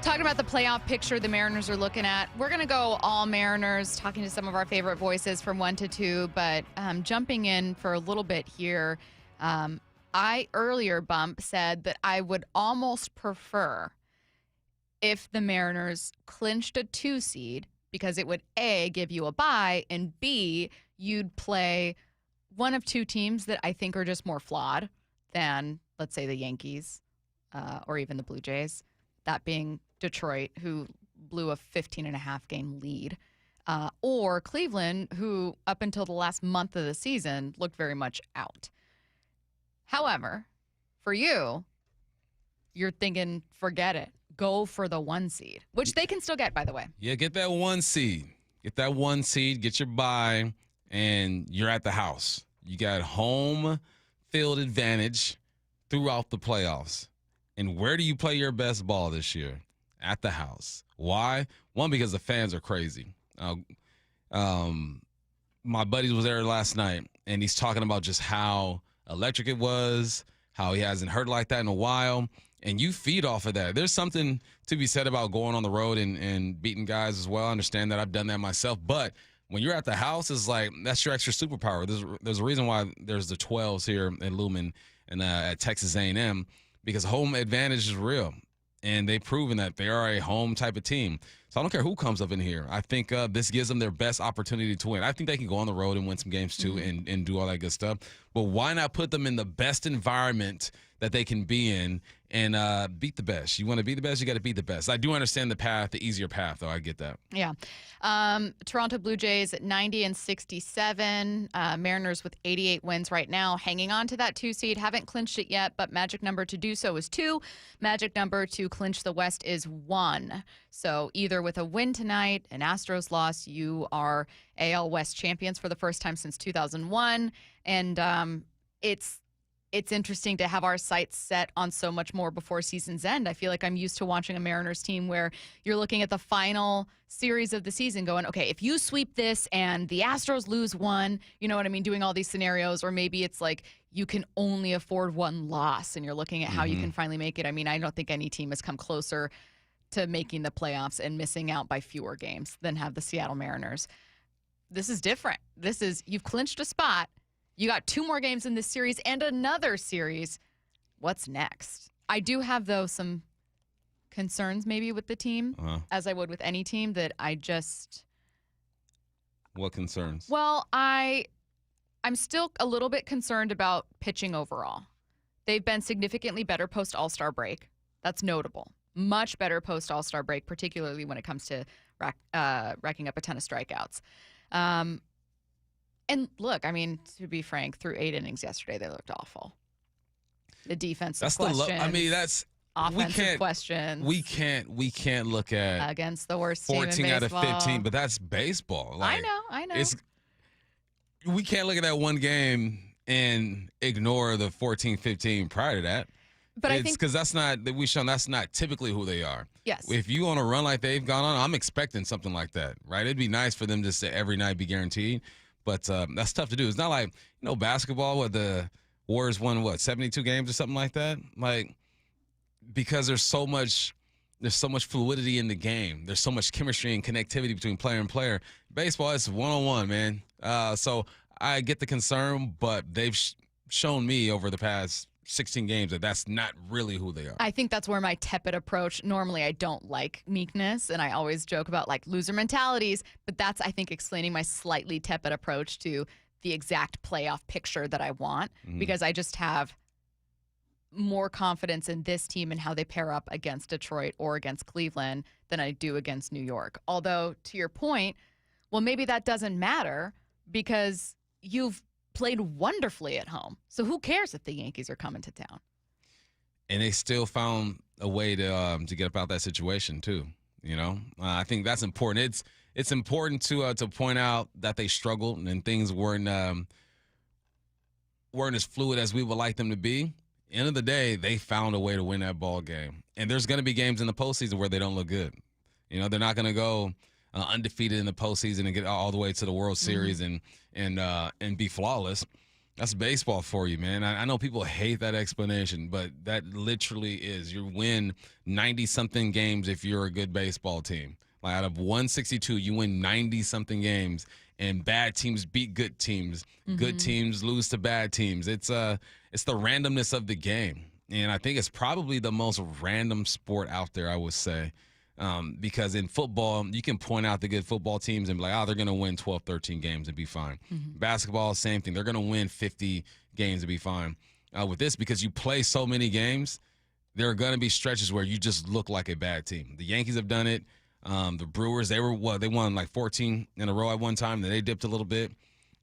talking about the playoff picture the Mariners are looking at, we're going to go all Mariners, talking to some of our favorite voices from 1 to 2, but jumping in for a little bit here, I earlier, Bump, said that I would almost prefer if the Mariners clinched a 2 seed because it would A, give you a bye, and B, you'd play one of 2 teams that I think are just more flawed than, let's say, the Yankees or even the Blue Jays, that being Detroit, who blew a 15.5 game lead, or Cleveland, who up until the last month of the season looked very much out. However, for you, you're thinking, forget it. Go for the 1 seed, which they can still get, by the way. Yeah, get that 1 seed. Get that 1 seed, get your bye, and you're at the house. You got home field advantage throughout the playoffs. And where do you play your best ball this year? At the house. Why? 1, because the fans are crazy. My buddy was there last night, and he's talking about just how electric it was, how he hasn't heard like that in a while, and you feed off of that. There's something to be said about going on the road and beating guys as well. I understand that. I've done that myself, but when you're at the house, it's like that's your extra superpower. There's a reason why there's the 12s here in Lumen and at Texas A&M, because home advantage is real, and they've proven that they are a home type of team. So I don't care who comes up in here. I think this gives them their best opportunity to win. I think they can go on the road and win some games too, and do all that good stuff. But why not put them in the best environment that they can be in and beat the best. You want to be the best, you got to beat the best. I do understand the path, the easier path, though. I get that. Yeah. Toronto Blue Jays at 90 and 67. Mariners with 88 wins right now, hanging on to that 2 seed. Haven't clinched it yet, but magic number to do so is 2. Magic number to clinch the West is 1. So either with a win tonight, an Astros loss, you are AL West champions for the first time since 2001. And it's interesting to have our sights set on so much more before season's end. I feel like I'm used to watching a Mariners team where you're looking at the final series of the season going, okay, if you sweep this and the Astros lose 1, you know what I mean, doing all these scenarios, or maybe it's like you can only afford 1 loss and you're looking at how you can finally make it. I mean, I don't think any team has come closer to making the playoffs and missing out by fewer games than have the Seattle Mariners. This is different. This is, you've clinched a spot. You got 2 more games in this series and another series. What's next? I do have, though, some concerns maybe with the team, as I would with any team, that I just... What concerns? Well, I'm still a little bit concerned about pitching overall. They've been significantly better post-All-Star break. That's notable. Much better post-All-Star break, particularly when it comes to racking up a ton of strikeouts. And look, I mean, to be frank, through 8 innings yesterday, they looked awful. The defensive questions. I mean, that's offensive questions. We can't look at against the worst 14 team in out of baseball. 15, but that's baseball. Like, I know. We can't look at that one game and ignore the 14, 15 prior to that. But I it's think because that's not typically who they are. Yes. If you on a run like they've gone on, I'm expecting something like that, right? It'd be nice for them to say every night be guaranteed. But that's tough to do. It's not like, basketball where the Warriors won, 72 games or something like that? Like, because there's so much fluidity in the game. There's so much chemistry and connectivity between player and player. Baseball is one-on-one, man. So I get the concern, but they've shown me over the past 16 games that that's not really who they are. I think that's where my tepid approach, normally I don't like meekness, and I always joke about like loser mentalities, but that's, I think, explaining my slightly tepid approach to the exact playoff picture that I want, because I just have more confidence in this team and how they pair up against Detroit or against Cleveland than I do against New York. Although, to your point, well, maybe that doesn't matter because you've played wonderfully at home. So who cares if the Yankees are coming to town? And they still found a way to get up out that situation too. I think that's important. It's important to point out that they struggled and things weren't as fluid as we would like them to be. End of the day, they found a way to win that ball game. And there's going to be games in the postseason where they don't look good. They're not going to go undefeated in the postseason and get all the way to the World Series and be flawless. That's baseball for you, man. I know people hate that explanation, but that literally is. You win 90-something games if you're a good baseball team. Like out of 162, you win 90-something games, and bad teams beat good teams. Good teams lose to bad teams. It's the randomness of the game, and I think it's probably the most random sport out there, I would say. Because in football, you can point out the good football teams and be like, they're going to win 12, 13 games and be fine. Basketball, same thing. They're going to win 50 games and be fine. With this, because you play so many games, there are going to be stretches where you just look like a bad team. The Yankees have done it. The Brewers, they won like 14 in a row at one time. Then they dipped a little bit.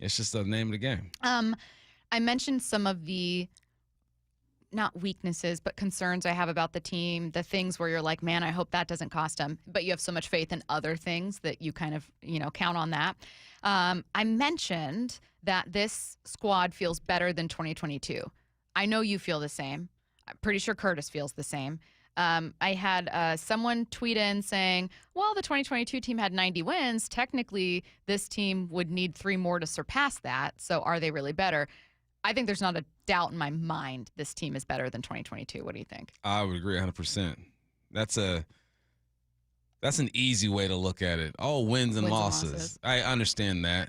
It's just the name of the game. I mentioned some of the not weaknesses, but concerns I have about the team, the things where you're like, man, I hope that doesn't cost them. But you have so much faith in other things that you kind of, count on that. I mentioned that this squad feels better than 2022. I know you feel the same. I'm pretty sure Curtis feels the same. I had someone tweet in saying, well, the 2022 team had 90 wins. Technically, this team would need 3 more to surpass that. So are they really better? I think there's not a doubt in my mind this team is better than 2022. What do you think? I would agree 100%. That's an easy way to look at it. Oh, wins and losses. I understand that.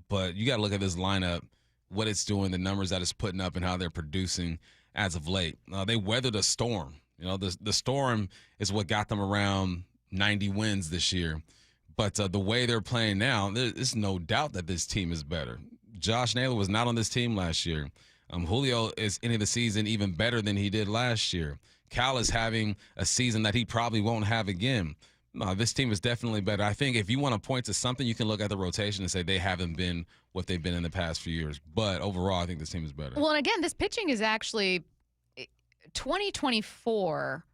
But you got to look at this lineup, what it's doing, the numbers that it's putting up, and how they're producing as of late. They weathered a storm. The storm is what got them around 90 wins this year. But the way they're playing now, there's no doubt that this team is better. Josh Naylor was not on this team last year. Julio is ending the season even better than he did last year. Cal is having a season that he probably won't have again. No, this team is definitely better. I think if you want to point to something, you can look at the rotation and say they haven't been what they've been in the past few years. But overall, I think this team is better. Well, and again, this pitching is actually 2024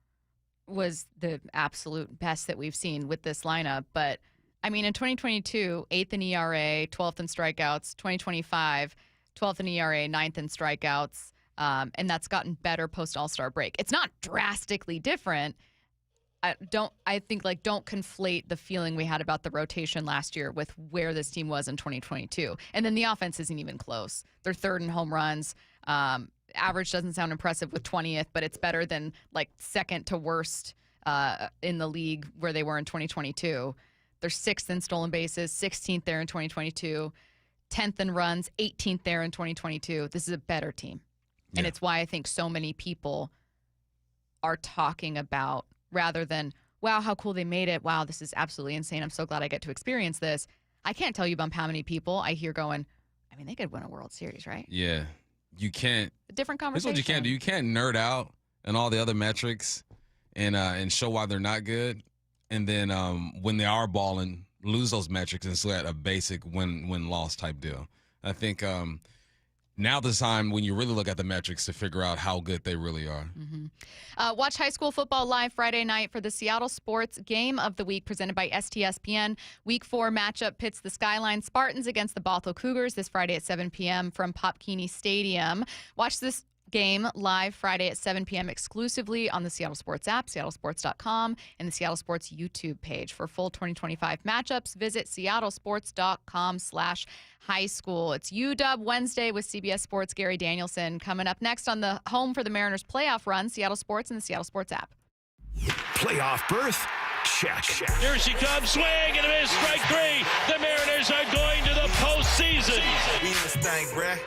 was the absolute best that we've seen with this lineup. But, I mean, in 2022, 8th in ERA, 12th in strikeouts. 2025, 12th in ERA, 9th in strikeouts. And that's gotten better post-All-Star break. It's not drastically different. Don't conflate the feeling we had about the rotation last year with where this team was in 2022. And then the offense isn't even close. They're third in home runs. Average doesn't sound impressive with 20th, but it's better than like second to worst in the league where they were in 2022. They're 6th in stolen bases, 16th there in 2022, 10th in runs, 18th there in 2022. This is a better team. Yeah. And it's why I think so many people are talking about, rather than, wow, how cool they made it. Wow, this is absolutely insane. I'm so glad I get to experience this. I can't tell you about how many people I hear going, I mean, they could win a World Series, right? Yeah. You can't. A different conversation. Here's what you can't do. You can't nerd out and all the other metrics and show why they're not good. And then when they are balling, lose those metrics and so at a basic win-loss type deal. I think now the time when you really look at the metrics to figure out how good they really are. Mm-hmm. Watch high school football live Friday night for the Seattle Sports Game of the Week presented by STSPN. Week 4 matchup pits the Skyline Spartans against the Bothell Cougars this Friday at 7 p.m. from Popkini Stadium. Watch this game live Friday at 7 p.m. exclusively on the Seattle Sports app, seattlesports.com, and the Seattle Sports YouTube page. For full 2025 matchups, visit seattlesports.com/high school. It's UW Wednesday with CBS Sports' Gary Danielson. Coming up next on the home for the Mariners playoff run, Seattle Sports and the Seattle Sports app. Playoff berth? Check. Here she comes, swing and a miss, strike 3. The Mariners are going to the postseason. We in this thing, bruh.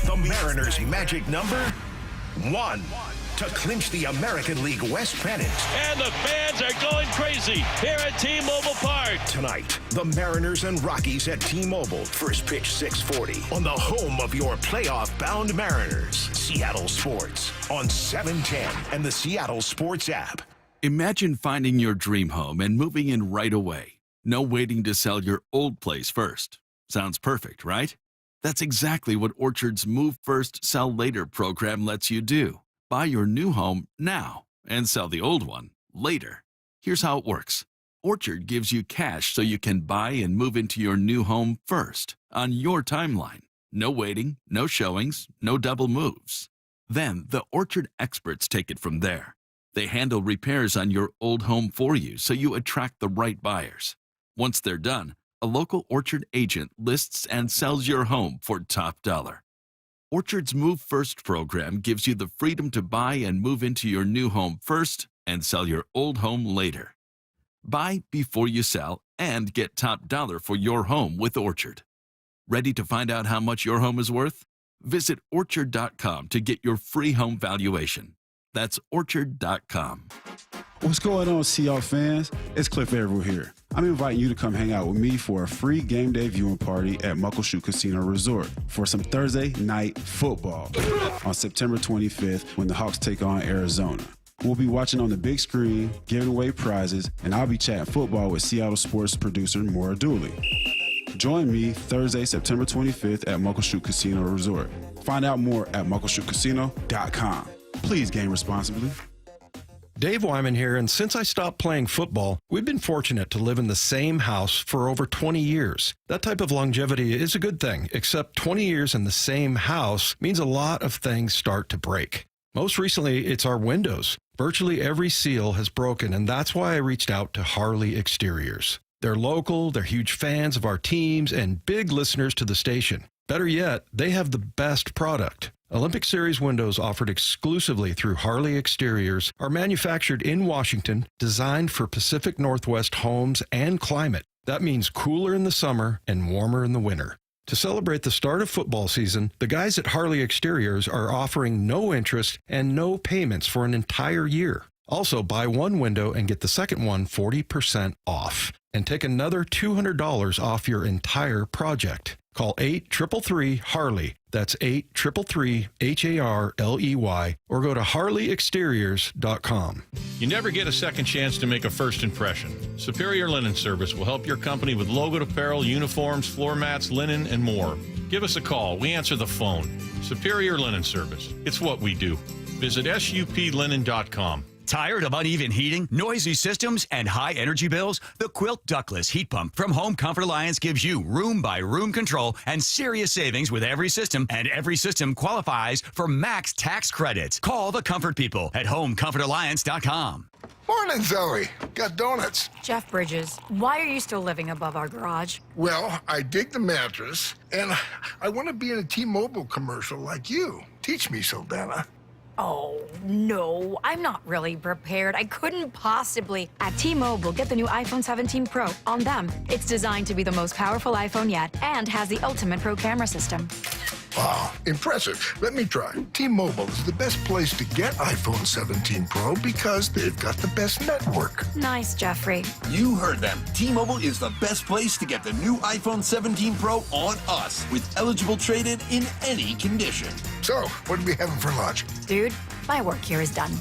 The Mariners' magic number 1 to clinch the American League West pennant. And the fans are going crazy here at T-Mobile Park. Tonight, the Mariners and Rockies at T-Mobile. First pitch 6:40 on the home of your playoff-bound Mariners. Seattle Sports on 710 and the Seattle Sports app. Imagine finding your dream home and moving in right away. No waiting to sell your old place first. Sounds perfect, right? That's exactly what Orchard's Move First, Sell Later program lets you do. Buy your new home now and sell the old one later. Here's how it works. Orchard gives you cash so you can buy and move into your new home first on your timeline. No waiting, no showings, no double moves. Then the Orchard experts take it from there. They handle repairs on your old home for you so you attract the right buyers. Once they're done, a local Orchard agent lists and sells your home for top dollar. Orchard's Move First program gives you the freedom to buy and move into your new home first and sell your old home later. Buy before you sell and get top dollar for your home with Orchard. Ready to find out how much your home is worth? Visit Orchard.com to get your free home valuation. That's Orchard.com. What's going on, Seattle fans? It's Cliff Averill here. I'm inviting you to come hang out with me for a free game day viewing party at Muckleshoot Casino Resort for some Thursday night football on September 25th when the Hawks take on Arizona. We'll be watching on the big screen, giving away prizes, and I'll be chatting football with Seattle sports producer Maura Dooley. Join me Thursday, September 25th at Muckleshoot Casino Resort. Find out more at muckleshootcasino.com. Please game responsibly. Dave Wyman here, and since I stopped playing football, we've been fortunate to live in the same house for over 20 years. That type of longevity is a good thing, except 20 years in the same house means a lot of things start to break. Most recently, it's our windows. Virtually every seal has broken, and that's why I reached out to Harley Exteriors. They're local, they're huge fans of our teams, and big listeners to the station. Better yet, they have the best product. Olympic Series windows offered exclusively through Harley Exteriors are manufactured in Washington, designed for Pacific Northwest homes and climate. That means cooler in the summer and warmer in the winter. To celebrate the start of football season, the guys at Harley Exteriors are offering no interest and no payments for an entire year. Also, buy one window and get the second one 40% off. And take another $200 off your entire project. Call 833-HARLEY. That's 833-HARLEY, or go to harleyexteriors.com. You never get a second chance to make a first impression. Superior Linen Service will help your company with logoed apparel, uniforms, floor mats, linen, and more. Give us a call. We answer the phone. Superior Linen Service. It's what we do. Visit suplinen.com. Tired of uneven heating, noisy systems, and high energy bills? The Quilt Ductless Heat Pump from Home Comfort Alliance gives you room-by-room control and serious savings with every system, and every system qualifies for max tax credits. Call the Comfort People at HomeComfortAlliance.com. Morning, Zoe. Got donuts. Jeff Bridges, why are you still living above our garage? Well, I dig the mattress, and I want to be in a T-Mobile commercial like you. Teach me, Saldana. Oh, no, I'm not really prepared. I couldn't possibly. At T-Mobile, get the new iPhone 17 Pro. On them, it's designed to be the most powerful iPhone yet and has the ultimate Pro camera system. Wow, impressive. Let me try. T-Mobile is the best place to get iPhone 17 Pro because they've got the best network. Nice, Jeffrey. You heard them. T-Mobile is the best place to get the new iPhone 17 Pro on us with eligible trade-in in any condition. So, what are we having for lunch? Dude, my work here is done.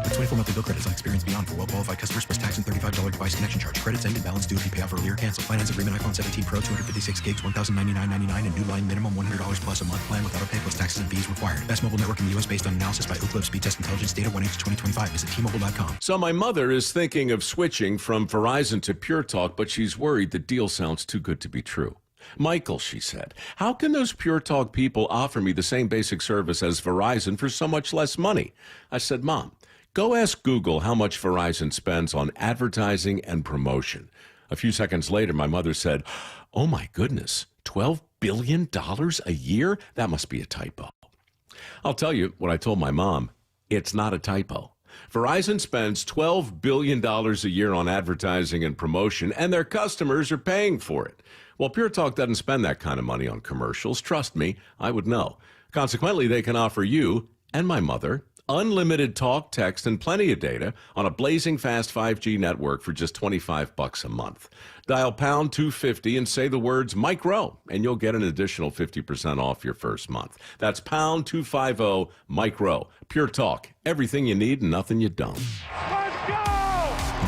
The 24 monthly bill credits on Experience Beyond for well-qualified customers plus tax and $35 device connection charge. Credits end and balance due if you pay off earlier. Cancel. Finance agreement iPhone 17 Pro 256 gigs, $1,099.99 and new line minimum $100 plus a month plan with auto pay plus taxes and fees required. Best mobile network in the U.S. based on analysis by Ookla Speed Test Intelligence data 1H2025. Visit T-Mobile.com. So my mother is thinking of switching from Verizon to Pure Talk, but she's worried the deal sounds too good to be true. Michael, she said, how can those Pure Talk people offer me the same basic service as Verizon for so much less money? I said, Mom, go ask Google how much Verizon spends on advertising and promotion. A few seconds later, my mother said, oh my goodness, $12 billion a year? That must be a typo. I'll tell you what I told my mom. It's not a typo. Verizon spends $12 billion a year on advertising and promotion, and their customers are paying for it. Well, Pure Talk doesn't spend that kind of money on commercials. Trust me, I would know. Consequently, they can offer you and my mother unlimited talk, text, and plenty of data on a blazing fast 5G network for just $25 a month. Dial pound 250 and say the words Mike Rowe, and you'll get an additional 50% off your first month. That's pound 250 Mike Rowe. Pure Talk. Everything you need and nothing you don't. Let's go!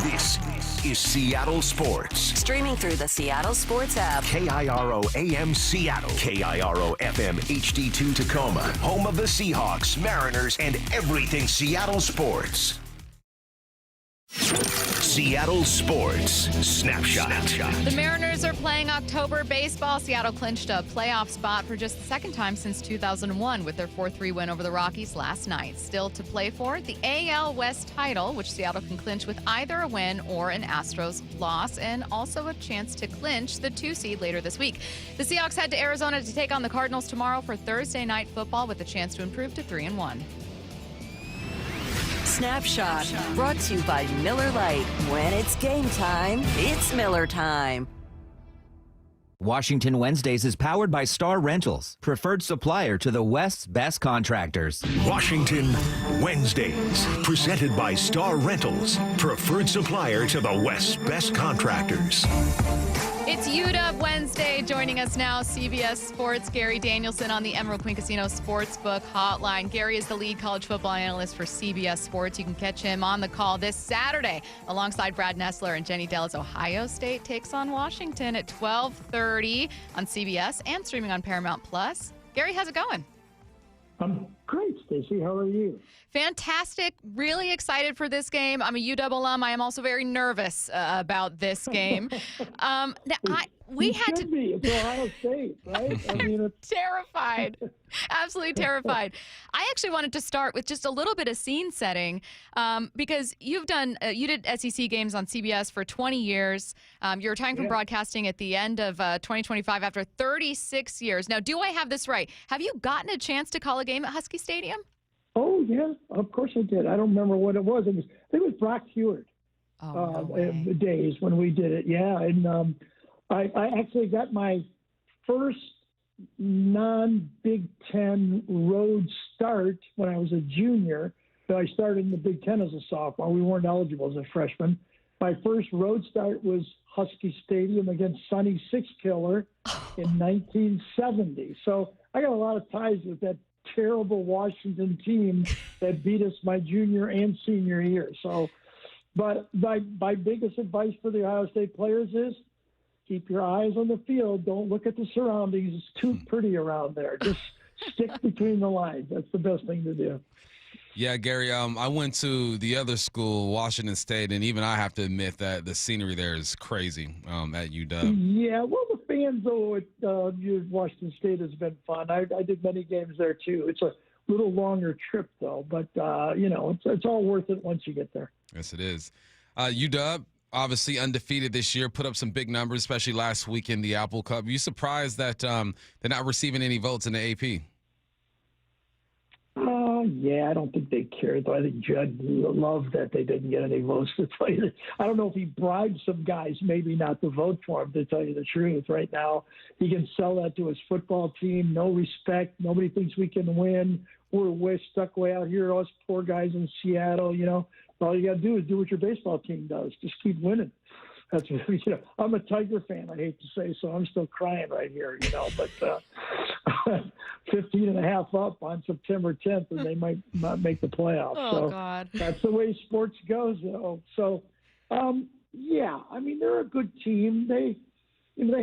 This is Seattle Sports. Streaming through the Seattle Sports app. KIRO AM Seattle. KIRO FM HD2 Tacoma. Home of the Seahawks, Mariners, and everything Seattle sports. Seattle Sports Snapshot. The Mariners are playing October baseball. Seattle clinched a playoff spot for just the second time since 2001 with their 4-3 win over the Rockies last night. Still to play for the AL West title, which Seattle can clinch with either a win or an Astros loss, and also a chance to clinch the 2 seed later this week. The Seahawks head to Arizona to take on the Cardinals tomorrow for Thursday night football with a chance to improve to 3-1. Snapshot, brought to you by Miller Lite. When it's game time, it's Miller time. Washington Wednesdays is powered by Star Rentals, preferred supplier to the West's best contractors. Washington Wednesdays, presented by Star Rentals, preferred supplier to the West's best contractors. It's UW Wednesday. Joining us now, CBS Sports' Gary Danielson on the Emerald Queen Casino Sportsbook Hotline. Gary is the lead college football analyst for CBS Sports. You can catch him on the call this Saturday alongside Brad Nessler and Jenny Dell as Ohio State takes on Washington at 12:30 on CBS and streaming on Paramount Plus. Gary, how's it going? I'm great, Stacy. How are you? Fantastic. Really excited for this game. I'm a UW alum. I am also very nervous about this game. We had to be. It's Ohio State, right? I mean, it's terrified. Absolutely terrified. I actually wanted to start with just a little bit of scene setting because you did SEC games on CBS for 20 years. You're retiring from broadcasting at the end of 2025 after 36 years. Now, do I have this right? Have you gotten a chance to call a game at Husky Stadium? Oh, yeah, of course I did. I don't remember what it was. I think it was Brock Heward days when we did it. Yeah, and I actually got my first non-Big Ten road start when I was a junior. So I started in the Big Ten as a sophomore. We weren't eligible as a freshman. My first road start was Husky Stadium against Sonny Sixkiller in 1970. So I got a lot of ties with that terrible Washington team that beat us my junior and senior year. So, but my biggest advice for the Ohio State players is keep your eyes on the field. Don't look at the surroundings. It's too pretty around there. Just stick between the lines. That's the best thing to do. Yeah, Gary, I went to the other school, Washington State, and even I have to admit that the scenery there is crazy at UW. Yeah, well, the fans, though, at Washington State has been fun. I did many games there, too. It's a little longer trip, though, but, it's all worth it once you get there. Yes, it is. UW, obviously undefeated this year, put up some big numbers, especially last week in the Apple Cup. Are you surprised that they're not receiving any votes in the AP? Yeah, I don't think they care, though. I think Judd loved that they didn't get any votes, to tell you. I don't know if he bribed some guys maybe not to vote for him, to tell you the truth. Right now, he can sell that to his football team. No respect. Nobody thinks we can win. We're stuck way out here, us poor guys in Seattle. All you got to do is do what your baseball team does. Just keep winning. That's I'm a Tiger fan, I hate to say, so I'm still crying right here, but 15.5 up on September 10th, and they might not make the playoffs. Oh, God. That's the way sports goes, though. So, they're a good team. They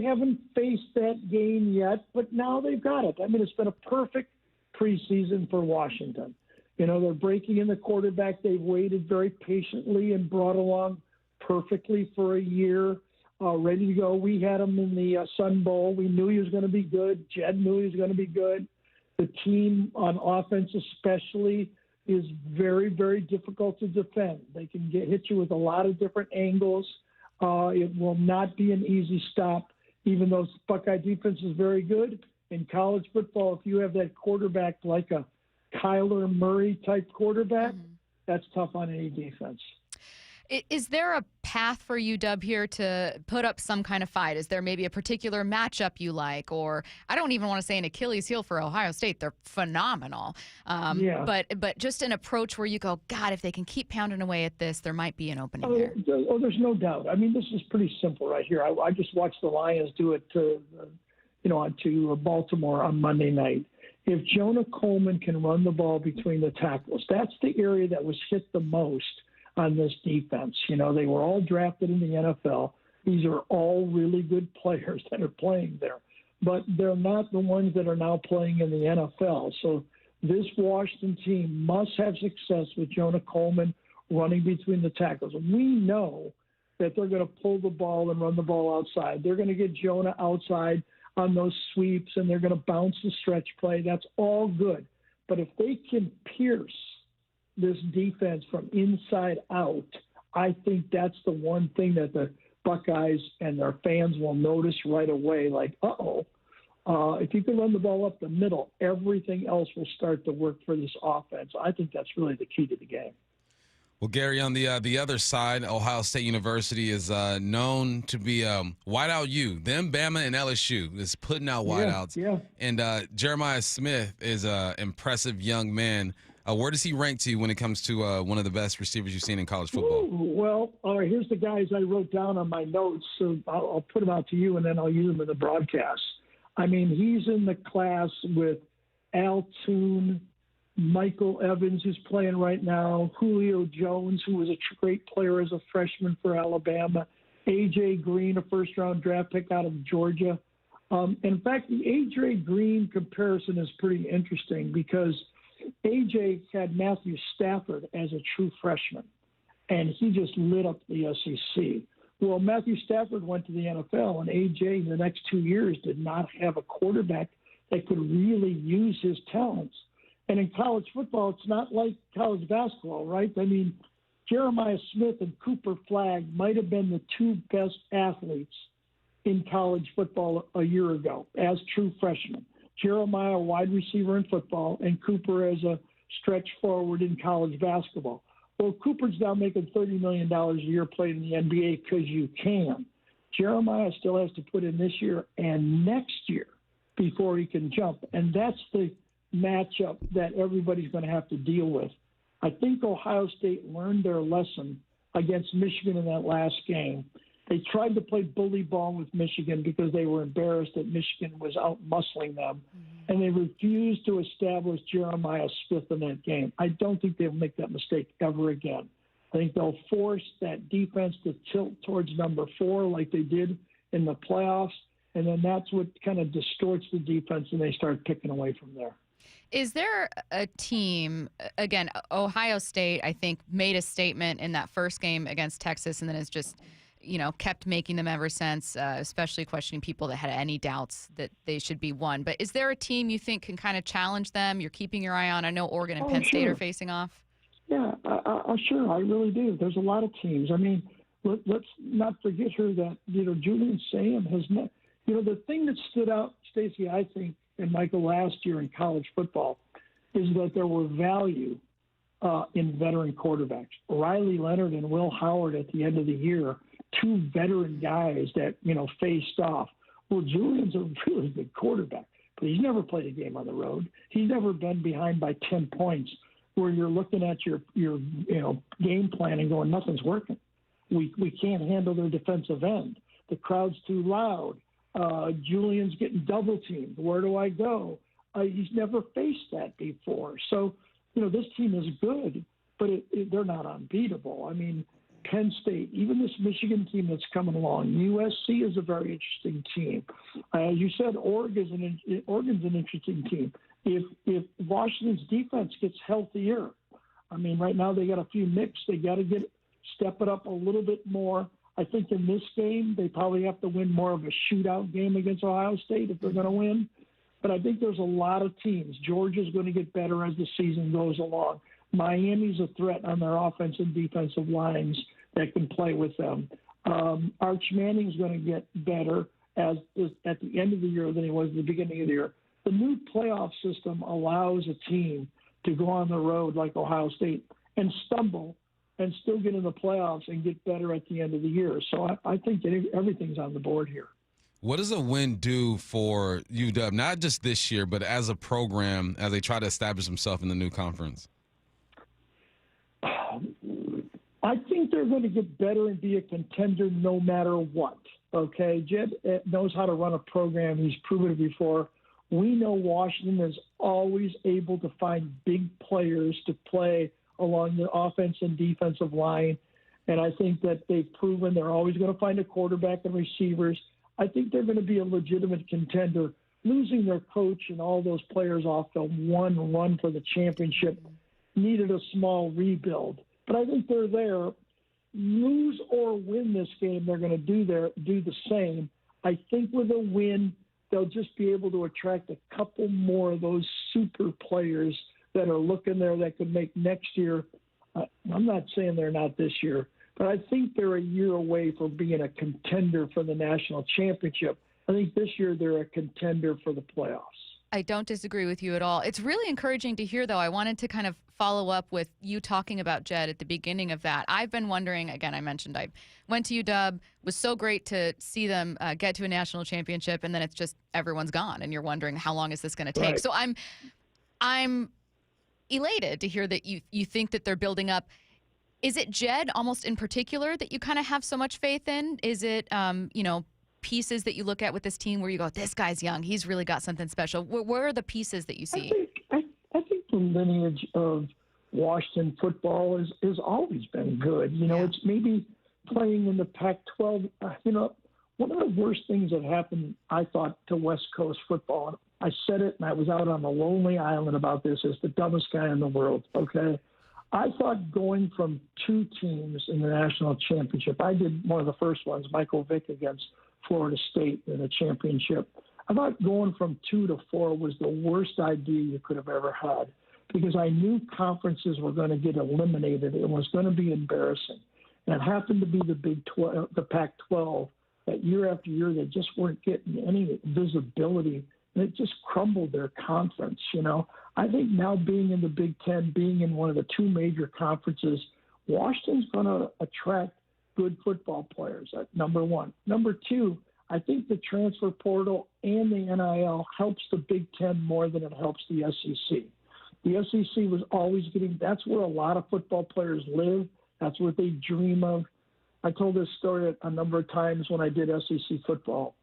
haven't faced that game yet, but now they've got it. It's been a perfect preseason for Washington. They're breaking in the quarterback. They've waited very patiently and brought along perfectly for a year, ready to go. We had him in the Sun Bowl. We knew he was going to be good. Jed knew he was going to be good. The team on offense especially is very, very difficult to defend. They can hit you with a lot of different angles. It will not be an easy stop, even though Buckeye defense is very good. In college football, if you have that quarterback like a Kyler Murray type quarterback, that's tough on any defense. Is there a path for UW here to put up some kind of fight? Is there maybe a particular matchup you like? Or I don't even want to say an Achilles heel for Ohio State. They're phenomenal. But just an approach where you go, God, if they can keep pounding away at this, there might be an opening there. There's no doubt. This is pretty simple right here. I just watched the Lions do it to Baltimore on Monday night. If Jonah Coleman can run the ball between the tackles, that's the area that was hit the most on this defense. They were all drafted in the NFL. These are all really good players that are playing there, but they're not the ones that are now playing in the NFL. So this Washington team must have success with Jonah Coleman running between the tackles. We know that they're going to pull the ball and run the ball outside. They're going to get Jonah outside on those sweeps, and they're going to bounce the stretch play. That's all good. But if they can pierce this defense from inside out, I think that's the one thing that the Buckeyes and their fans will notice right away, like, if you can run the ball up the middle, everything else will start to work for this offense. I think that's really the key to the game. Well, Gary, on the other side, Ohio State University is known to be whiteout U. Them, Bama, and LSU is putting out whiteouts. Yeah. And Jeremiah Smith is an impressive young man. Where does he rank to you when it comes to one of the best receivers you've seen in college football? Well, here's the guys I wrote down on my notes, so I'll put them out to you, and then I'll use them in the broadcast. He's in the class with Al Toon, Michael Evans, who's playing right now, Julio Jones, who was a great player as a freshman for Alabama, A.J. Green, a first-round draft pick out of Georgia. In fact, the A.J. Green comparison is pretty interesting because A.J. had Matthew Stafford as a true freshman, and he just lit up the SEC. Well, Matthew Stafford went to the NFL, and A.J. in the next 2 years did not have a quarterback that could really use his talents. And in college football, it's not like college basketball, right? Jeremiah Smith and Cooper Flagg might have been the two best athletes in college football a year ago as true freshmen. Jeremiah, a wide receiver in football, and Cooper as a stretch forward in college basketball. Well, Cooper's now making $30 million a year playing in the NBA because you can. Jeremiah still has to put in this year and next year before he can jump. And that's the matchup that everybody's going to have to deal with. I think Ohio State learned their lesson against Michigan in that last game. They tried to play bully ball with Michigan because they were embarrassed that Michigan was out muscling them. and they refused to establish Jeremiah Smith in that game. I don't think they'll make that mistake ever again. I think they'll force that defense to tilt towards number 4 like they did in the playoffs, and then that's what kind of distorts the defense, and they start picking away from there. Is there a team, again, Ohio State, I think, made a statement in that first game against Texas and then has just, kept making them ever since, especially questioning people that had any doubts that they should be one. But is there a team you think can kind of challenge them? You're keeping your eye on. I know Oregon and Penn State are facing off. Yeah, sure. I really do. There's a lot of teams. I mean, let's not forget here that, Julian Sam has met. The thing that stood out, Stacy, I think, and Michael, last year in college football, is that there were value in veteran quarterbacks. Riley Leonard and Will Howard at the end of the year, 2 veteran guys that, faced off. Well, Julian's a really good quarterback, but he's never played a game on the road. He's never been behind by 10 points where you're looking at your game plan and going, nothing's working. We can't handle their defensive end. The crowd's too loud. Julian's getting double teamed. Where do I go? He's never faced that before. So, this team is good, but they're not unbeatable. I mean, Penn State, even this Michigan team that's coming along, USC is a very interesting team. As you said, Oregon's an interesting team. If Washington's defense gets healthier, I mean, right now they got a few nicks. They got to step it up a little bit more. I think in this game, they probably have to win more of a shootout game against Ohio State if they're going to win. But I think there's a lot of teams. Georgia's going to get better as the season goes along. Miami's a threat on their offensive and defensive lines that can play with them. Arch Manning's going to get better at the end of the year than he was at the beginning of the year. The new playoff system allows a team to go on the road like Ohio State and stumble and still get in the playoffs and get better at the end of the year. So I think everything's on the board here. What does a win do for UW, not just this year, but as a program, as they try to establish themselves in the new conference? I think they're going to get better and be a contender no matter what, okay? Jed knows how to run a program. He's proven it before. We know Washington is always able to find big players to play along the offense and defensive line, and I think that they've proven they're always going to find a quarterback and receivers. I think they're going to be a legitimate contender. Losing their coach and all those players off the one run for the championship needed a small rebuild. But I think they're there. Lose or win this game, they're going to do the same. I think with a win, they'll just be able to attract a couple more of those super players that are looking there that could make next year. I'm not saying they're not this year, but I think they're a year away from being a contender for the national championship. I think this year they're a contender for the playoffs. I don't disagree with you at all. It's really encouraging to hear, though. I wanted to kind of follow up with you talking about Jed at the beginning of that. I've been wondering, again, I mentioned I went to UW, was so great to see them get to a national championship, and then it's just everyone's gone, and you're wondering how long is this going to take. Right. So I'm elated to hear that you think that they're building up. Is it Jed almost in particular that you kind of have so much faith in? Is it, pieces that you look at with this team where you go, this guy's young, he's really got something special? Where are the pieces that you see? I think the lineage of Washington football has always been good. It's maybe playing in the Pac-12. One of the worst things that happened, I thought, to West Coast football, and I said it and I was out on a lonely island about this as the dumbest guy in the world, okay? I thought going from 2 teams in the national championship, I did one of the first ones, Michael Vick against Florida State in a championship. I thought going from 2 to 4 was the worst idea you could have ever had because I knew conferences were going to get eliminated. It was going to be embarrassing. And it happened to be the Pac-12 that year after year they just weren't getting any visibility, and it just crumbled their conference. I think now being in the Big Ten, being in one of the 2 major conferences, Washington's going to attract good football players, number one. Number 2, I think the transfer portal and the NIL helps the Big Ten more than it helps the SEC. The SEC was always that's where a lot of football players live. That's what they dream of. I told this story a number of times when I did SEC football.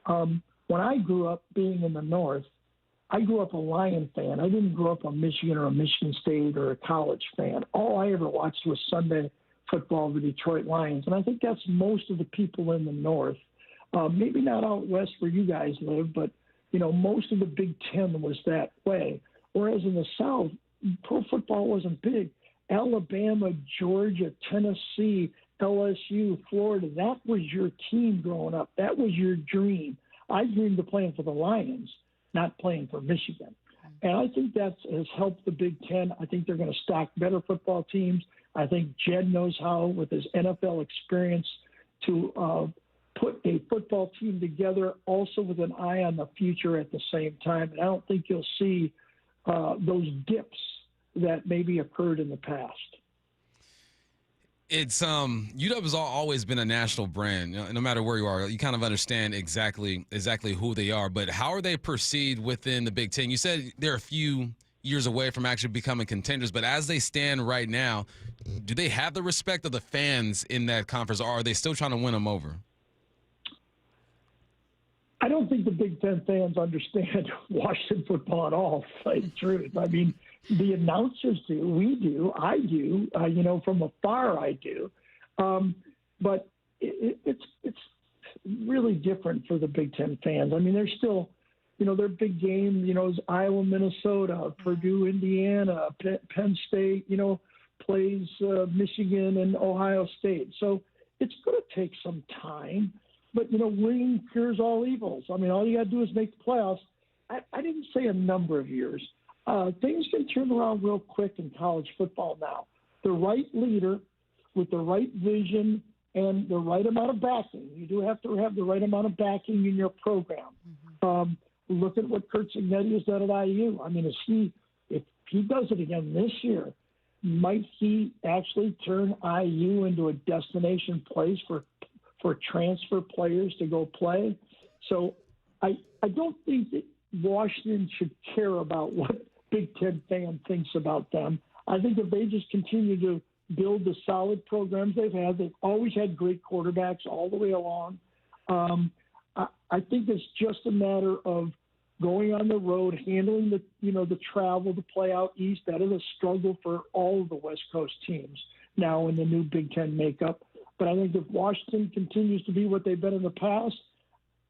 When I grew up being in the North, I grew up a Lion fan. I didn't grow up a Michigan or a Michigan State or a college fan. All I ever watched was Sunday football, the Detroit Lions. And I think that's most of the people in the North. Maybe not out west where you guys live, but, most of the Big Ten was that way. Whereas in the South, pro football wasn't big. Alabama, Georgia, Tennessee, LSU, Florida, that was your team growing up. That was your dream. I dreamed of playing for the Lions, not playing for Michigan. And I think that has helped the Big Ten. I think they're going to stock better football teams. I think Jed knows how, with his NFL experience, to put a football team together, also with an eye on the future at the same time. And I don't think you'll see those dips that maybe occurred in the past. It's UW has always been a national brand. No matter where you are, you kind of understand exactly who they are. But how are they perceived within the Big Ten? You said they're a few years away from actually becoming contenders, but as they stand right now, do they have the respect of the fans in that conference, or are they still trying to win them over? I don't think the Big Ten fans understand Washington football at all, to tell you the truth. I mean, the announcers do, we do, I do, from afar I do. But it's really different for the Big Ten fans. I mean, they're still, their big game, is Iowa, Minnesota, Purdue, Indiana, Penn State, plays Michigan and Ohio State. So it's going to take some time. But, winning cures all evils. I mean, all you got to do is make the playoffs. I didn't say a number of years. Things can turn around real quick in college football now. The right leader with the right vision and the right amount of backing. You do have to have the right amount of backing in your program. Look at what Kurt Cignetti has done at IU. I mean, if he does it again this year, might he actually turn IU into a destination place for transfer players to go play? So I don't think that Washington should care about what Big Ten fan thinks about them. I think if they just continue to build the solid programs they've always had great quarterbacks all the way along. I think it's just a matter of going on the road, handling the travel to play out east. That is a struggle for all of the West Coast teams now in the new Big Ten makeup. But I think if Washington continues to be what they've been in the past,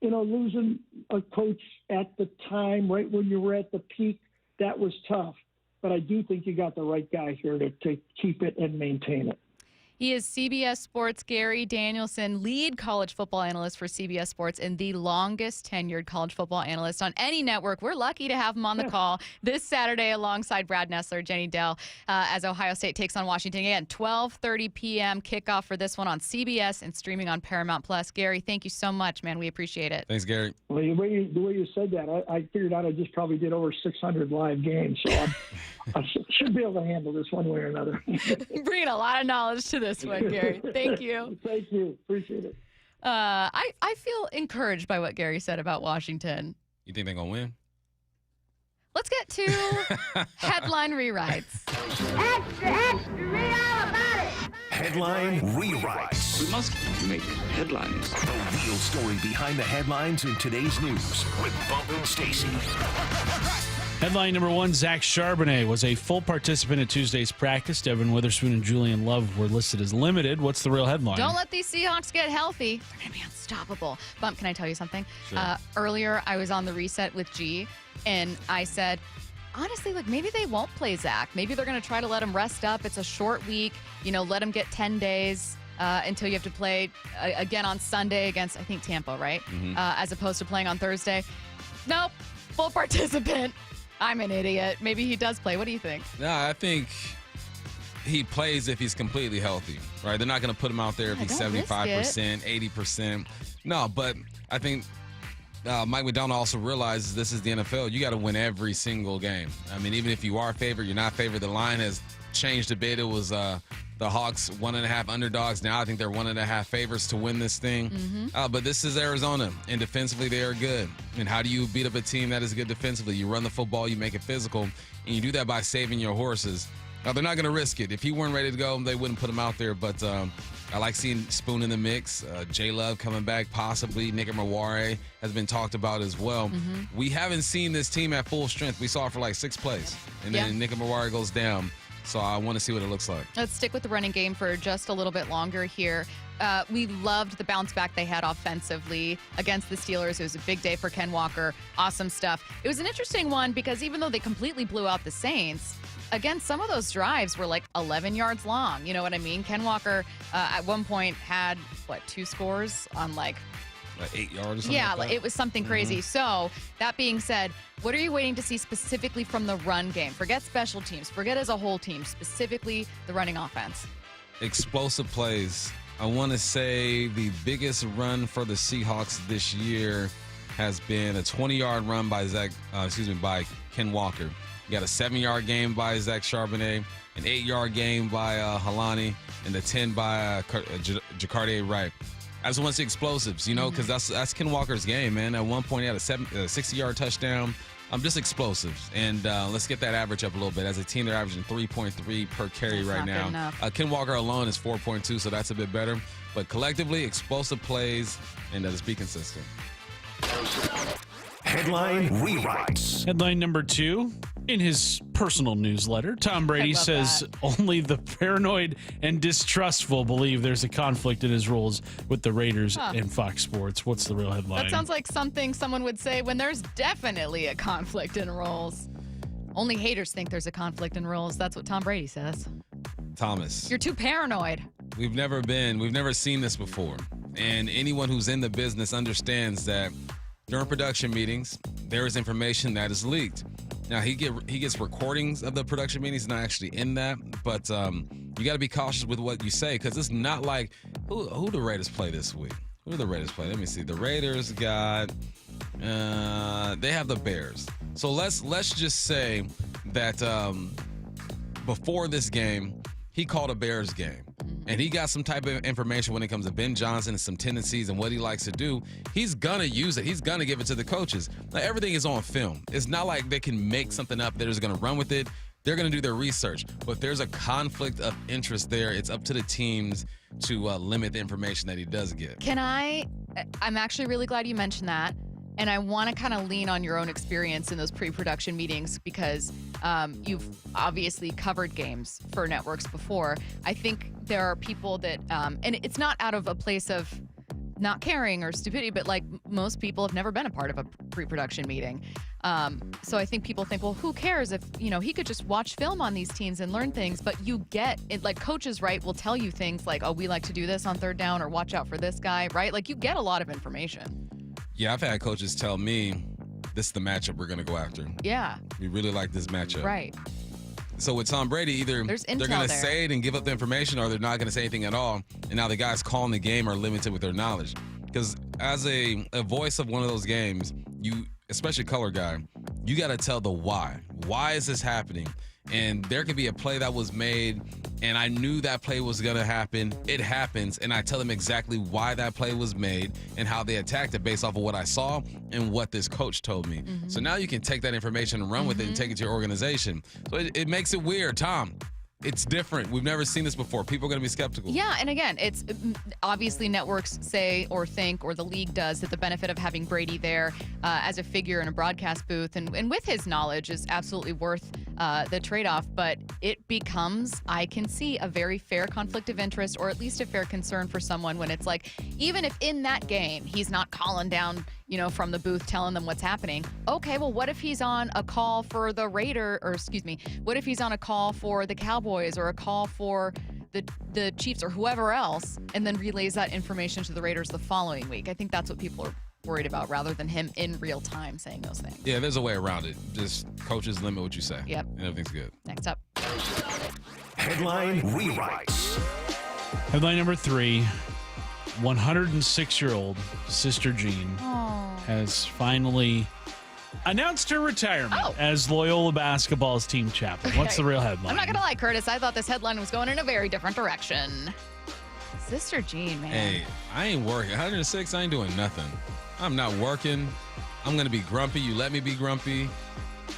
losing a coach at the time, right when you were at the peak, that was tough. But I do think you got the right guy here to keep it and maintain it. He is CBS Sports' Gary Danielson, lead college football analyst for CBS Sports and the longest tenured college football analyst on any network. We're lucky to have him on the call this Saturday alongside Brad Nessler, Jenny Dell, as Ohio State takes on Washington. Again, 12:30 p.m. kickoff for this one on CBS and streaming on Paramount+. Gary, thank you so much, man. We appreciate it. Thanks, Gary. Well, the way you said that, I figured out I just probably did over 600 live games, so I should be able to handle this one way or another. Bringing a lot of knowledge to this one, Gary. Thank you. Thank you. Appreciate it. I feel encouraged by what Gary said about Washington. You think they're going to win? Let's get to headline rewrites. Extra, extra, read all about it. Headline rewrites. We must make headlines. The real story behind the headlines in today's news with Bump and Stacy. Headline number one, Zach Charbonnet was a full participant at Tuesday's practice. Devin Witherspoon and Julian Love were listed as limited. What's the real headline? Don't let these Seahawks get healthy. They're going to be unstoppable. Bump, can I tell you something? Sure. Earlier, I was on the reset with G, and I said, honestly, maybe they won't play Zach. Maybe they're going to try to let him rest up. It's a short week. Let him get 10 days until you have to play again on Sunday against, I think, Tampa, right? Mm-hmm. As opposed to playing on Thursday. Nope, full participant. I'm an idiot. Maybe he does play. What do you think? No, I think he plays if he's completely healthy, right? They're not going to put him out there if he's 75%, 80%. No, but I think Mike McDonald also realizes this is the NFL. You got to win every single game. I mean, even if you are favored, you're not favored. The line has changed a bit. It was the Hawks 1.5 underdogs. Now I think they're 1.5 favorites to win this thing. Mm-hmm. But this is Arizona, and defensively they are good. And how do you beat up a team that is good defensively? You run the football, you make it physical, and you do that by saving your horses. Now they're not going to risk it. If he weren't ready to go, they wouldn't put him out there. But I like seeing Spoon in the mix. J Love coming back, possibly. Nick Maware has been talked about as well. We haven't seen this team at full strength. We saw it for like 6 plays, and then Nick Maware goes down. So I want to see what it looks like. Let's stick with the running game for just a little bit longer here. We loved the bounce back they had offensively against the Steelers. It was a big day for Ken Walker. Awesome stuff. It was an interesting one because even though they completely blew out the Saints, again, some of those drives were like 11 yards long. You know what I mean? Ken Walker at one point had, 2 scores on like 8 yards or something? Yeah, like that? it was something crazy. So, that being said, what are you waiting to see specifically from the run game? Forget special teams. Forget as a whole team, specifically the running offense. Explosive plays. I want to say the biggest run for the Seahawks this year has been a 20-yard run by by Ken Walker. You got a 7-yard game by Zach Charbonnet, an 8-yard game by Halani, and a 10 by Jacardier Wright. I just want to see explosives, because that's Ken Walker's game, man. At one point, he had a 60-yard touchdown. Just explosives. And let's get that average up a little bit. As a team, they're averaging 3.3 per carry right now. Ken Walker alone is 4.2, so that's a bit better. But collectively, explosive plays, and just be consistent. Headline rewrites. Headline number 2. In his personal newsletter, Tom Brady says only the paranoid and distrustful believe there's a conflict in his roles with the Raiders and Fox Sports. What's the real headline? That sounds like something someone would say when there's definitely a conflict in roles. Only haters think there's a conflict in roles. That's what Tom Brady says. Thomas. You're too paranoid. We've never seen this before. And anyone who's in the business understands that during production meetings, there is information that is leaked. Now, he gets recordings of the production meetings, not actually in that, but you got to be cautious with what you say because it's not like who the Raiders play this week. Who do the Raiders play? Let me see. The Raiders got they have the Bears. So let's just say that before this game, he called a Bears game. And he got some type of information when it comes to Ben Johnson and some tendencies and what he likes to do. He's going to use it. He's going to give it to the coaches. Now, everything is on film. It's not like they can make something up. They're just going to run with it. They're going to do their research. But there's a conflict of interest there. It's up to the teams to limit the information that he does get. I'm actually really glad you mentioned that. And I want to kind of lean on your own experience in those pre-production meetings because you've obviously covered games for networks before. I think there are people that, and it's not out of a place of not caring or stupidity, but like most people have never been a part of a pre-production meeting. So I think people think, well, who cares if, he could just watch film on these teams and learn things, but you get it, like coaches, right, will tell you things like, oh, we like to do this on third down or watch out for this guy, right? Like you get a lot of information. Yeah, I've had coaches tell me this is the matchup we're going to go after. Yeah. We really like this matchup. Right. So with Tom Brady, either they're going to say it and give up the information or they're not going to say anything at all. And now the guys calling the game are limited with their knowledge. Because as a voice of one of those games, you, especially color guy, you got to tell the why. Why is this happening? And there could be a play that was made, and I knew that play was going to happen. It happens, and I tell them exactly why that play was made and how they attacked it based off of what I saw and what this coach told me. Mm-hmm. So now you can take that information and run with it and take it to your organization. So it makes it weird, Tom. It's different. We've never seen this before. People are going to be skeptical. Yeah, and again, it's obviously networks say or think, or the league does, that the benefit of having Brady there as a figure in a broadcast booth and with his knowledge is absolutely worth the trade-off. But it becomes, I can see, a very fair conflict of interest, or at least a fair concern for someone when it's like, even if in that game he's not calling down, from the booth telling them what's happening. Okay, well, what if he's on a call for the what if he's on a call for the Cowboys or a call for the Chiefs or whoever else and then relays that information to the Raiders the following week? I think that's what people are worried about rather than him in real time saying those things. Yeah, there's a way around it. Just coaches limit what you say. Yep. And everything's good. Next up. Headline rewrites. Headline number 3. 106-year-old Sister Jean has finally announced her retirement as Loyola basketball's team chaplain. Okay. What's the real headline? I'm not going to lie, Curtis. I thought this headline was going in a very different direction. Sister Jean, man. Hey, I ain't working. 106, I ain't doing nothing. I'm not working. I'm going to be grumpy. You let me be grumpy.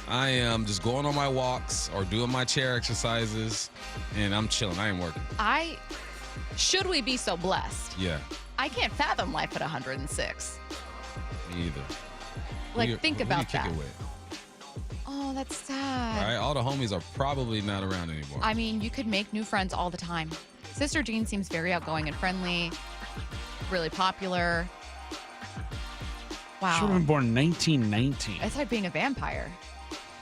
I am just going on my walks or doing my chair exercises, and I'm chilling. I ain't working. Should we be so blessed? Yeah, I can't fathom life at 106. me either. Like, think about who do you that. kick it with? Oh, that's sad. All right, all the homies are probably not around anymore. I mean, you could make new friends all the time. Sister Jean seems very outgoing and friendly, really popular. Wow. She would have been born in 1919. It's like being a vampire.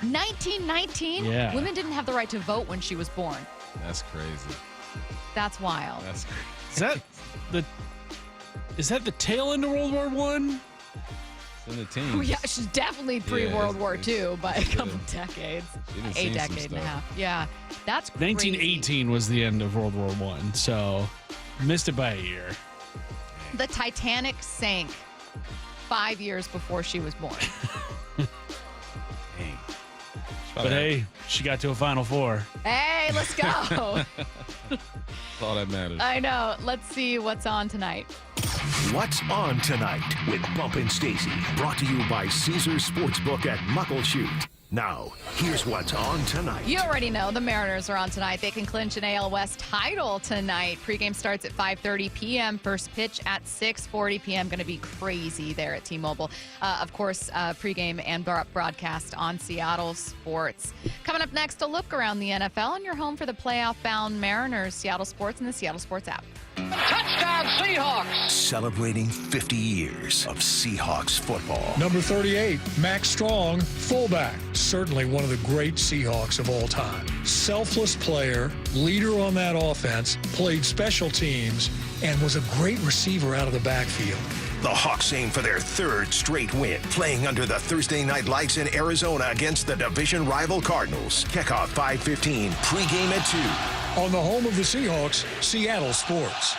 1919? Yeah. Women didn't have the right to vote when she was born. That's crazy. That's wild. That's Is crazy. that the tail end of World War I? In the teens. Oh, yeah, she's definitely pre-World War II by a couple decades. A decade and a half. Yeah, that's crazy. 1918 was the end of World War I, so missed it by a year. The Titanic sank 5 years before she was born. Dang. But hey, she got to a Final Four. Hey, let's go. That's all that matters. I know. Let's see what's on tonight. What's on tonight with Bump and Stacy, brought to you by Caesars Sportsbook at Muckleshoot. Now, here's what's on tonight. You already know the Mariners are on tonight. They can clinch an AL West title tonight. Pregame starts at 5:30 p.m. First pitch at 6:40 p.m. Going to be crazy there at T-Mobile. Of course, pregame and broadcast on Seattle Sports. Coming up next, a look around the NFL and your home for the playoff-bound Mariners. Seattle Sports and the Seattle Sports app. Touchdown, Seahawks! Celebrating 50 years of Seahawks football. Number 38, Max Strong, fullback. Certainly one of the great Seahawks of all time. Selfless player, leader on that offense, played special teams, and was a great receiver out of the backfield. The Hawks aim for their third straight win, playing under the Thursday night lights in Arizona against the division rival Cardinals. Kickoff 5:15, pregame at 2. On the home of the Seahawks, Seattle Sports.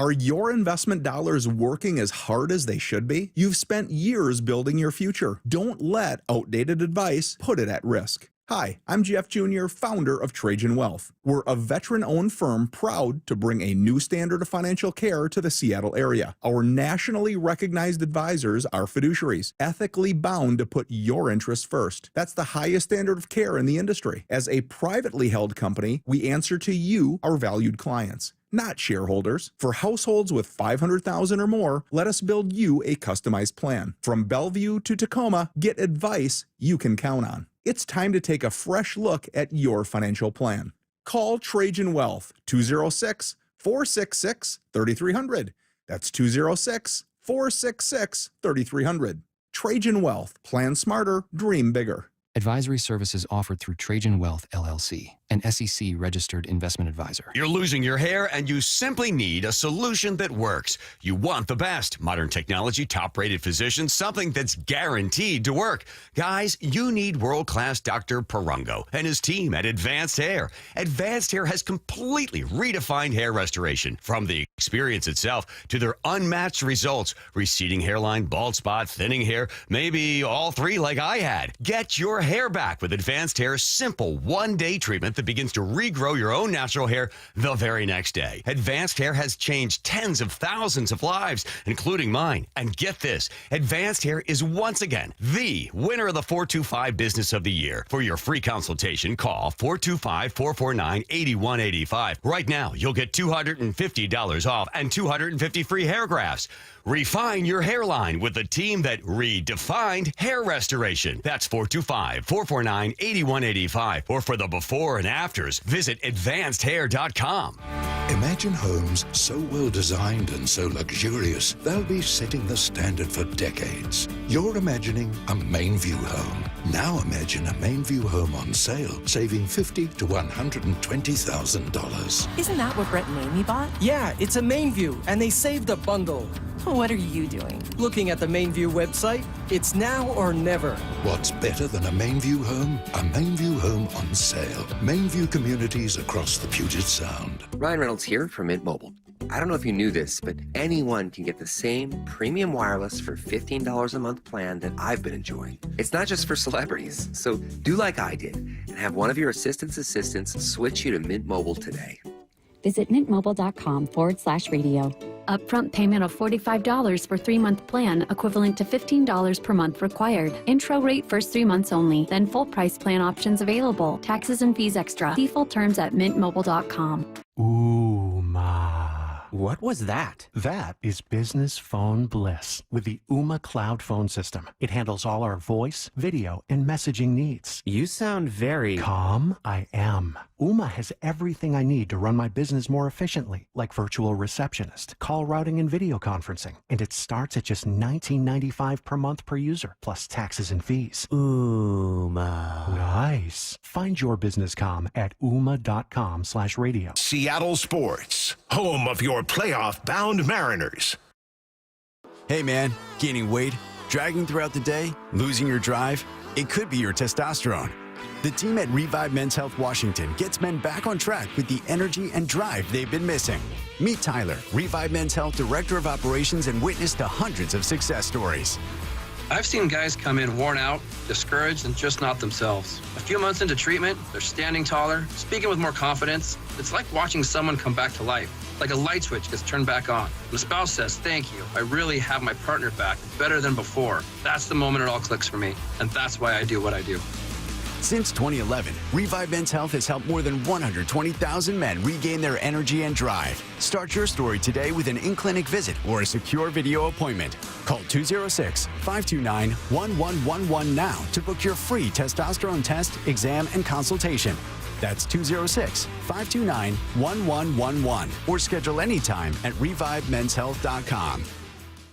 Are your investment dollars working as hard as they should be? You've spent years building your future. Don't let outdated advice put it at risk. Hi, I'm Jeff Jr., founder of Trajan Wealth. We're a veteran-owned firm proud to bring a new standard of financial care to the Seattle area. Our nationally recognized advisors are fiduciaries, ethically bound to put your interests first. That's the highest standard of care in the industry. As a privately held company, we answer to you, our valued clients, not shareholders. For households with $500,000 or more, let us build you a customized plan. From Bellevue to Tacoma, get advice you can count on. It's time to take a fresh look at your financial plan. Call Trajan Wealth, 206-466-3300. That's 206-466-3300. Trajan Wealth. Plan smarter, dream bigger. Advisory services offered through Trajan Wealth, LLC, an SEC-registered investment advisor. You're losing your hair, and you simply need a solution that works. You want the best. Modern technology, top-rated physicians, something that's guaranteed to work. Guys, you need world-class Dr. Perungo and his team at Advanced Hair. Advanced Hair has completely redefined hair restoration. From the experience itself to their unmatched results. Receding hairline, bald spot, thinning hair, maybe all three like I had. Get your hair back with Advanced Hair's simple one-day treatment that begins to regrow your own natural hair the very next day. Advanced Hair has changed tens of thousands of lives, including mine. And get this, Advanced Hair is once again the winner of the 425 Business of the Year. For your free consultation, call 425-449-8185. Right now, you'll get $250 off and 250 free hair grafts. Refine your hairline with the team that redefined hair restoration. That's 425-449-8185. Or for the before and afters, visit advancedhair.com. Imagine homes so well designed and so luxurious, they'll be setting the standard for decades. You're imagining a Mainview home. Now imagine a Mainview home on sale, saving $50,000 to $120,000. Isn't that what Brett and Amy bought? Yeah, it's a Mainview, and they saved a bundle. What are you doing? Looking at the Mainview website. It's now or never. What's better than a Mainview home? A Mainview home on sale. Mainview communities across the Puget Sound. Ryan Reynolds here from Mint Mobile. I don't know if you knew this, but anyone can get the same premium wireless for $15 a month plan that I've been enjoying. It's not just for celebrities, so do like I did and have one of your assistants switch you to Mint Mobile today. Visit mintmobile.com/radio. Upfront payment of $45 for 3-month plan, equivalent to $15 per month required. Intro rate first 3 months only, then full price plan options available. Taxes and fees extra. See full terms at mintmobile.com. Ooh, What was that? That is business phone bliss with the Ooma Cloud Phone System. It handles all our voice, video, and messaging needs. You sound very calm. I am. Ooma has everything I need to run my business more efficiently, like virtual receptionist, call routing, and video conferencing. And it starts at just $19.95 per month per user, plus taxes and fees. Ooma. Nice. Find your business comm at ooma.com/radio. Seattle Sports, home of your playoff-bound Mariners. Hey man, gaining weight, dragging throughout the day, losing your drive? It could be your testosterone. The team at Revive Men's Health Washington gets men back on track with the energy and drive they've been missing. Meet Tyler, Revive Men's Health Director of Operations, and witness to hundreds of success stories. I've seen guys come in worn out, discouraged, and just not themselves. A few months into treatment, they're standing taller, speaking with more confidence. It's like watching someone come back to life, like a light switch gets turned back on. The spouse says, "Thank you. I really have my partner back, better than before." That's the moment it all clicks for me, and that's why I do what I do. Since 2011, Revive Men's Health has helped more than 120,000 men regain their energy and drive. Start your story today with an in-clinic visit or a secure video appointment. Call 206-529-1111 now to book your free testosterone test, exam, and consultation. That's 206-529-1111 or schedule anytime at revivemenshealth.com.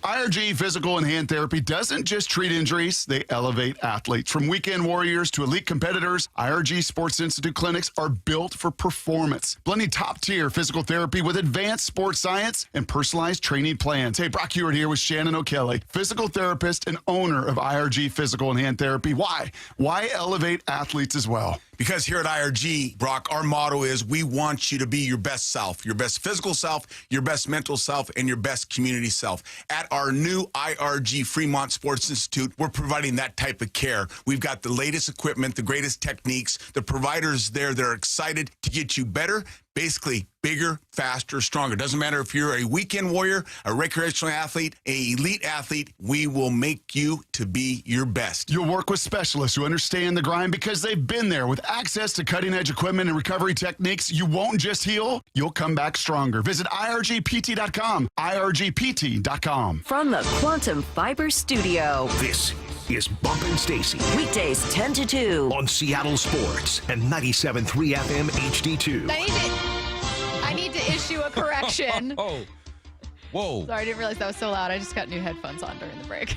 IRG Physical and Hand Therapy doesn't just treat injuries, they elevate athletes. From weekend warriors to elite competitors, IRG Sports Institute clinics are built for performance, blending top-tier physical therapy with advanced sports science and personalized training plans. Hey, Brock Hewitt here with Shannon O'Kelly, physical therapist and owner of IRG Physical and Hand Therapy. Why? Why elevate athletes as well? Because here at IRG, Brock, our motto is we want you to be your best self, your best physical self, your best mental self, and your best community self. At our new IRG Fremont Sports Institute, we're providing that type of care. We've got the latest equipment, the greatest techniques, the providers there that are excited to get you better, basically bigger, faster, stronger. Doesn't matter if you're a weekend warrior, a recreational athlete, an elite athlete, we will make you to be your best. You'll work with specialists who understand the grind because they've been there. With access to cutting-edge equipment and recovery techniques, you won't just heal, you'll come back stronger. Visit irgpt.com, irgpt.com. From the Quantum Fiber Studio, this is Bumpin' Stacy. Weekdays 10 to 2 on Seattle Sports and 97.3 FM HD2. I need to issue a correction. Oh, whoa. Sorry, I didn't realize that was so loud. I just got new headphones on during the break.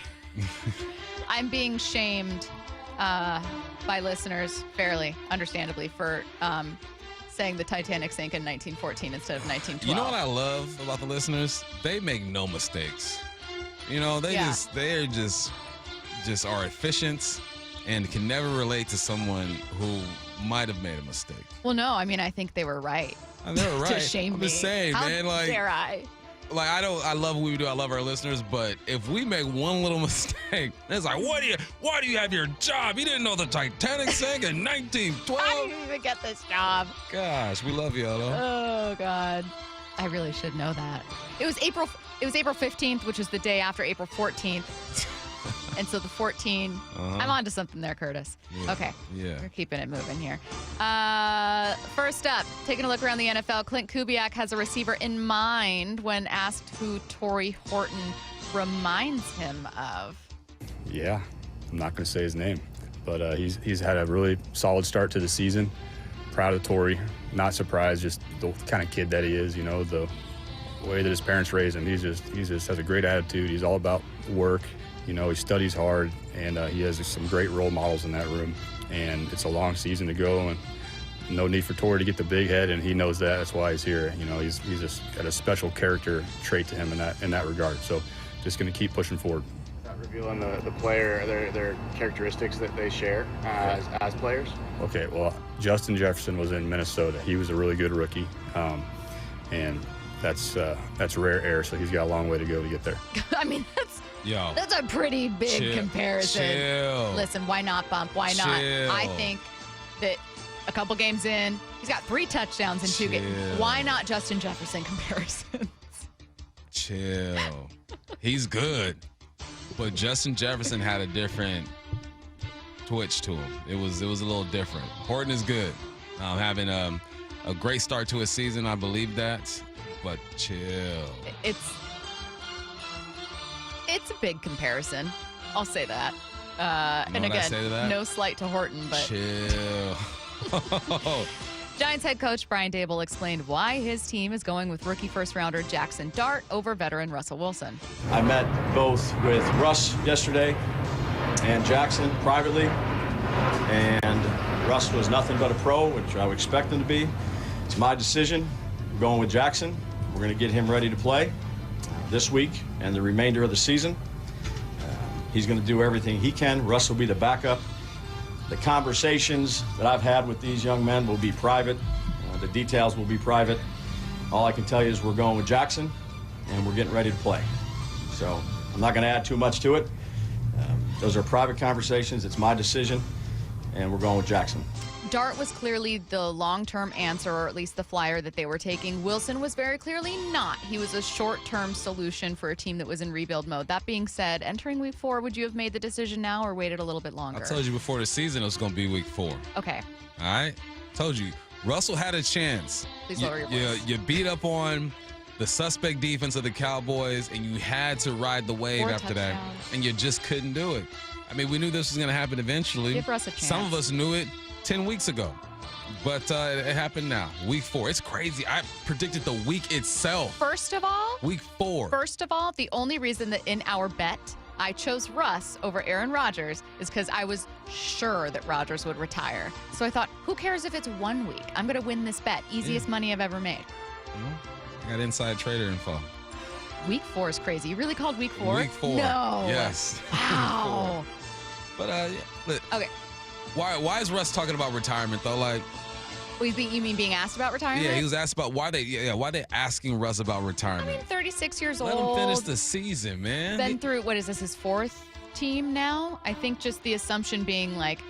I'm being shamed by listeners, fairly, understandably, for saying the Titanic sank in 1914 instead of 1912. You know what I love about the listeners? They make no mistakes. You know, they're just are efficient and can never relate to someone who might have made a mistake. Well, no, I mean, I think they were right. They were right. To shame I'm me. just saying, How man. Like, dare I? Like, I love what we do. I love our listeners, but if we make one little mistake, it's like, why do you have your job? You didn't know the Titanic sank in 1912? How did you even get this job? Gosh, we love y'all, though. Oh, God. I really should know that. It was April 15th, which is the day after April 14th. And so the 14, I'm on to something there, Curtis. Yeah. Okay. Yeah. We're keeping it moving here. First up, taking a look around the NFL, Clint Kubiak has a receiver in mind when asked who Torrey Horton reminds him of. Yeah, I'm not going to say his name, but he's had a really solid start to the season. Proud of Torrey. Not surprised, just the kind of kid that he is, you know, the way that his parents raised him. He just has a great attitude. He's all about work. You know, he studies hard, and he has some great role models in that room. And it's a long season to go, and no need for Torrey to get the big head, and he knows that. That's why he's here. You know, he's just got a special character trait to him in that regard. So just going to keep pushing forward. Not revealing the player, their characteristics that they share as players. Okay, well, Justin Jefferson was in Minnesota. He was a really good rookie, and that's rare air, so he's got a long way to go to get there. I mean, that's a pretty big comparison. Chill. Listen, why not bump? Why not? Chill. I think that a couple games in, he's got 3 touchdowns in 2 games. Why not Justin Jefferson comparisons? Chill. He's good. But Justin Jefferson had a different twitch to him. It was a little different. Horton is good. Having a great start to his season, I believe that. but chill. It's a big comparison. I'll say that. And again, no slight to Horton, but chill. Giants head coach Brian Daboll explained why his team is going with rookie first-rounder Jackson Dart over veteran Russell Wilson. I met both with Russ yesterday and Jackson privately, and Russ was nothing but a pro, which I would expect him to be. It's my decision. We're going with Jackson. We're going to get him ready to play this week and the remainder of the season. He's going to do everything he can. Russ will be the backup. The conversations that I've had with these young men will be private. The details will be private. All I can tell you is we're going with Jackson, and we're getting ready to play. So I'm not going to add too much to it. Those are private conversations. It's my decision, and we're going with Jackson. Dart was clearly the long-term answer, or at least the flyer that they were taking. Wilson was very clearly not. He was a short-term solution for a team that was in rebuild mode. That being said, entering week 4, would you have made the decision now or waited a little bit longer? I told you before the season it was going to be week 4. Okay. All right? Told you. Russell had a chance. Please lower your voice. You beat up on the suspect defense of the Cowboys, and you had to ride the wave after that, and you just couldn't do it. I mean, we knew this was going to happen eventually. Give Russ a chance. Some of us knew it 10 weeks ago, but it happened now. Week 4. It's crazy. I predicted the week itself. First of all, week 4. First of all, the only reason that in our bet I chose Russ over Aaron Rodgers is because I was sure that Rodgers would retire. So I thought, who cares if it's 1 week? I'm going to win this bet. Easiest money I've ever made. I got inside trader info. Week 4 is crazy. You really called week 4? Week 4. No. Yes. Wow. But okay. Why is Russ talking about retirement though? Like, you mean being asked about retirement? Yeah, he was asked about why they asking Russ about retirement. I mean, 36 years Let old. him finish the season, man. Been through, what is this, his 4th team now? I think just the assumption being like,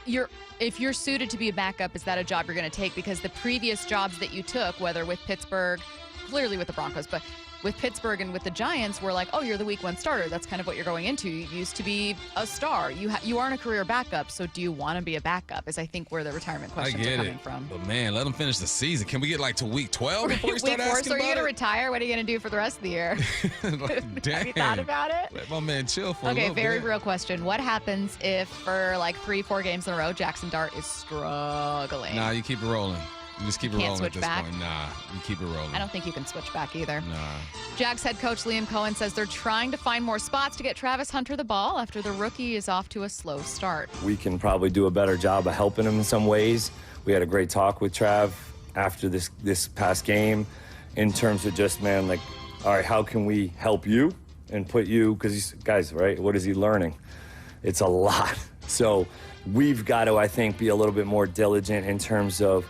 if you're suited to be a backup, is that a job you're going to take? Because the previous jobs that you took, whether with Pittsburgh, clearly with the Broncos, but with Pittsburgh and with the Giants, we're like, oh, you're the week 1 starter. That's kind of what you're going into. You used to be a star. You aren't a career backup, so do you want to be a backup? Is I think where the retirement questions are coming from. But man, let him finish the season. Can we get like to week 12 before we start asking asking so are you about going to it? retire? What are you going to do for the rest of the year? Like, damn. Have you thought about it? Let my man chill for a Okay, little very bit. real question. What happens if for like 3-4 games in a row, Jackson Dart is struggling? Nah, you keep it rolling. You just keep it Can't rolling at switch this back? point. Nah, you keep it rolling. I don't think you can switch back either. Nah. Jags head coach Liam Cohen says they're trying to find more spots to get Travis Hunter the ball after the rookie is off to a slow start. We can probably do a better job of helping him in some ways. We had a great talk with Trav after this past game in terms of just, man, like, all right, how can we help you and put you, because he's, guys, right, what is he learning? It's a lot. So we've got to, I think, be a little bit more diligent in terms of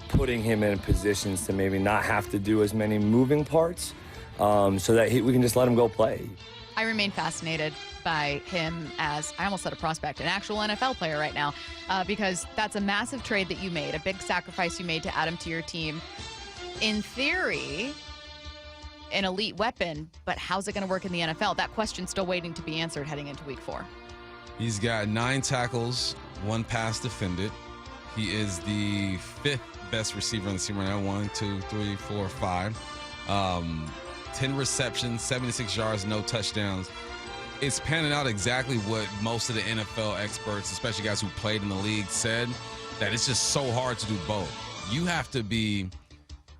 putting him in positions to maybe not have to do as many moving parts so that we can just let him go play. I remain fascinated by him as, I almost said a prospect, an actual NFL player right now, because that's a massive trade that you made, a big sacrifice you made to add him to your team. In theory, an elite weapon, but how's it going to work in the NFL? That question's still waiting to be answered heading into week 4. He's got 9 tackles, 1 pass defended. He is the 5th best receiver on the team right now. 1, 2, 3, 4, 5. 10 receptions, 76 yards, no touchdowns. It's panning out exactly what most of the NFL experts, especially guys who played in the league, said, that it's just so hard to do both. You have to be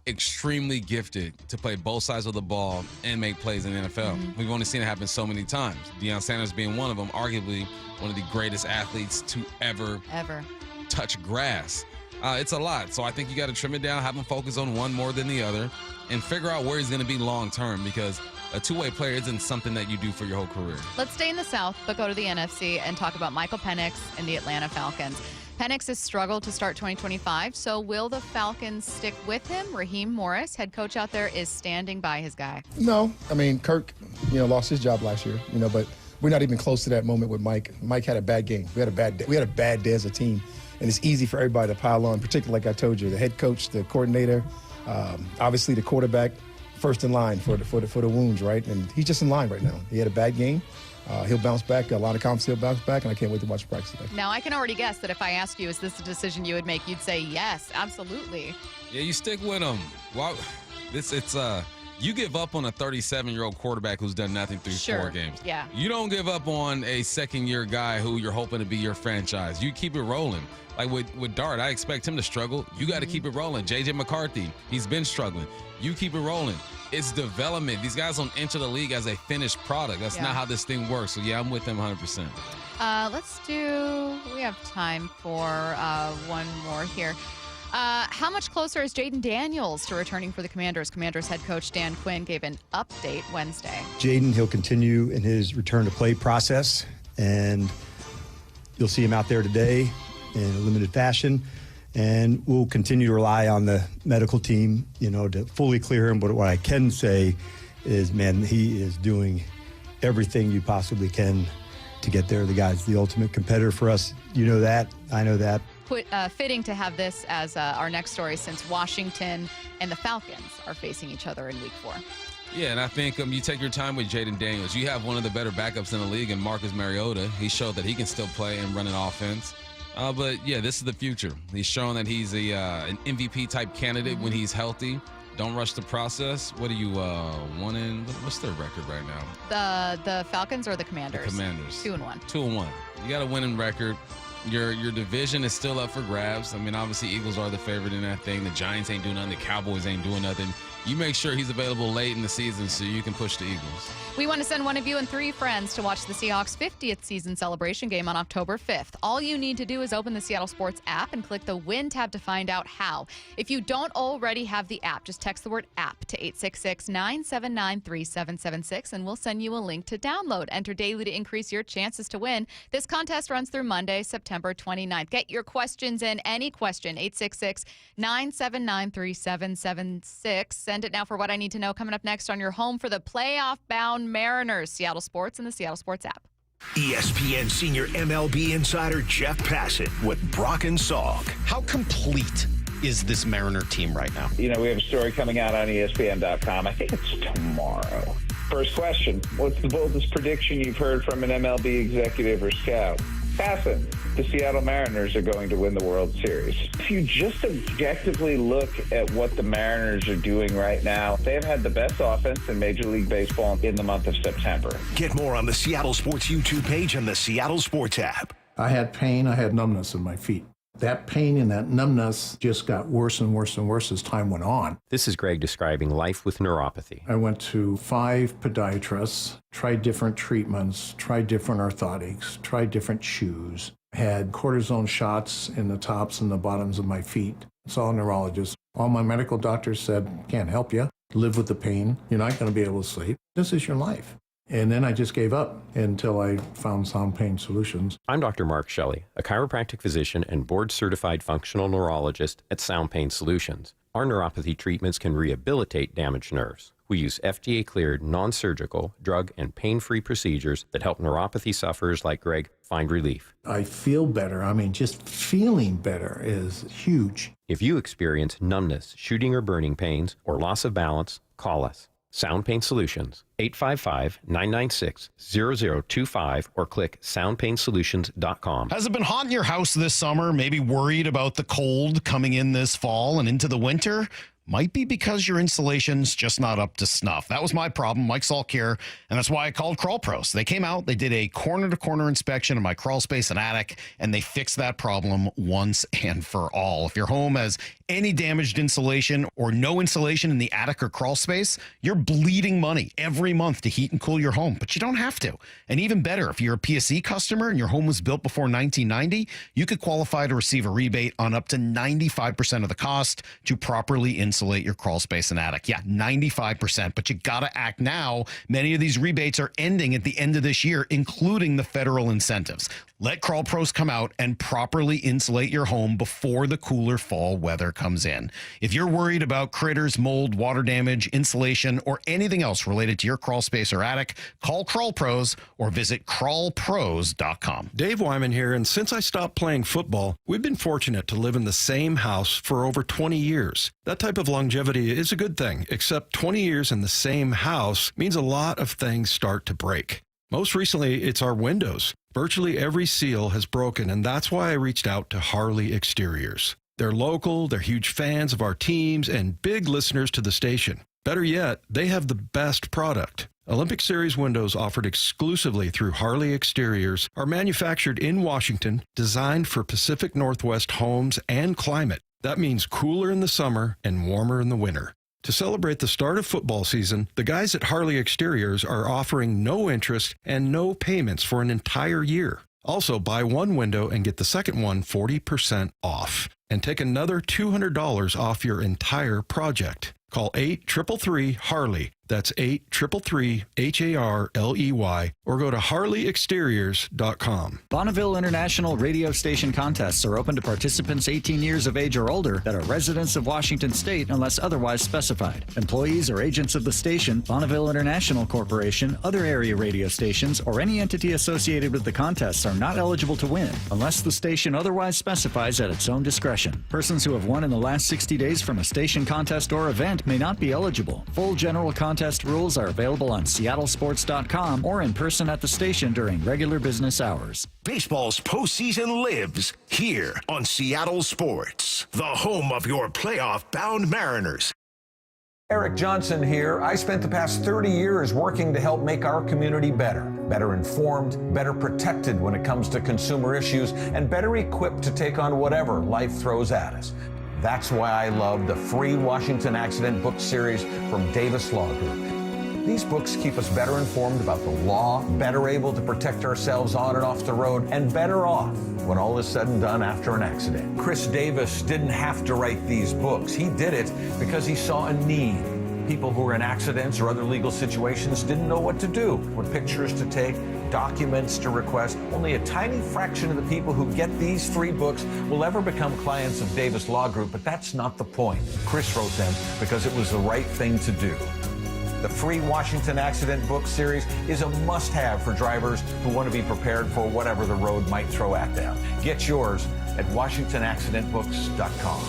extremely gifted to play both sides of the ball and make plays in the NFL. Mm-hmm. We've only seen it happen so many times. Deion Sanders being one of them, arguably one of the greatest athletes to ever touch grass. It's a lot. So I think you got to trim it down, have him focus on one more than the other, and figure out where he's going to be long term, because a two-way player isn't something that you do for your whole career. Let's stay in the South, but go to the NFC and talk about Michael Penix and the Atlanta Falcons. Penix has struggled to start 2025, so will the Falcons stick with him? Raheem Morris, head coach out there, is standing by his guy. No, I mean, Kirk, lost his job last year, but we're not even close to that moment with Mike. Mike had a bad game. We had a bad day as a team, and it's easy for everybody to pile on, particularly like I told you, the head coach, the coordinator, obviously the quarterback, first in line for the wounds, right? And he's just in line right now. He had a bad game. He'll bounce back. A lot of confidence he'll bounce back, and I can't wait to watch the practice today. Now, I can already guess that if I ask you, is this a decision you would make, you'd say yes, absolutely. Yeah, you stick with him. Well, you give up on a 37-year-old quarterback who's done nothing through 4 games. Yeah. You don't give up on a second-year guy who you're hoping to be your franchise. You keep it rolling. Like with Dart, I expect him to struggle. You got to keep it rolling. J.J. McCarthy, he's been struggling. You keep it rolling. It's development. These guys don't enter the league as a finished product. That's not how this thing works. So, yeah, I'm with them 100%. We have time for one more here. How much closer is Jaden Daniels to returning for the Commanders? Commanders head coach Dan Quinn gave an update Wednesday. Jaden, he'll continue in his return to play process, and you'll see him out there today in a limited fashion. And we'll continue to rely on the medical team, to fully clear him. But what I can say is, man, he is doing everything you possibly can to get there. The guy's the ultimate competitor for us. You know that. I know that. Fitting to have this as our next story, since Washington and the Falcons are facing each other in Week 4. Yeah, and I think you take your time with Jaden Daniels. You have one of the better backups in the league in Marcus Mariota. He showed that he can still play and run an offense. But, yeah, this is the future. He's shown that he's an MVP-type candidate when he's healthy. Don't rush the process. What are you, what's their record right now? The Falcons or the Commanders? The Commanders. 2-1. 2-1. You got a winning record. Your division is still up for grabs. I mean, obviously, Eagles are the favorite in that thing. The Giants ain't doing nothing. The Cowboys ain't doing nothing. You make sure he's available late in the season so you can push the Eagles. We want to send one of you and 3 friends to watch the Seahawks' 50th season celebration game on October 5th. All you need to do is open the Seattle Sports app and click the Win tab to find out how. If you don't already have the app, just text the word app to 866-979-3776 and we'll send you a link to download. Enter daily to increase your chances to win. This contest runs through Monday, September 29th. Get your questions in, any question, 866-979-3776. Send it now for what I need to know. Coming up next on your home for the playoff-bound Mariners, Seattle Sports and the Seattle Sports app. ESPN senior MLB insider Jeff Passett with Brock and Salk. How complete is this Mariner team right now? We have a story coming out on ESPN.com. I think it's tomorrow. First question, what's the boldest prediction you've heard from an MLB executive or scout? Passett, the Seattle Mariners are going to win the World Series. If you just objectively look at what the Mariners are doing right now, they've had the best offense in Major League Baseball in the month of September. Get more on the Seattle Sports YouTube page and the Seattle Sports app. I had pain. I had numbness in my feet. That pain and that numbness just got worse and worse and worse as time went on. This is Greg describing life with neuropathy. I went to 5 podiatrists, tried different treatments, tried different orthotics, tried different shoes, had cortisone shots in the tops and the bottoms of my feet. Saw a neurologist. All my medical doctors said, can't help you. Live with the pain. You're not going to be able to sleep. This is your life. And then I just gave up until I found Sound Pain Solutions. I'm Dr. Mark Shelley, a chiropractic physician and board-certified functional neurologist at Sound Pain Solutions. Our neuropathy treatments can rehabilitate damaged nerves. We use FDA-cleared, non-surgical, drug, and pain-free procedures that help neuropathy sufferers like Greg find relief. I feel better. just feeling better is huge. If you experience numbness, shooting or burning pains, or loss of balance, call us. Sound Pain Solutions, 855-996-0025 or click soundpainsolutions.com. Has it been hot in your house this summer? Maybe worried about the cold coming in this fall and into the winter? Might be because your insulation's just not up to snuff. That was my problem, Mike Salk here, and that's why I called Crawl Pros. They came out, they did a corner-to-corner inspection of my crawl space and attic, and they fixed that problem once and for all. If your home has any damaged insulation or no insulation in the attic or crawl space, you're bleeding money every month to heat and cool your home, but you don't have to. And even better, if you're a PSE customer and your home was built before 1990, you could qualify to receive a rebate on up to 95% of the cost to properly insulate your crawl space and attic. Yeah, 95%, but you gotta act now. Many of these rebates are ending at the end of this year, including the federal incentives. Let Crawl Pros come out and properly insulate your home before the cooler fall weather comes in. If you're worried about critters, mold, water damage, insulation, or anything else related to your crawl space or attic, call Crawl Pros or visit crawlpros.com. Dave Wyman here, and since I stopped playing football, we've been fortunate to live in the same house for over 20 years. That type of longevity is a good thing, except 20 years in the same house means a lot of things start to break. Most recently, it's our windows. Virtually every seal has broken, and that's why I reached out to Harley Exteriors. They're local, they're huge fans of our teams, and big listeners to the station. Better yet, they have the best product. Olympic Series windows offered exclusively through Harley Exteriors are manufactured in Washington, designed for Pacific Northwest homes and climate. That means cooler in the summer and warmer in the winter. To celebrate the start of football season, the guys at Harley Exteriors are offering no interest and no payments for an entire year. Also, buy one window and get the second one 40% off. And take another $200 off your entire project. Call 833-HARLEY. That's 833-HARLEY. Or go to harleyexteriors.com. Bonneville International radio station contests are open to participants 18 years of age or older that are residents of Washington State unless otherwise specified. Employees or agents of the station, Bonneville International Corporation, other area radio stations, or any entity associated with the contests are not eligible to win unless the station otherwise specifies at its own discretion. Persons who have won in the last 60 days from a station contest or event may not be eligible. Full general contest rules are available on seattlesports.com or in person at the station during regular business hours. Baseball's postseason lives here on Seattle Sports, the home of your playoff-bound Mariners. Eric Johnson here. I spent the past 30 years working to help make our community better informed, better protected when it comes to consumer issues, and better equipped to take on whatever life throws at us. That's why I love the free Washington Accident book series from Davis Law Group. These books keep us better informed about the law, better able to protect ourselves on and off the road, and better off when all is said and done after an accident. Chris Davis didn't have to write these books. He did it because he saw a need. People who were in accidents or other legal situations didn't know what to do, what pictures to take, documents to request. Only a tiny fraction of the people who get these free books will ever become clients of Davis Law Group, but that's not the point. Chris wrote them because it was the right thing to do. The free Washington Accident book series is a must-have for drivers who want to be prepared for whatever the road might throw at them. Get yours at WashingtonAccidentBooks.com.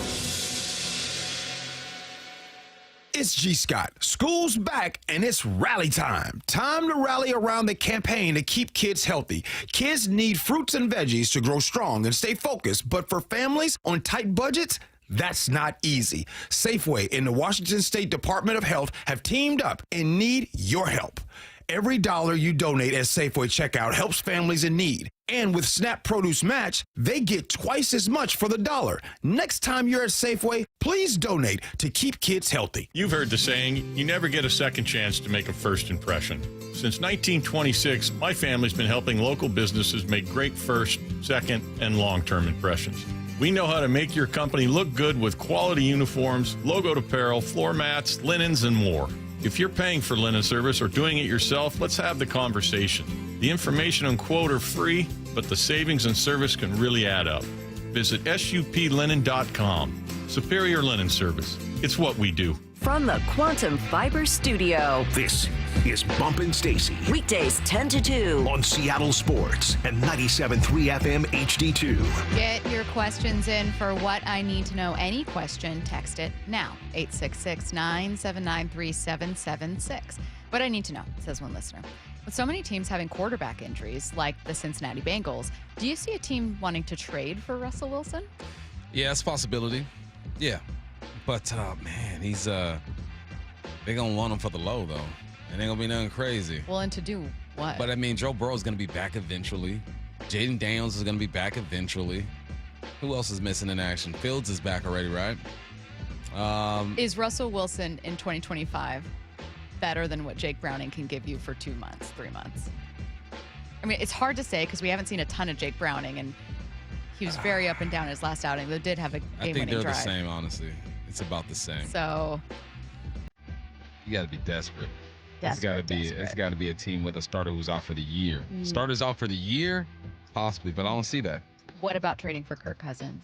It's G. Scott. School's back and it's rally time. Time to rally around the campaign to keep kids healthy. Kids need fruits and veggies to grow strong and stay focused, but for families on tight budgets, that's not easy. Safeway and the Washington State Department of Health have teamed up and need your help. Every dollar you donate at Safeway checkout helps families in need. And with SNAP Produce Match, they get twice as much for the dollar. Next time you're at Safeway, please donate to keep kids healthy. You've heard the saying, you never get a second chance to make a first impression. Since 1926, my family's been helping local businesses make great first, second, and long-term impressions. We know how to make your company look good with quality uniforms, logoed apparel, floor mats, linens, and more. If you're paying for linen service or doing it yourself, let's have the conversation. The information and quote are free, but the savings and service can really add up. Visit suplinen.com. Superior Linen Service. It's what we do. From the Quantum Fiber Studio. This is Bumpin' Stacy. Weekdays 10 to 2. On Seattle Sports and 97.3 FM HD2. Get your questions in for What I Need to Know. Any question, text it now. 866-979-3776. What I need to know, says one listener. With so many teams having quarterback injuries, like the Cincinnati Bengals, do you see a team wanting to trade for Russell Wilson? Yeah, it's a possibility. Yeah. But, man, he's they're going to want him for the low, though. It ain't going to be nothing crazy. Well, and to do what? But, I mean, Joe Burrow's going to be back eventually. Jaden Daniels is going to be back eventually. Who else is missing in action? Fields is back already, right? Is Russell Wilson in 2025 better than what Jake Browning can give you for 2 months, 3 months? I mean, it's hard to say because we haven't seen a ton of Jake Browning, and he was very up and down his last outing. They did have a game-winning drive. I think they're the same, honestly. It's about the same. So you got to be desperate. It's got to be a team with a starter who's out for the year. Starters out for the year, possibly, but I don't see that. What about trading for Kirk Cousins?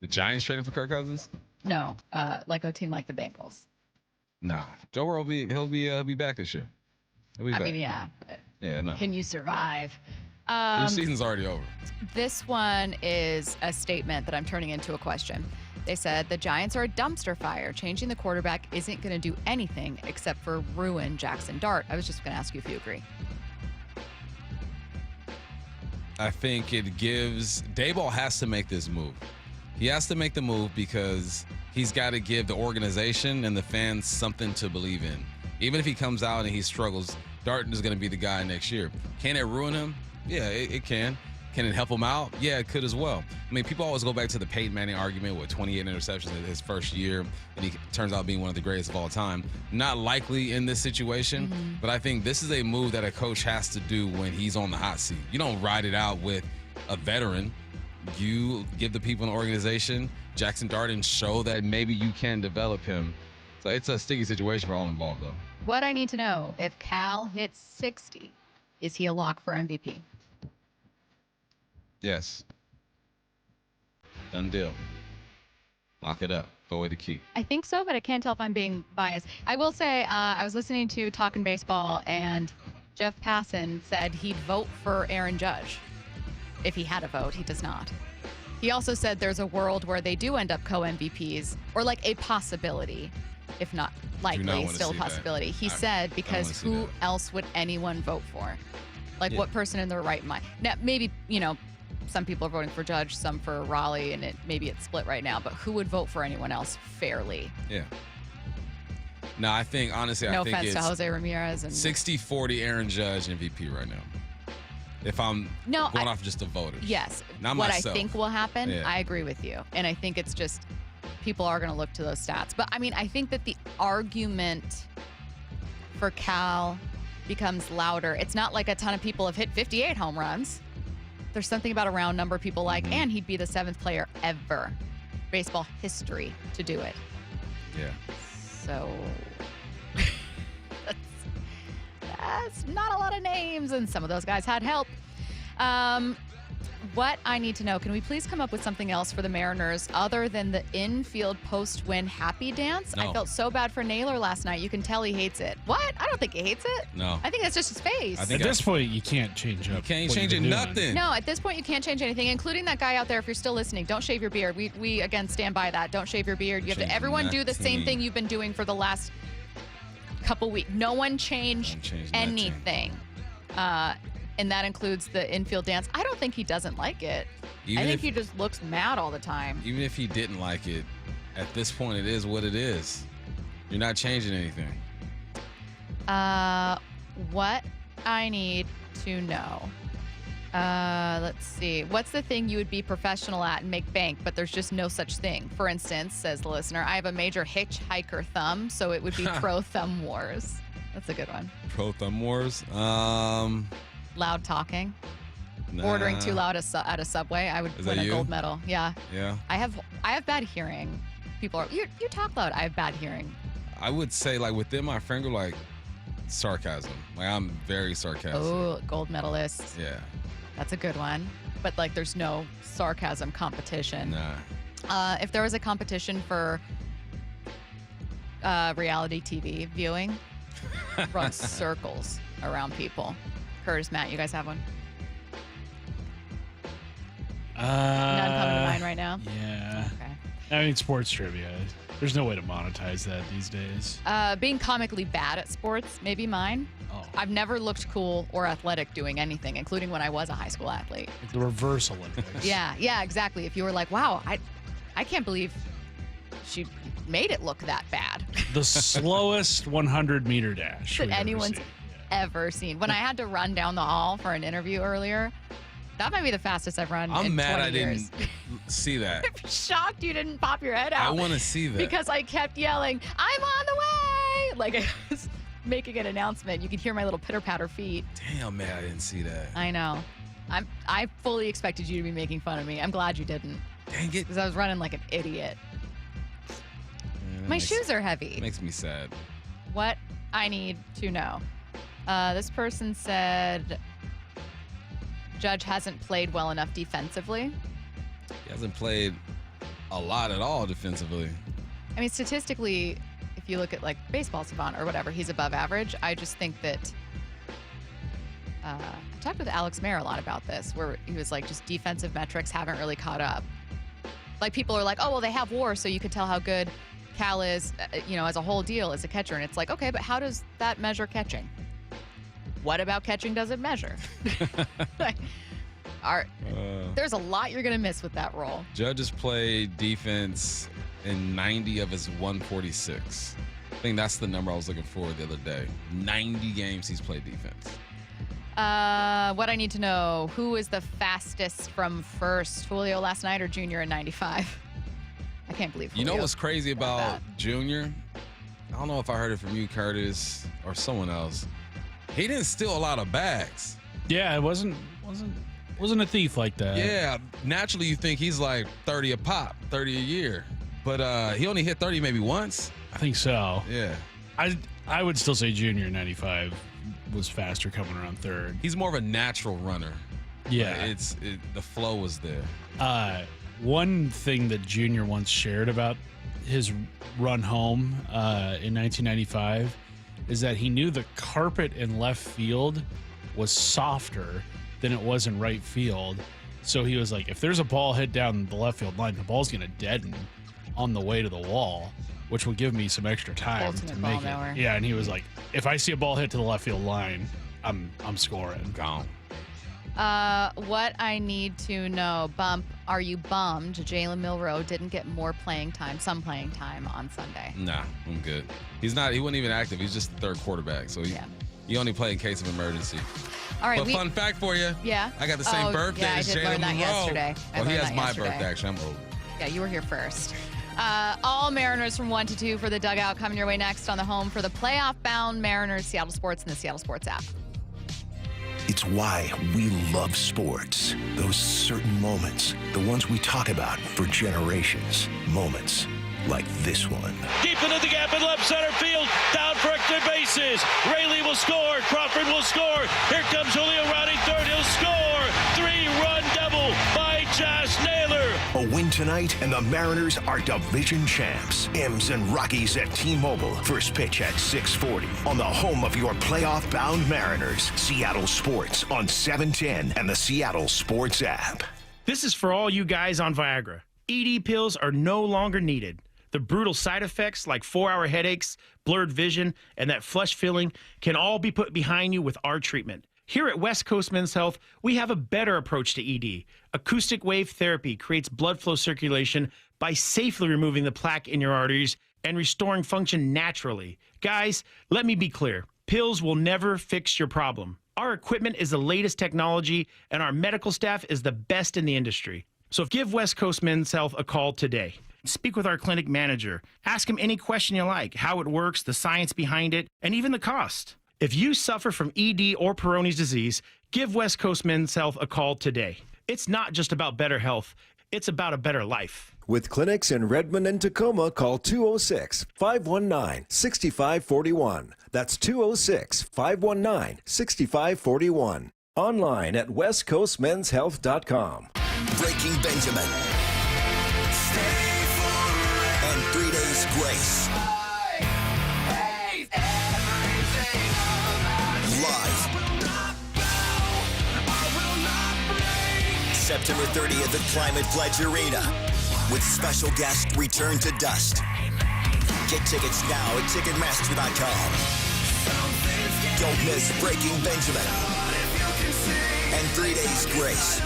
The Giants trading for Kirk Cousins? No, like a team like the Bengals. No, Joe Burrow he'll be back this year. He'll be back. I mean, yeah. Yeah, no. Can you survive? Your season's already over. This one is a statement that I'm turning into a question. They said the Giants are a dumpster fire. Changing the quarterback isn't going to do anything except for ruin Jackson Dart. I was just going to ask you if you agree. I think it gives Daboll has to make this move. He has to make the move because he's got to give the organization and the fans something to believe in. Even if he comes out and he struggles, Darton is going to be the guy next year. Can it ruin him? Yeah, it can. Can it help him out? Yeah, it could as well. I mean, people always go back to the Peyton Manning argument with 28 interceptions in his first year, and he turns out being one of the greatest of all time. Not likely in this situation, but I think this is a move that a coach has to do when he's on the hot seat. You don't ride it out with a veteran. You give the people in the organization, Jackson Dart, and show that maybe you can develop him. So it's a sticky situation for all involved, though. What I need to know, if Cal hits 60, is he a lock for MVP? Yes. Done deal. Lock it up. Throw away the key. I think so, but I can't tell if I'm being biased. I will say I was listening to Talkin' Baseball, and Jeff Passan said he'd vote for Aaron Judge. If he had a vote, he does not. He also said there's a world where they do end up co-MVPs, or like a possibility, if not likely, still a possibility. He said because who else would anyone vote for? Like what person in their right mind? Now, maybe, some people are voting for Judge, some for Raleigh, and maybe it's split right now, but who would vote for anyone else fairly? Yeah. No, I think, honestly, No I think offense it's to Jose Ramirez. And 60-40 Aaron Judge MVP right now. If I'm going off just the voters. Yes. Not what myself. I think will happen, Yeah. I agree with you. And I think it's just people are going to look to those stats. But, I mean, I think that the argument for Cal becomes louder. It's not like a ton of people have hit 58 home runs. There's something about a round number of people like, and he'd be the 7th player ever, baseball history, to do it. Yeah. So that's not a lot of names, and some of those guys had help. What I need to know, can we please come up with something else for the Mariners other than the infield post-win happy dance? No. I felt so bad for Naylor last night. You can tell he hates it. What? I don't think he hates it. No. I think that's just his face. At this point, you can't change up. You can't what change you've it, been doing. nothing. No, at this point, you can't change anything, including that guy out there. If you're still listening, don't shave your beard. We again, stand by that. Don't shave your beard. You have to, everyone do the same thing you've been doing for the last couple weeks. No one changed anything. And that includes the infield dance. I don't think he doesn't like it. I think he just looks mad all the time. Even if he didn't like it, at this point, it is what it is. You're not changing anything. What I need to know. Let's see. What's the thing you would be professional at and make bank, but there's just no such thing? For instance, says the listener, I have a major hitchhiker thumb, so it would be pro thumb wars. That's a good one. Pro thumb wars? Loud talking. Nah. Ordering too loud at a Subway. I would win a gold medal. Yeah. Yeah. I have bad hearing. People are, you talk loud. I have bad hearing. I would say, like, within my friend group, like, sarcasm. Like, I'm very sarcastic. Oh, gold medalist. Yeah. That's a good one. But, like, there's no sarcasm competition. Nah. If there was a competition for reality TV viewing, run circles around people. Curtis, Matt, you guys have one? None coming to mind right now? Yeah. Okay. I mean, sports trivia. There's no way to monetize that these days. Being comically bad at sports, maybe mine. Oh. I've never looked cool or athletic doing anything, including when I was a high school athlete. Like the reverse Olympics. Yeah, exactly. If you were like, wow, I can't believe she made it look that bad. The slowest 100-meter dash that we've ever anyone's seen. ever seen. When I had to run down the hall for an interview earlier, that might be the fastest I've run I'm in mad 20 I years. didn't see that. I'm shocked you didn't pop your head out. I want to see that. Because I kept yelling, I'm on the way! Like I was making an announcement. You could hear my little pitter-patter feet. Damn, man, I didn't see that. I know. I fully expected you to be making fun of me. I'm glad you didn't. Dang it. Because I was running like an idiot. My shoes are heavy. Makes me sad. What I need to know. This person said Judge hasn't played well enough defensively. He hasn't played a lot at all defensively. I mean, statistically, if you look at like Baseball Savant or whatever, he's above average. I just think that I talked with Alex Mayer a lot about this, where he was like, just defensive metrics haven't really caught up. Like, people are like, oh, well, they have WAR, so you could tell how good Cal is, as a whole deal as a catcher. And it's like, okay, but how does that measure catching? What about catching does it measure? There's a lot you're going to miss with that role. Judge has played defense in 90 of his 146. I think that's the number I was looking for the other day. 90 games he's played defense. What I need to know, who is the fastest from first, Julio last night or Junior in 95? I can't believe Julio. You know what's crazy about Junior? I don't know if I heard it from you, Curtis, or someone else. He didn't steal a lot of bags. Yeah, it wasn't a thief like that. Yeah, naturally you think he's like 30 a pop, 30 a year. But he only hit 30 maybe once. I think so. Yeah. I would still say Junior in 95 was faster coming around third. He's more of a natural runner. Yeah. The flow was there. One thing that Junior once shared about his run home in 1995 is that he knew the carpet in left field was softer than it was in right field. So he was like, if there's a ball hit down the left field line, the ball's going to deaden on the way to the wall, which will give me some extra time Ultimate to make it. knower. Yeah, and he was like, if I see a ball hit to the left field line, I'm scoring. Gone. What I need to know, Bump, are you bummed Jalen Milroe didn't get some playing time on Sunday? Nah, I'm good. He wasn't even active. He's just the third quarterback. So he only played in case of emergency. All right. But fun fact for you. Yeah. I got the same birthday as Jalen Milroe. Yesterday. Well, he has my birthday, actually. I'm old. Yeah, you were here first. All Mariners from 1 to 2 for the dugout coming your way next on the home for the playoff-bound Mariners, Seattle Sports, and the Seattle Sports app. It's why we love sports. Those certain moments, the ones we talk about for generations. Moments like this one. Deep into the gap in left center field. Down for extra bases. Rayleigh will score. Crawford will score. Here comes Julio rounding third. He'll score. 3-run double by Josh Naylor. A win tonight, and the Mariners are division champs. M's and Rockies at T-Mobile. First pitch at 6:40 on the home of your playoff-bound Mariners. Seattle Sports on 710 and the Seattle Sports app. This is for all you guys on Viagra. ED pills are no longer needed. The brutal side effects like 4-hour headaches, blurred vision, and that flush feeling can all be put behind you with our treatment. Here at West Coast Men's Health, we have a better approach to ED. Acoustic wave therapy creates blood flow circulation by safely removing the plaque in your arteries and restoring function naturally. Guys, let me be clear. Pills will never fix your problem. Our equipment is the latest technology, and our medical staff is the best in the industry. So give West Coast Men's Health a call today. Speak with our clinic manager. Ask him any question you like, how it works, the science behind it, and even the cost. If you suffer from ED or Peyronie's disease, give West Coast Men's Health a call today. It's not just about better health, it's about a better life. With clinics in Redmond and Tacoma, call 206-519-6541. That's 206-519-6541. Online at westcoastmenshealth.com. Breaking Benjamin. And 3 Days Grace. Live. September 30th at Climate Pledge Arena. With special guest Return to Dust. Get tickets now at Ticketmaster.com. Don't miss Breaking Benjamin. And 3 Days Grace.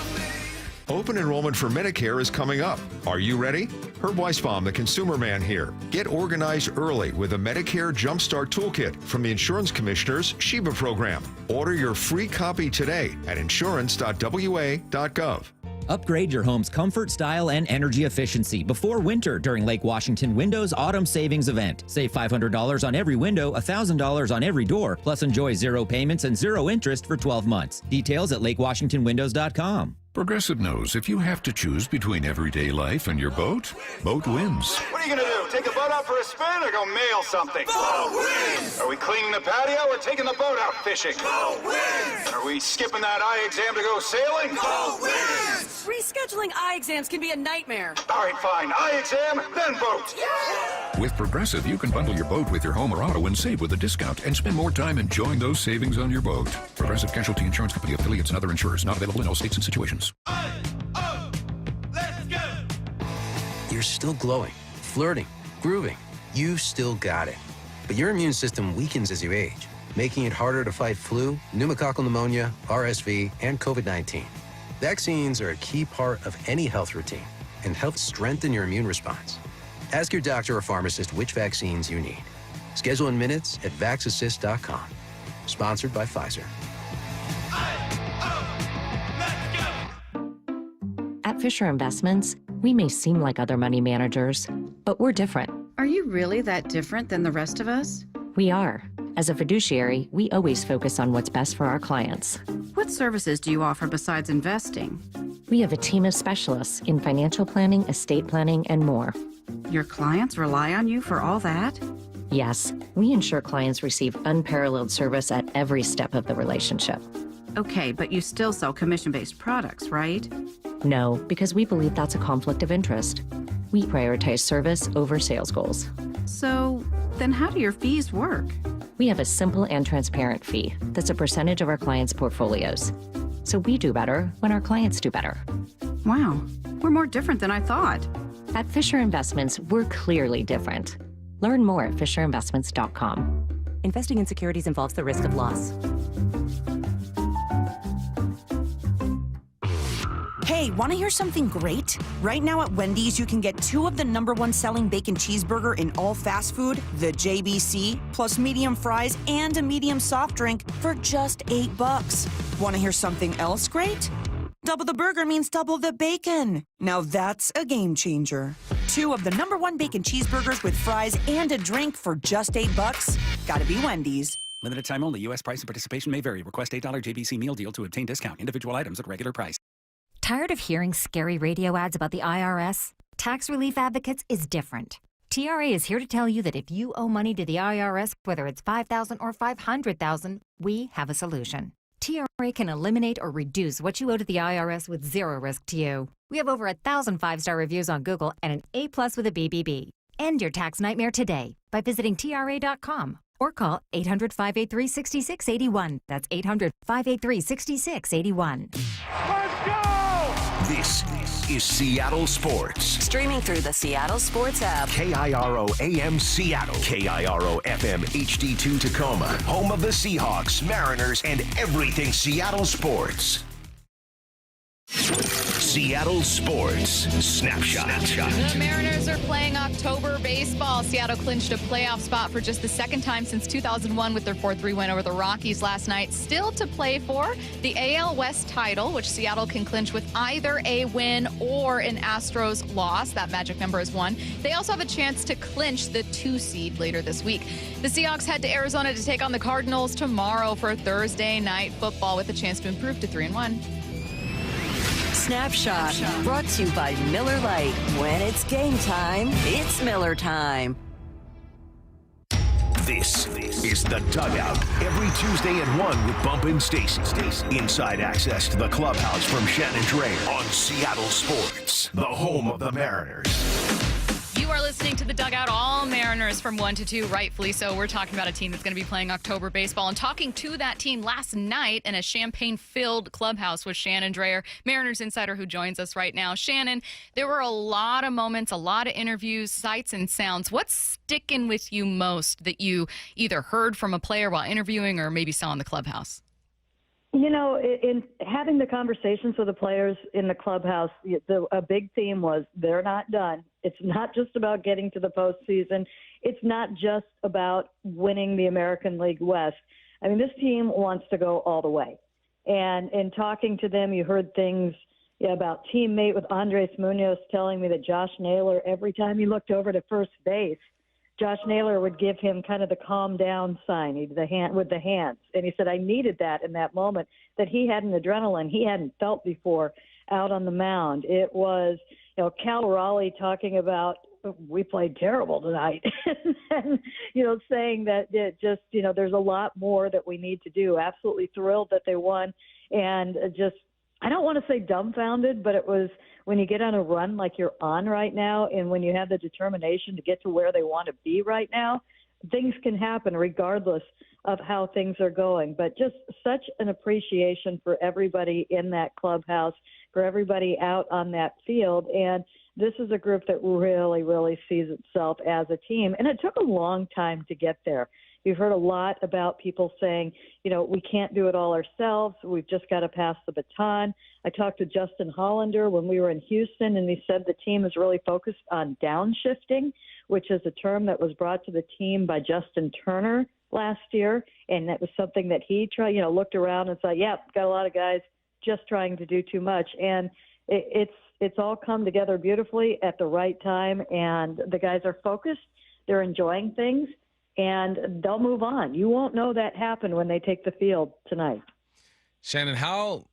Open enrollment for Medicare is coming up. Are you ready? Herb Weisbaum, the Consumer Man here. Get organized early with a Medicare Jumpstart Toolkit from the Insurance Commissioner's Sheba program. Order your free copy today at insurance.wa.gov. Upgrade your home's comfort, style, and energy efficiency before winter during Lake Washington Windows Autumn Savings Event. Save $500 on every window, $1,000 on every door, plus enjoy 0 payments and 0 interest for 12 months. Details at lakewashingtonwindows.com. Progressive knows if you have to choose between everyday life and your boat, boat wins. What are you going to do? Take the boat out for a spin or go mail something? Boat wins! Are we cleaning the patio or taking the boat out fishing? Boat wins! Are we skipping that eye exam to go sailing? Boat wins! Rescheduling eye exams can be a nightmare. All right, fine. Eye exam, then boat. Yeah! With Progressive, you can bundle your boat with your home or auto and save with a discount and spend more time enjoying those savings on your boat. Progressive Casualty Insurance Company, affiliates, and other insurers. Not available in all states and situations. You're still glowing, flirting, grooving. You still got it. But your immune system weakens as you age, making it harder to fight flu, pneumococcal pneumonia, RSV, and COVID-19. Vaccines are a key part of any health routine and help strengthen your immune response. Ask your doctor or pharmacist which vaccines you need. Schedule in minutes at vaxassist.com. Sponsored by Pfizer. At Fisher Investments, we may seem like other money managers, but we're different. Are you really that different than the rest of us? We are. As a fiduciary, we always focus on what's best for our clients. What services do you offer besides investing? We have a team of specialists in financial planning, estate planning, and more. Your clients rely on you for all that? Yes, we ensure clients receive unparalleled service at every step of the relationship. Okay, but you still sell commission-based products, right? No, because we believe that's a conflict of interest. We prioritize service over sales goals. So, then how do your fees work? We have a simple and transparent fee that's a percentage of our clients' portfolios. So we do better when our clients do better. Wow, we're more different than I thought. At Fisher Investments, we're clearly different. Learn more at fisherinvestments.com. Investing in securities involves the risk of loss. Hey, want to hear something great? Right now at Wendy's, you can get 2 of the #1 selling bacon cheeseburger in all fast food, the JBC, plus medium fries and a medium soft drink for just $8. Want to hear something else great? Double the burger means double the bacon. Now that's a game changer. 2 of the #1 bacon cheeseburgers with fries and a drink for just $8. Gotta be Wendy's. Limited time only. U.S. price and participation may vary. Request $8 JBC meal deal to obtain discount. Individual items at regular price. Tired of hearing scary radio ads about the IRS? Tax Relief Advocates is different. TRA is here to tell you that if you owe money to the IRS, whether it's $5,000 or $500,000, we have a solution. TRA can eliminate or reduce what you owe to the IRS with zero risk to you. We have over 1,000 5-star reviews on Google and an A+ with a BBB. End your tax nightmare today by visiting TRA.com or call 800-583-6681. That's 800-583-6681. Let's go! This is Seattle Sports. Streaming through the Seattle Sports app. KIRO AM Seattle. KIRO FM HD2 Tacoma. Home of the Seahawks, Mariners, and everything Seattle sports. Seattle Sports Snapshot. The Mariners are playing October baseball. Seattle clinched a playoff spot for just the second time since 2001 with their 4-3 win over the Rockies last night. Still to play for the AL West title, which Seattle can clinch with either a win or an Astros loss. That magic number is 1. They also have a chance to clinch the 2 seed later this week. The Seahawks head to Arizona to take on the Cardinals tomorrow for Thursday night football with a chance to improve to 3-1. Snapshot, brought to you by Miller Lite. When it's game time, it's Miller time. This is The Dugout. Every Tuesday at 1 with Bump and Stacy. Inside access to the clubhouse from Shannon Drayer on Seattle Sports, the home of the Mariners. You are listening to The Dugout, all Mariners from 1 to 2, rightfully so. We're talking about a team that's going to be playing October baseball and talking to that team last night in a champagne-filled clubhouse with Shannon Drayer, Mariners insider who joins us right now. Shannon, there were a lot of moments, a lot of interviews, sights and sounds. What's sticking with you most that you either heard from a player while interviewing or maybe saw in the clubhouse? You know, in having the conversations with the players in the clubhouse, a big theme was they're not done. It's not just about getting to the postseason. It's not just about winning the American League West. I mean, this team wants to go all the way. And in talking to them, you heard things about teammate with Andres Munoz telling me that Josh Naylor, every time he looked over to first base, Josh Naylor would give him kind of the calm down sign, the hand with the hands. And he said, I needed that in that moment, that he had an adrenaline he hadn't felt before out on the mound. It was, Cal Raleigh talking about, we played terrible tonight. and, saying that it just, there's a lot more that we need to do. Absolutely thrilled that they won and just I don't want to say dumbfounded, but it was when you get on a run like you're on right now, and when you have the determination to get to where they want to be right now, things can happen regardless of how things are going. But just such an appreciation for everybody in that clubhouse, for everybody out on that field. And this is a group that really, really sees itself as a team. And it took a long time to get there. You've heard a lot about people saying, you know, we can't do it all ourselves. We've just got to pass the baton. I talked to Justin Hollander when we were in Houston, and he said the team is really focused on downshifting, which is a term that was brought to the team by Justin Turner last year. And that was something that he looked around and said, yeah, got a lot of guys just trying to do too much. And it's all come together beautifully at the right time. And the guys are focused. They're enjoying things. And they'll move on. You won't know that happened when they take the field tonight. Shannon, how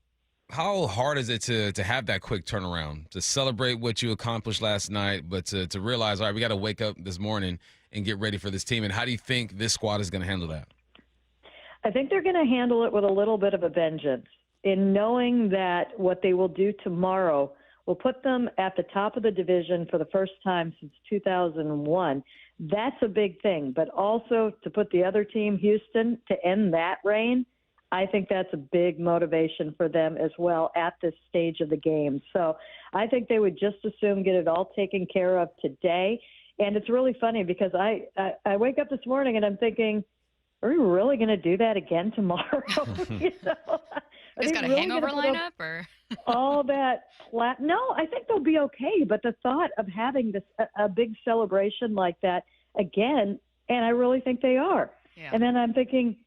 hard is it to have that quick turnaround, to celebrate what you accomplished last night, but to realize, all right, we got to wake up this morning and get ready for this team? And how do you think this squad is going to handle that? I think they're going to handle it with a little bit of a vengeance in knowing that what they will do tomorrow will put them at the top of the division for the first time since 2001. That's a big thing. But also to put the other team, Houston, to end that reign, I think that's a big motivation for them as well at this stage of the game. So I think they would just as soon get it all taken care of today. And it's really funny because I wake up this morning and I'm thinking, are we really going to do that again tomorrow? It's got a really hangover lineup or all that flat? No, I think they'll be okay. But the thought of having this a big celebration like that again, and I really think they are. Yeah. And then I'm thinking,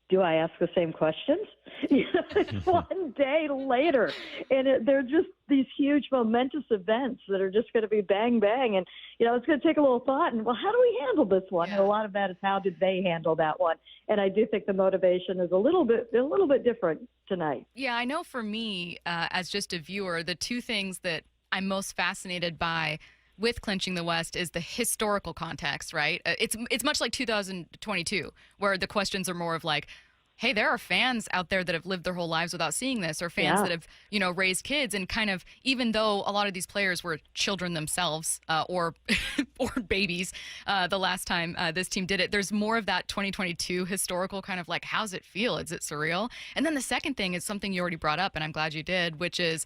do I ask the same questions? It's one day later, and they're just these huge momentous events that are just going to be bang, bang. And, it's going to take a little thought. And, well, how do we handle this one? Yeah. And a lot of that is how did they handle that one? And I do think the motivation is a little bit different tonight. Yeah, I know for me, as just a viewer, the two things that I'm most fascinated by with clinching the West is the historical context, right? It's much like 2022, where the questions are more of like, hey, there are fans out there that have lived their whole lives without seeing this, or fans that have, raised kids, and kind of, even though a lot of these players were children themselves, or babies, the last time this team did it, there's more of that 2022 historical kind of like, how's it feel? Is it surreal? And then the second thing is something you already brought up, and I'm glad you did, which is,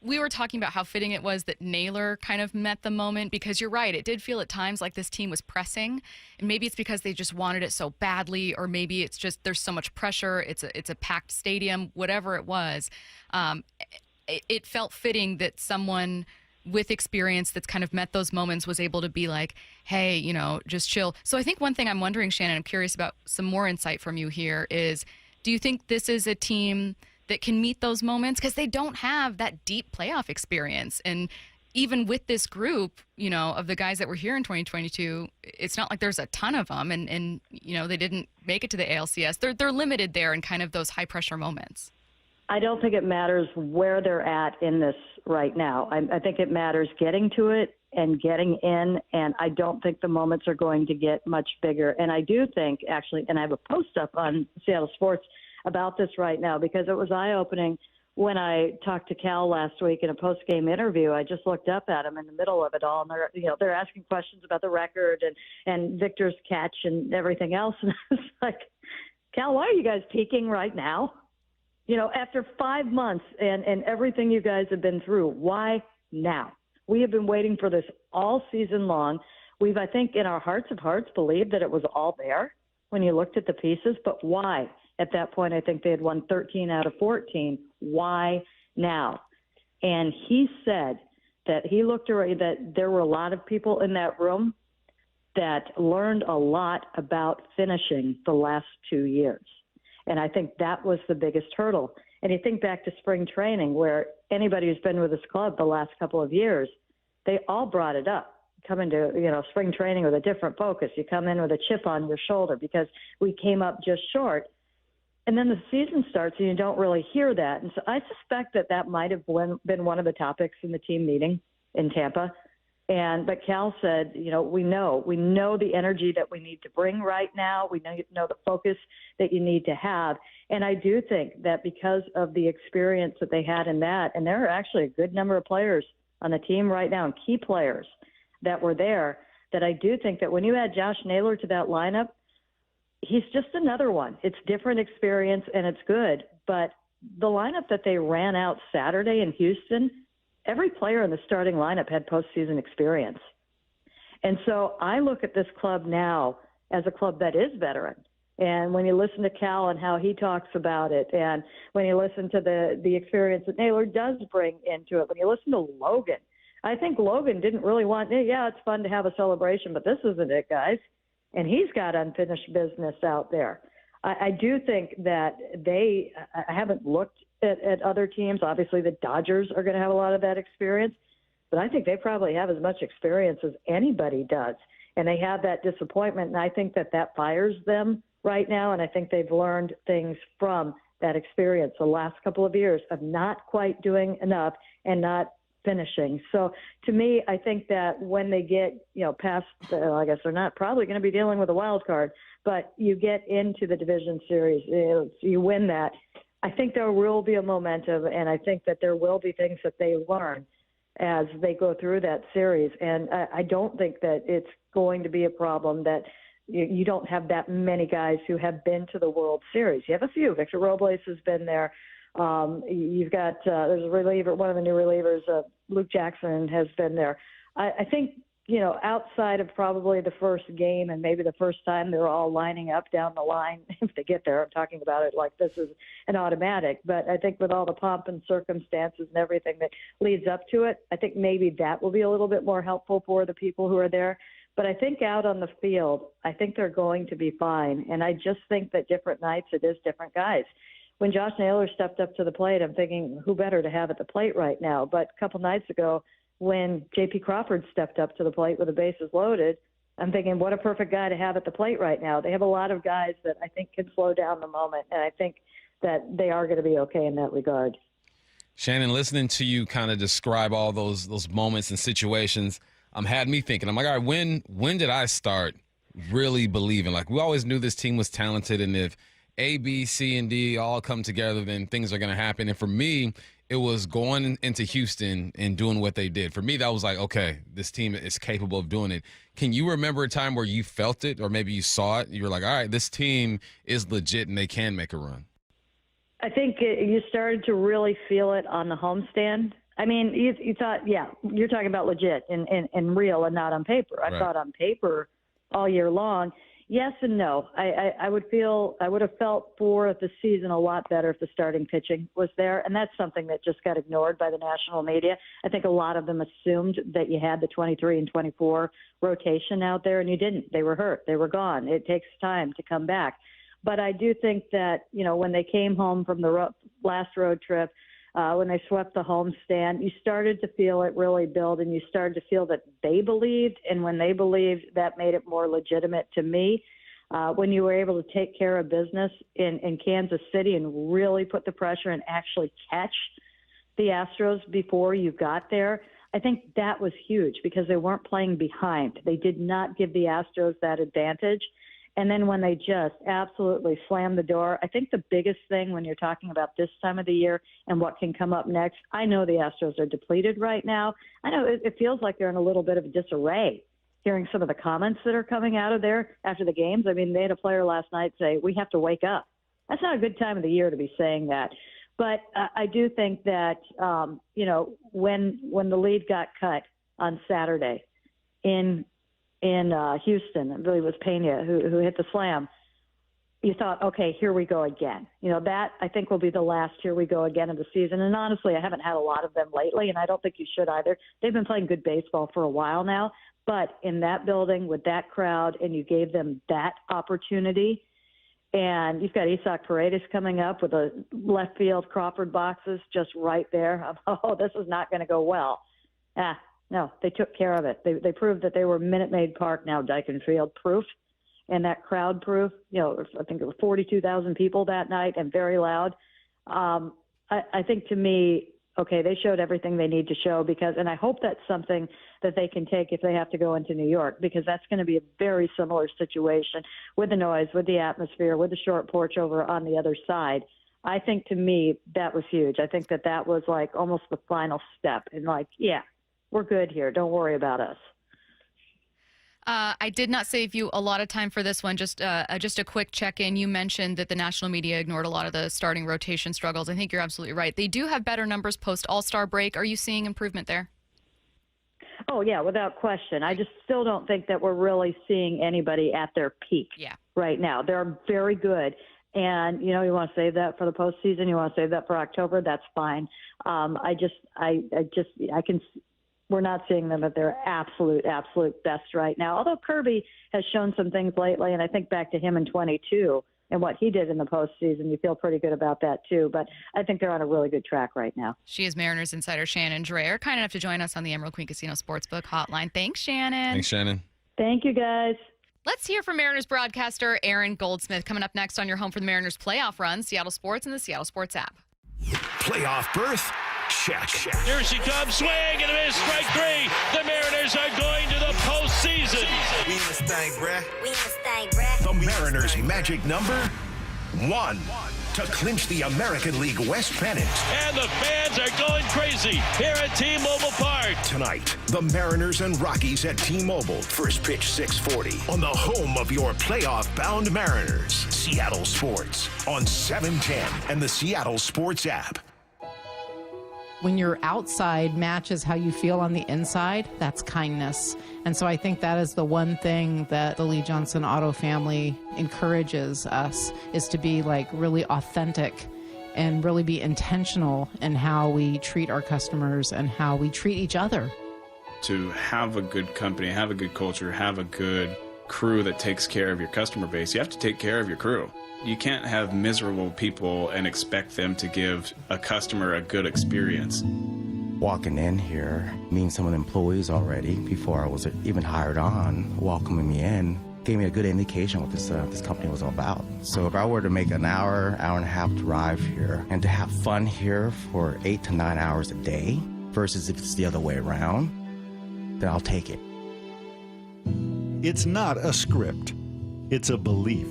we were talking about how fitting it was that Naylor kind of met the moment, because you're right. It did feel at times like this team was pressing, and maybe it's because they just wanted it so badly, or maybe it's just there's so much pressure. It's a packed stadium, whatever it was. It felt fitting that someone with experience that's kind of met those moments was able to be like, hey, just chill. So I think one thing I'm wondering, Shannon, I'm curious about some more insight from you here is, do you think this is a team that can meet those moments? Because they don't have that deep playoff experience. And even with this group, of the guys that were here in 2022, it's not like there's a ton of them. And they didn't make it to the ALCS. They're limited there in kind of those high pressure moments. I don't think it matters where they're at in this right now. I think it matters getting to it and getting in. And I don't think the moments are going to get much bigger. And I do think, actually, and I have a post up on Seattle Sports about this right now, because it was eye-opening when I talked to Cal last week in a post-game interview. I just looked up at him in the middle of it all, and they're asking questions about the record and Victor's catch and everything else. And I was like, Cal, why are you guys peaking right now? After 5 months and everything you guys have been through, why now? We have been waiting for this all season long. We've, I think, in our hearts of hearts, believed that it was all there when you looked at the pieces, but why? At that point, I think they had won 13 out of 14. Why now? And he said that he looked around, that there were a lot of people in that room that learned a lot about finishing the last 2 years. And I think that was the biggest hurdle. And you think back to spring training, where anybody who's been with this club the last couple of years, they all brought it up. Come into, spring training with a different focus. You come in with a chip on your shoulder because we came up just short. And then the season starts and you don't really hear that. And so I suspect that might have been one of the topics in the team meeting in Tampa, But Cal said, we know the energy that we need to bring right now. We know the focus that you need to have. And I do think that because of the experience that they had in that, and there are actually a good number of players on the team right now, and key players that were there, that I do think that when you add Josh Naylor to that lineup, he's just another one. It's different experience and it's good. But the lineup that they ran out Saturday in Houston, every player in the starting lineup had postseason experience. And so I look at this club now as a club that is veteran. And when you listen to Cal and how he talks about it, and when you listen to the experience that Naylor does bring into it, when you listen to Logan, I think Logan didn't really want, it's fun to have a celebration, but this isn't it, guys. And he's got unfinished business out there. I do think that I haven't looked at other teams. Obviously, the Dodgers are going to have a lot of that experience, but I think they probably have as much experience as anybody does. And they have that disappointment, and I think that fires them right now, and I think they've learned things from that experience the last couple of years of not quite doing enough and not finishing. So to me, I think that when they get, past, I guess they're not probably going to be dealing with a wild card, but you get into the division series, you win that. I think there will be a momentum, and I think that there will be things that they learn as they go through that series. And I don't think that it's going to be a problem that you don't have that many guys who have been to the World Series. You have a few. Victor Robles has been there. You've got there's a reliever, one of the new relievers, Luke Jackson has been there. I think, outside of probably the first game and maybe the first time they're all lining up down the line, if they get there, I'm talking about it like this is an automatic. But I think with all the pomp and circumstances and everything that leads up to it, I think maybe that will be a little bit more helpful for the people who are there. But I think out on the field, I think they're going to be fine. And I just think that different nights it is different guys. When Josh Naylor stepped up to the plate, I'm thinking, who better to have at the plate right now? But a couple nights ago, when J.P. Crawford stepped up to the plate with the bases loaded, I'm thinking, what a perfect guy to have at the plate right now. They have a lot of guys that I think can slow down the moment, and I think that they are going to be okay in that regard. Shannon, listening to you kind of describe all those moments and situations, had me thinking, I'm like, all right, when did I start really believing? Like, we always knew this team was talented, and if A, B, C, and D all come together, then things are going to happen. And for me, it was going into Houston and doing what they did. For me, that was like, okay, this team is capable of doing it. Can you remember a time where you felt it, or maybe you saw it? You were like, all right, this team is legit and they can make a run. I think you started to really feel it on the homestand. I mean, you thought, you're talking about legit and real and not on paper. I thought on paper all year long. Yes and no. I would have felt for the season a lot better if the starting pitching was there, and that's something that just got ignored by the national media. I think a lot of them assumed that you had the 23 and 24 rotation out there, and you didn't. They were hurt. They were gone. It takes time to come back. But I do think that, when they came home from the last road trip, when they swept the homestand, you started to feel it really build, and you started to feel that they believed, and when they believed, that made it more legitimate to me. When you were able to take care of business in Kansas City and really put the pressure and actually catch the Astros before you got there, I think that was huge because they weren't playing behind. They did not give the Astros that advantage. And then when they just absolutely slammed the door, I think the biggest thing when you're talking about this time of the year and what can come up next, I know the Astros are depleted right now. I know it feels like they're in a little bit of disarray, hearing some of the comments that are coming out of there after the games. I mean, they had a player last night say, we have to wake up. That's not a good time of the year to be saying that. But I do think that, when the lead got cut on Saturday in Houston, I believe it was Pena who hit the slam, you thought, okay, here we go again. That I think will be the last here we go again of the season. And honestly, I haven't had a lot of them lately, and I don't think you should either. They've been playing good baseball for a while now, but in that building with that crowd, and you gave them that opportunity, and you've got Isaac Paredes coming up with a left field Crawford boxes just right there. Oh, this is not going to go well. No, they took care of it. They proved that they were Minute Maid Park, now Dyken Field proof, and that crowd proof. I think it was 42,000 people that night and very loud. I think to me, okay, they showed everything they need to show and I hope that's something that they can take if they have to go into New York, because that's going to be a very similar situation with the noise, with the atmosphere, with the short porch over on the other side. I think to me that was huge. I think that was like almost the final step and like, yeah, we're good here. Don't worry about us. I did not save you a lot of time for this one. Just a quick check-in. You mentioned that the national media ignored a lot of the starting rotation struggles. I think you're absolutely right. They do have better numbers post-All-Star break. Are you seeing improvement there? Oh, yeah, without question. I just still don't think that we're really seeing anybody at their peak right now. They're very good. And, you want to save that for the postseason. You want to save that for October. That's fine. We're not seeing them at their absolute best right now. Although Kirby has shown some things lately, and I think back to him in 22 and what he did in the postseason, you feel pretty good about that too. But I think they're on a really good track right now. She is Mariners insider Shannon Drayer, kind enough to join us on the Emerald Queen Casino Sportsbook Hotline. Thanks, Shannon. Thanks, Shannon. Thank you, guys. Let's hear from Mariners broadcaster Aaron Goldsmith coming up next on your home for the Mariners playoff run, Seattle Sports and the Seattle Sports app. Playoff berth? Check. Here she comes, swing and a miss, strike three. The Mariners are going to the postseason. We in this thing, bruh. The Mariners' magic number 1 to clinch the American League West pennant. And the fans are going crazy here at T-Mobile Park. Tonight, the Mariners and Rockies at T-Mobile. First pitch 6:40 on the home of your playoff-bound Mariners. Seattle Sports on 710 and the Seattle Sports app. When your outside matches how you feel on the inside, that's kindness. And so I think that is the one thing that the Lee Johnson Auto family encourages us, is to be like really authentic and really be intentional in how we treat our customers and how we treat each other. To have a good company, have a good culture, have a good crew that takes care of your customer base, you have to take care of your crew. You can't have miserable people and expect them to give a customer a good experience. Walking in here, meeting some of the employees already before I was even hired on, welcoming me in, gave me a good indication what this company was all about. So if I were to make an hour and a half drive here and to have fun here for 8 to 9 hours a day versus if it's the other way around, then I'll take it. It's not a script. It's a belief.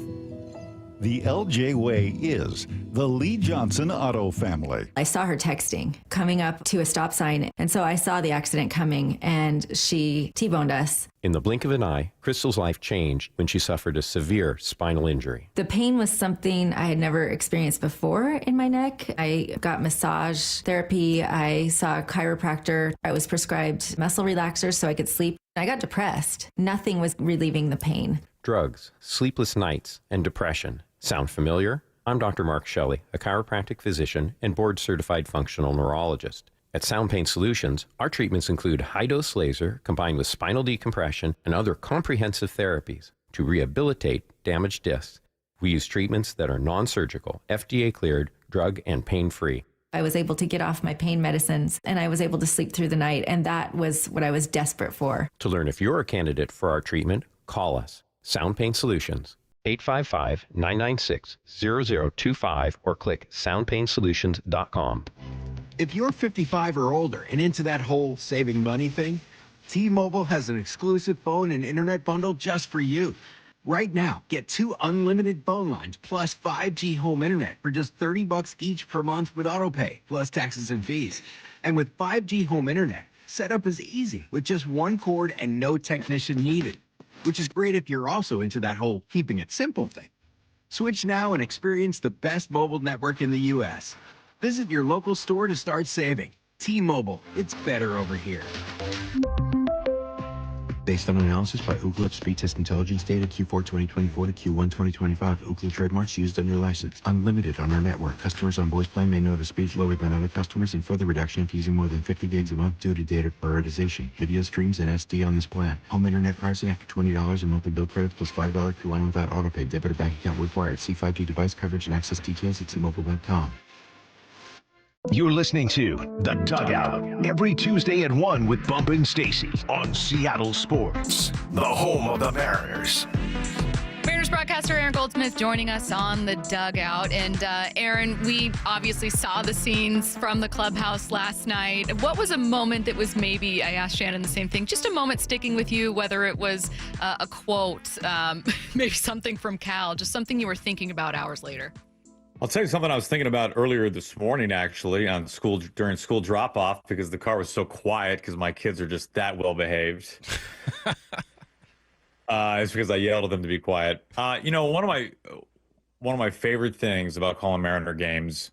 The LJ Way is the Lee Johnson Auto family. I saw her texting, coming up to a stop sign, and so I saw the accident coming, and she T-boned us. In the blink of an eye, Crystal's life changed when she suffered a severe spinal injury. The pain was something I had never experienced before in my neck. I got massage therapy. I saw a chiropractor. I was prescribed muscle relaxers so I could sleep. I got depressed. Nothing was relieving the pain. Drugs, sleepless nights, and depression. Sound familiar? I'm Dr. Mark Shelley, a chiropractic physician and board-certified functional neurologist. At Sound Pain Solutions, our treatments include high-dose laser combined with spinal decompression and other comprehensive therapies to rehabilitate damaged discs. We use treatments that are non-surgical, FDA-cleared, drug and pain-free. I was able to get off my pain medicines, and I was able to sleep through the night, and that was what I was desperate for. To learn if you're a candidate for our treatment, call us. Sound Pain Solutions, 855-996-0025, or click soundpainsolutions.com. If you're 55 or older and into that whole saving money thing, T-Mobile has an exclusive phone and internet bundle just for you. Right now, get 2 unlimited phone lines plus 5G home internet for just $30 each per month with autopay, plus taxes and fees. And with 5G home internet, setup is easy with just 1 cord and no technician needed, which is great if you're also into that whole keeping it simple thing. Switch now and experience the best mobile network in the U.S. Visit your local store to start saving. T-Mobile, it's better over here. Based on analysis by Ookla Speed Test Intelligence data Q4 2024 to Q1 2025, Ookla trademarks used under license. Unlimited on our network. Customers on voice plan may notice speeds lower than other customers and further reduction if using more than 50 gigs a month due to data prioritization. Video streams and SD on this plan. Home internet pricing after $20 and monthly bill credits plus $5 per line without autopay. Debit or bank account required. See 5G device coverage and access details at T-Mobile.com. You're listening to The Dugout every Tuesday at 1 with Bump and Stacy on Seattle Sports, the home of the Mariners. Mariners broadcaster Aaron Goldsmith joining us on the dugout. And Aaron, we obviously saw the scenes from the clubhouse last night. What was a moment that was maybe, I asked Shannon the same thing, just a moment sticking with you, whether it was a quote, maybe something from Cal, just something you were thinking about hours later? I'll tell you something I was thinking about earlier this morning, actually, during school drop-off, because the car was so quiet because my kids are just that well-behaved. It's because I yelled at them to be quiet. One of my favorite things about calling Mariner games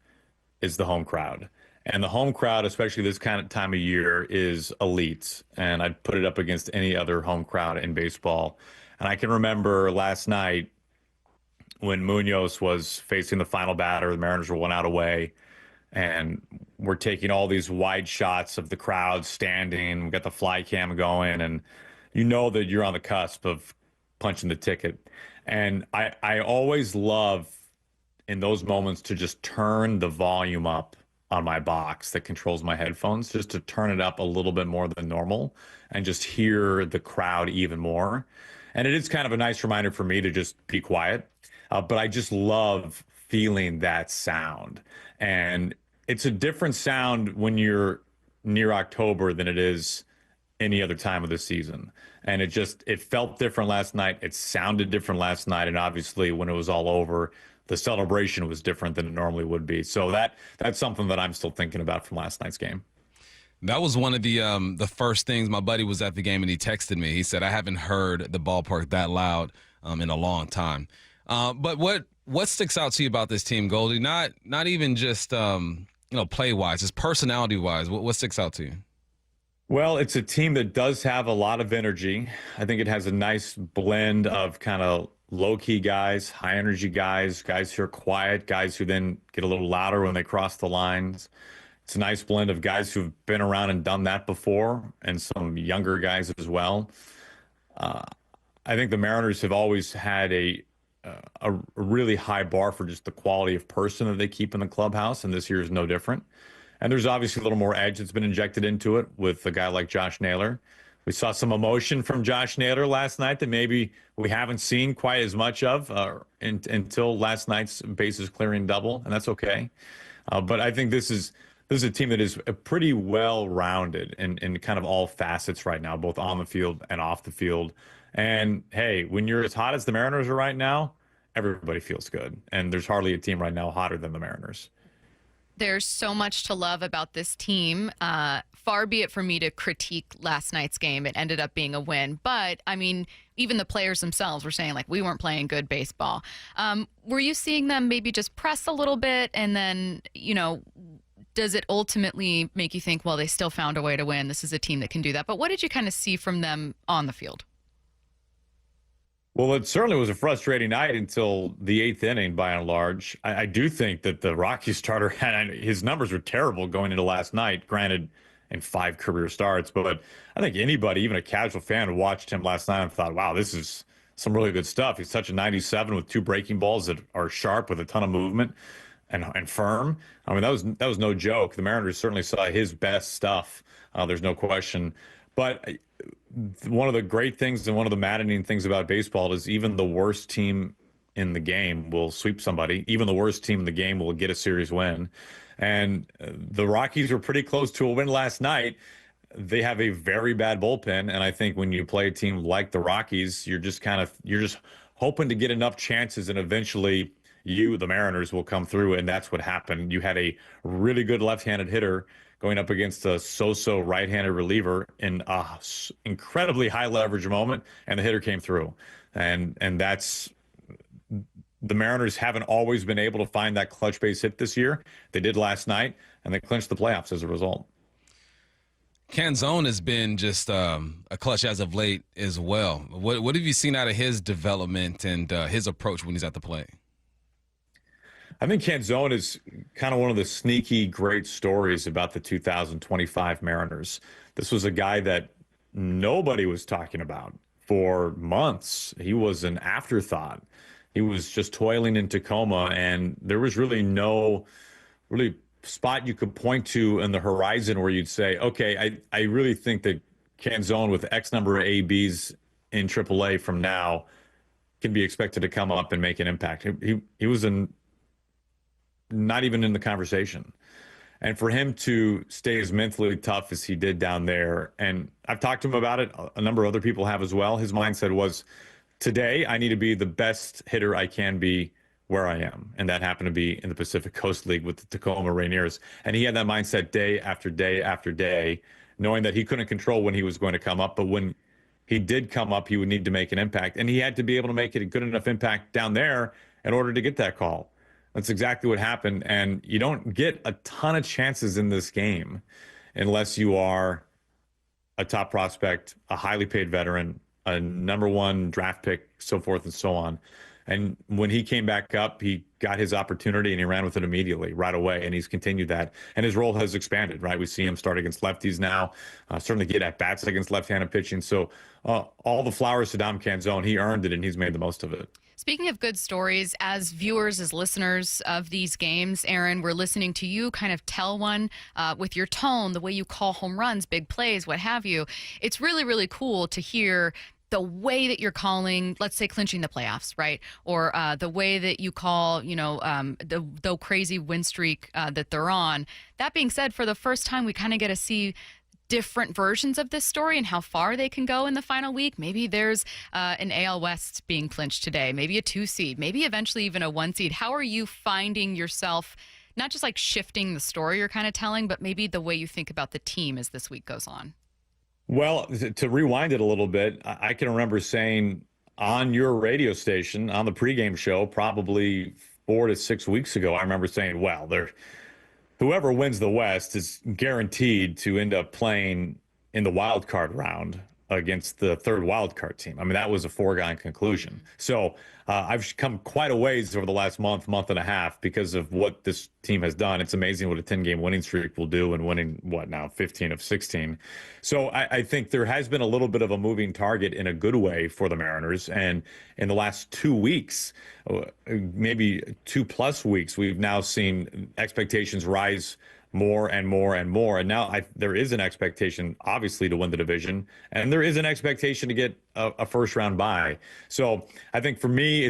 is the home crowd. And the home crowd, especially this kind of time of year, is elite. And I'd put it up against any other home crowd in baseball. And I can remember last night when Munoz was facing the final batter, the Mariners were 1 out away, and we're taking all these wide shots of the crowd standing. We got the fly cam going, and you know that you're on the cusp of punching the ticket. And I always love in those moments to just turn the volume up on my box that controls my headphones, just to turn it up a little bit more than normal and just hear the crowd even more. And it is kind of a nice reminder for me to just be quiet. But I just love feeling that sound. And it's a different sound when you're near October than it is any other time of the season. And it felt different last night. It sounded different last night. And obviously when it was all over, the celebration was different than it normally would be. So that's something that I'm still thinking about from last night's game. That was one of the first things. My buddy was at the game and he texted me. He said, I haven't heard the ballpark that loud in a long time. But what sticks out to you about this team, Goldie? Not even just play-wise, just personality-wise. What sticks out to you? Well, it's a team that does have a lot of energy. I think it has a nice blend of kind of low-key guys, high-energy guys who are quiet, guys who then get a little louder when they cross the lines. It's a nice blend of guys who've been around and done that before, and some younger guys as well. I think the Mariners have always had a really high bar for just the quality of person that they keep in the clubhouse, and this year is no different. And there's obviously a little more edge that's been injected into it with a guy like Josh Naylor. We saw some emotion from Josh Naylor last night that maybe we haven't seen quite as much of until last night's bases clearing double, and that's okay. But I think this is a team that is pretty well-rounded in kind of all facets right now, both on the field and off the field. And, hey, when you're as hot as the Mariners are right now, everybody feels good. And there's hardly a team right now hotter than the Mariners. There's so much to love about this team. Far be it for me to critique last night's game. It ended up being a win. But, I mean, even the players themselves were saying, like, we weren't playing good baseball. Were you seeing them maybe just press a little bit and then, does it ultimately make you think, well, they still found a way to win? This is a team that can do that. But what did you kind of see from them on the field? Well, it certainly was a frustrating night until the 8th inning, by and large. I do think that the Rockies starter his numbers were terrible going into last night, granted in 5 career starts. But I think anybody, even a casual fan, who watched him last night and thought, wow, this is some really good stuff. He's touching 97 with 2 breaking balls that are sharp with a ton of movement and firm. I mean, that was no joke. The Mariners certainly saw his best stuff. There's no question. But one of the great things and one of the maddening things about baseball is even the worst team in the game will sweep somebody. Even the worst team in the game will get a series win. And the Rockies were pretty close to a win last night. They have a very bad bullpen. And I think when you play a team like the Rockies, you're just hoping to get enough chances, and eventually the Mariners, will come through. And that's what happened. You had a really good left-handed hitter going up against a so-so right-handed reliever in a incredibly high leverage moment, and the hitter came through. And that's the Mariners haven't always been able to find that clutch base hit this year. They did last night, and they clinched the playoffs as a result. Canzone has been just a clutch as of late as well. What have you seen out of his development and his approach when he's at the plate? I think Canzone is kind of one of the sneaky great stories about the 2025 Mariners. This was a guy that nobody was talking about for months. He was an afterthought. He was just toiling in Tacoma, and there was really no spot you could point to in the horizon where you'd say, okay, I really think that Canzone with X number of ABs in AAA from now can be expected to come up and make an impact. He was not even in the conversation. And for him to stay as mentally tough as he did down there, and I've talked to him about it, a number of other people have as well, his mindset was, today I need to be the best hitter I can be where I am. And that happened to be in the Pacific Coast League with the Tacoma Rainiers. And he had that mindset day after day after day, knowing that he couldn't control when he was going to come up. But when he did come up, he would need to make an impact. And he had to be able to make it a good enough impact down there in order to get that call. That's exactly what happened. And you don't get a ton of chances in this game unless you are a top prospect, a highly paid veteran, a #1 draft pick, so forth and so on. And when he came back up, he got his opportunity and he ran with it immediately, right away. And he's continued that. And his role has expanded, right? We see him start against lefties now, certainly get at bats against left-handed pitching. So all the flowers to Dom Canzone, he earned it and he's made the most of it. Speaking of good stories, as viewers, as listeners of these games, Aaron, we're listening to you kind of tell one with your tone, the way you call home runs, big plays, what have you. It's really, really cool to hear the way that you're calling, let's say, clinching the playoffs, right? Or the way that you call, the crazy win streak that they're on. That being said, for the first time, we kind of get to see different versions of this story and how far they can go in the final week. Maybe there's an AL West being clinched today, maybe a 2 seed, maybe eventually even a 1 seed. How are you finding yourself, not just like shifting the story you're kind of telling, but maybe the way you think about the team as this week goes on? Well, to rewind it a little bit, I can remember saying on your radio station, on the pregame show, probably 4 to 6 weeks ago, I remember saying, well, whoever wins the West is guaranteed to end up playing in the wild card round against the third wild card team. I mean, that was a foregone conclusion. So I've come quite a ways over the last month and a half because of what this team has done. It's amazing what a 10-game winning streak will do and winning, 15 of 16. So I think there has been a little bit of a moving target in a good way for the Mariners. And in the last 2 weeks, maybe 2+ weeks, we've now seen expectations rise more and more and more. And now there is an expectation, obviously, to win the division. And there is an expectation to get a first-round bye. So I think for me,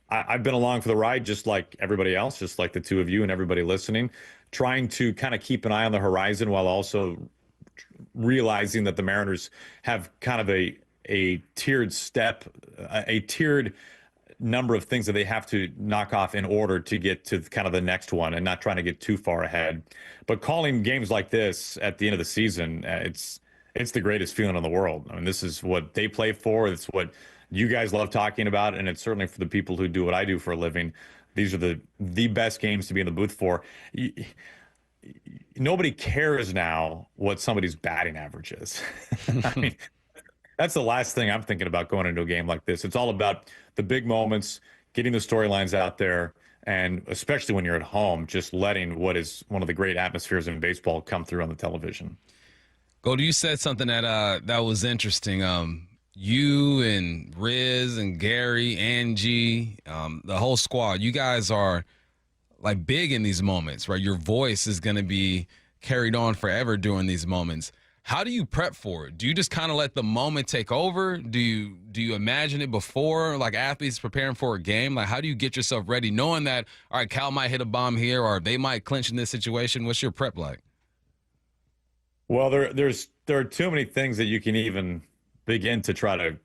I've been along for the ride just like everybody else, just like the two of you and everybody listening, trying to kind of keep an eye on the horizon while also realizing that the Mariners have kind of a tiered step, a tiered number of things that they have to knock off in order to get to kind of the next one and not trying to get too far ahead. But calling games like this at the end of the season, it's the greatest feeling in the world. I mean, this is what they play for. It's what you guys love talking about. And it's certainly for the people who do what I do for a living. These are the best games to be in the booth for. Nobody cares now what somebody's batting average is. I mean, that's the last thing I'm thinking about going into a game like this. It's all about the big moments, getting the storylines out there, and especially when you're at home, just letting what is one of the great atmospheres in baseball come through on the television. Goldie, you said something that was interesting. You and Riz and Gary, Angie, the whole squad, you guys are like big in these moments, right? Your voice is going to be carried on forever during these moments. How do you prep for it? Do you just kind of let the moment take over? Do you imagine it before, like athletes preparing for a game? Like, how do you get yourself ready, knowing that, all right, Cal might hit a bomb here or they might clinch in this situation? What's your prep like? Well, there are too many things that you can even begin to try to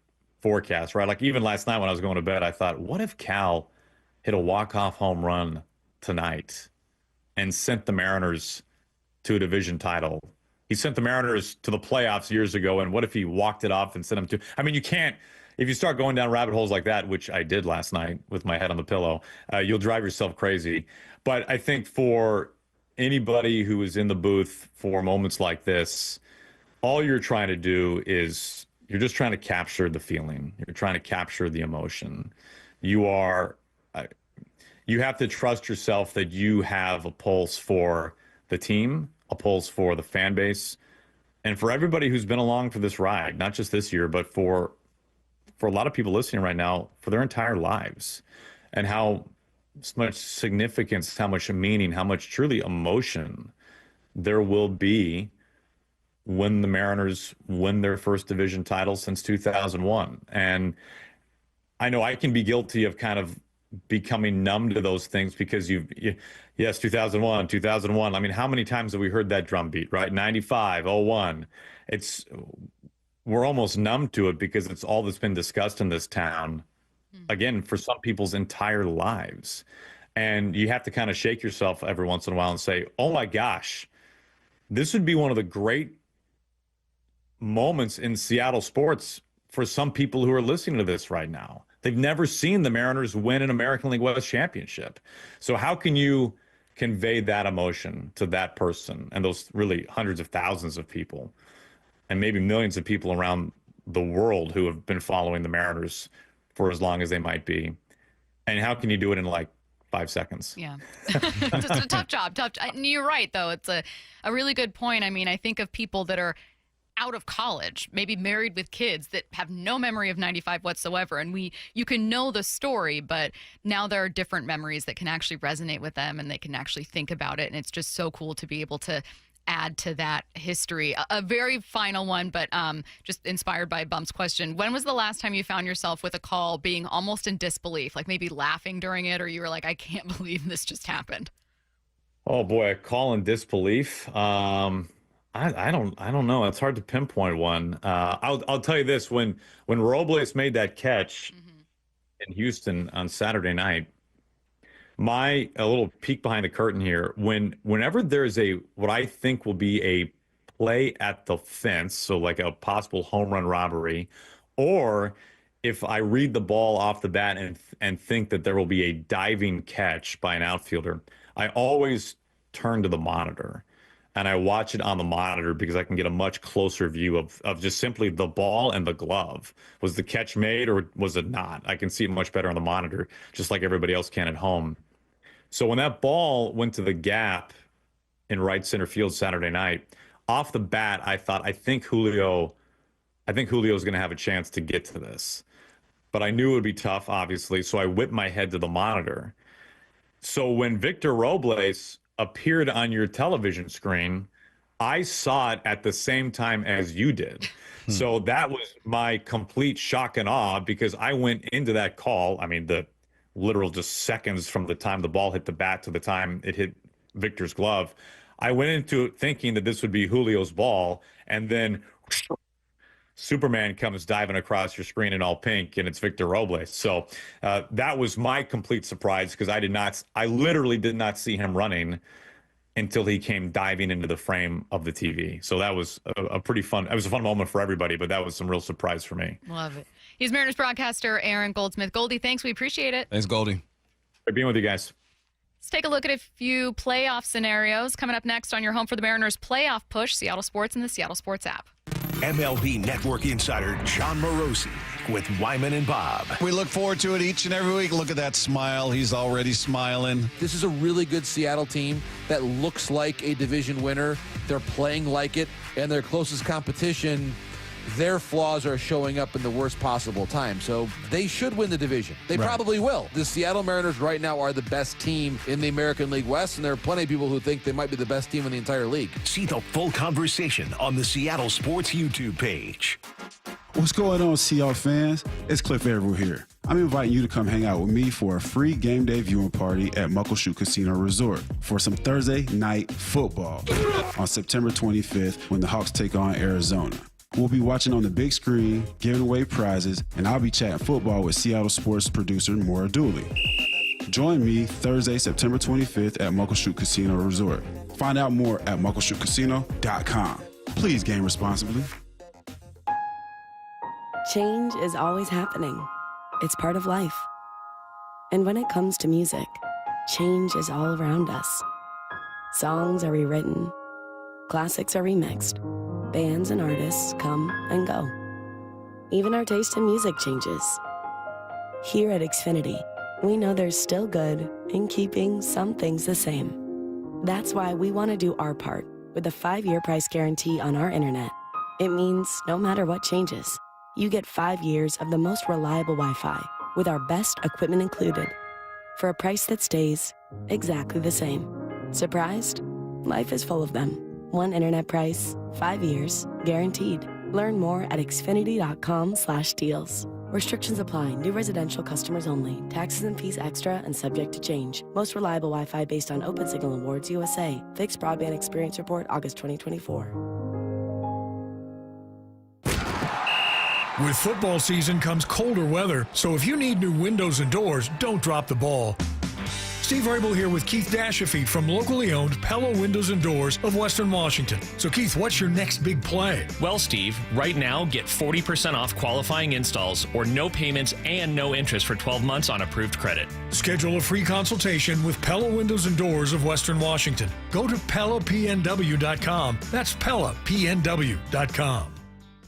forecast, right? Like even last night when I was going to bed, I thought, what if Cal hit a walk-off home run tonight and sent the Mariners to a division title? He sent the Mariners to the playoffs years ago, and what if he walked it off and sent them to? I mean, you can't. If you start going down rabbit holes like that, which I did last night with my head on the pillow, you'll drive yourself crazy. But I think for anybody who is in the booth for moments like this, all you're trying to do is you're just trying to capture the feeling. You're trying to capture the emotion. You have to trust yourself that you have a pulse for the team, a pulse for the fan base, and for everybody who's been along for this ride, not just this year, but for a lot of people listening right now, for their entire lives, and how much significance, how much meaning, how much truly emotion there will be when the Mariners win their first division title since 2001. And I know I can be guilty of kind of becoming numb to those things because yes, 2001, 2001. I mean, how many times have we heard that drum beat, right? 95, 01. We're almost numb to it because it's all that's been discussed in this town, again, for some people's entire lives. And you have to kind of shake yourself every once in a while and say, oh my gosh, this would be one of the great moments in Seattle sports for some people who are listening to this right now. They've never seen the Mariners win an American League West championship. So how can you convey that emotion to that person and those really hundreds of thousands of people and maybe millions of people around the world who have been following the Mariners for as long as they might be? And how can you do it in like 5 seconds? Yeah. Just a tough job. And you're right, though. It's a really good point. I mean, I think of people that are out of college, maybe married with kids that have no memory of 95 whatsoever. And you can know the story, but now there are different memories that can actually resonate with them and they can actually think about it. And it's just so cool to be able to add to that history. A very final one, but just inspired by Bump's question. When was the last time you found yourself with a call being almost in disbelief, like maybe laughing during it, or you were like, I can't believe this just happened? Oh boy, a call in disbelief. I don't know. It's hard to pinpoint one. I'll tell you this: when Robles made that catch in Houston on Saturday night, a little peek behind the curtain here. Whenever there's what I think will be a play at the fence, so like a possible home run robbery, or if I read the ball off the bat and think that there will be a diving catch by an outfielder, I always turn to the monitor. And I watch it on the monitor because I can get a much closer view of just simply the ball and the glove. Was the catch made or was it not? I can see it much better on the monitor, just like everybody else can at home. So when that ball went to the gap in right center field Saturday night, off the bat, I thought, I think Julio's going to have a chance to get to this. But I knew it would be tough, obviously, so I whipped my head to the monitor. So when Victor Robles appeared on your television screen, I saw it at the same time as you did. So that was my complete shock and awe because I went into that call. I mean, the literal just seconds from the time the ball hit the bat to the time it hit Victor's glove. I went into it thinking that this would be Julio's ball, and then Superman comes diving across your screen in all pink, and it's Victor Robles. So that was my complete surprise because I literally did not see him running until he came diving into the frame of the TV. So that was a fun moment for everybody, but that was some real surprise for me. Love it. He's Mariners broadcaster Aaron Goldsmith. Goldie, thanks. We appreciate it. Thanks, Goldie. Great being with you guys. Let's take a look at a few playoff scenarios coming up next on your home for the Mariners playoff push, Seattle Sports and the Seattle Sports app. MLB Network insider John Morosi with Wyman and Bob. We look forward to it each and every week. Look at that smile. He's already smiling. This is a really good Seattle team that looks like a division winner. They're playing like it, and their closest competition, their flaws are showing up in the worst possible time. So they should win the division. They probably will. The Seattle Mariners right now are the best team in the American League West, and there are plenty of people who think they might be the best team in the entire league. See the full conversation on the Seattle Sports YouTube page. What's going on, Seattle fans? It's Cliff Averill here. I'm inviting you to come hang out with me for a free game day viewing party at Muckleshoot Casino Resort for some Thursday night football on September 25th when the Hawks take on Arizona. We'll be watching on the big screen, giving away prizes, and I'll be chatting football with Seattle sports producer Maura Dooley. Join me Thursday, September 25th at Muckleshoot Casino Resort. Find out more at muckleshootcasino.com. Please game responsibly. Change is always happening. It's part of life. And when it comes to music, change is all around us. Songs are rewritten. Classics are remixed. Bands and artists come and go. Even our taste in music changes. Here at Xfinity, we know there's still good in keeping some things the same. That's why we want to do our part with a 5-year price guarantee on our internet. It means no matter what changes, you get 5 years of the most reliable Wi-Fi with our best equipment included for a price that stays exactly the same. Surprised? Life is full of them. One internet price, 5 years, guaranteed. Learn more at Xfinity.com/deals. Restrictions apply. New residential customers only. Taxes and fees extra and subject to change. Most reliable Wi-Fi based on Open Signal Awards USA. Fixed Broadband Experience Report, August 2024. With football season comes colder weather, so if you need new windows and doors, don't drop the ball. Steve Rabel here with Keith Dashafeet from locally owned Pella Windows and Doors of Western Washington. So Keith, what's your next big play? Well, Steve, right now get 40% off qualifying installs or no payments and no interest for 12 months on approved credit. Schedule a free consultation with Pella Windows and Doors of Western Washington. Go to PellaPNW.com. That's PellaPNW.com.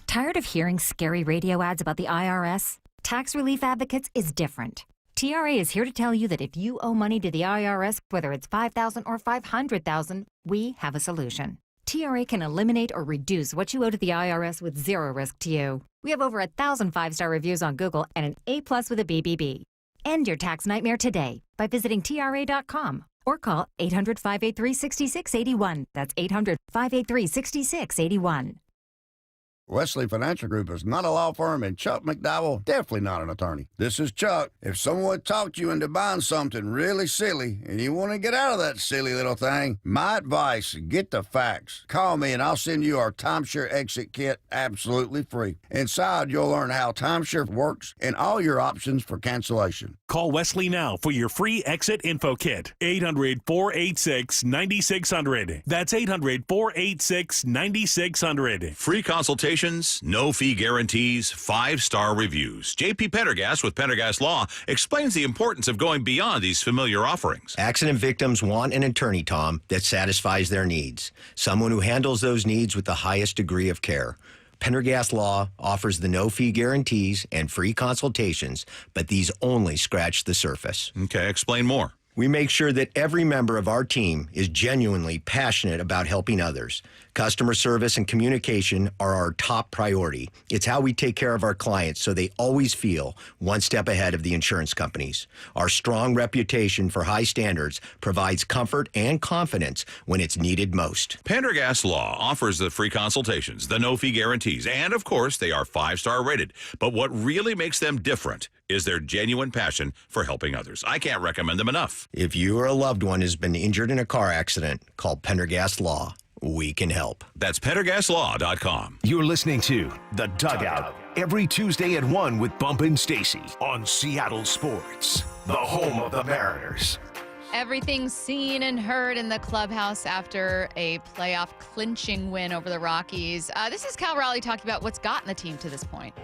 Tired of hearing scary radio ads about the IRS? Tax Relief Advocates is different. TRA is here to tell you that if you owe money to the IRS, whether it's $5,000 or $500,000, we have a solution. TRA can eliminate or reduce what you owe to the IRS with zero risk to you. We have over 1,000 5-star reviews on Google and an A+ with a BBB. End your tax nightmare today by visiting TRA.com or call 800-583-6681. That's 800-583-6681. Wesley Financial Group is not a law firm, and Chuck McDowell definitely not an attorney. This is Chuck. If someone talked you into buying something really silly and you want to get out of that silly little thing, my advice, get the facts. Call me and I'll send you our timeshare exit kit absolutely free. Inside, you'll learn how timeshare works and all your options for cancellation. Call Wesley now for your free exit info kit. 800-486-9600. That's 800-486-9600. Free consultations, no fee guarantees, 5-star reviews. J.P. Pendergast with Pendergast Law explains the importance of going beyond these familiar offerings. Accident victims want an attorney, Tom, that satisfies their needs. Someone who handles those needs with the highest degree of care. Pendergast Law offers the no-fee guarantees and free consultations, but these only scratch the surface. Okay, explain more. We make sure that every member of our team is genuinely passionate about helping others. Customer service and communication are our top priority. It's how we take care of our clients so they always feel one step ahead of the insurance companies. Our strong reputation for high standards provides comfort and confidence when it's needed most. Pendergast Law offers the free consultations, the no-fee guarantees, and, of course, they are 5-star rated. But what really makes them different is their genuine passion for helping others. I can't recommend them enough. If you or a loved one has been injured in a car accident, call Pendergast Law. We can help. That's PendergastLaw.com. You're listening to The Dugout every Tuesday at 1 with Bump and Stacy on Seattle Sports, the home of the Mariners. Everything seen and heard in the clubhouse after a playoff clinching win over the Rockies. This is Cal Raleigh talking about what's gotten the team to this point.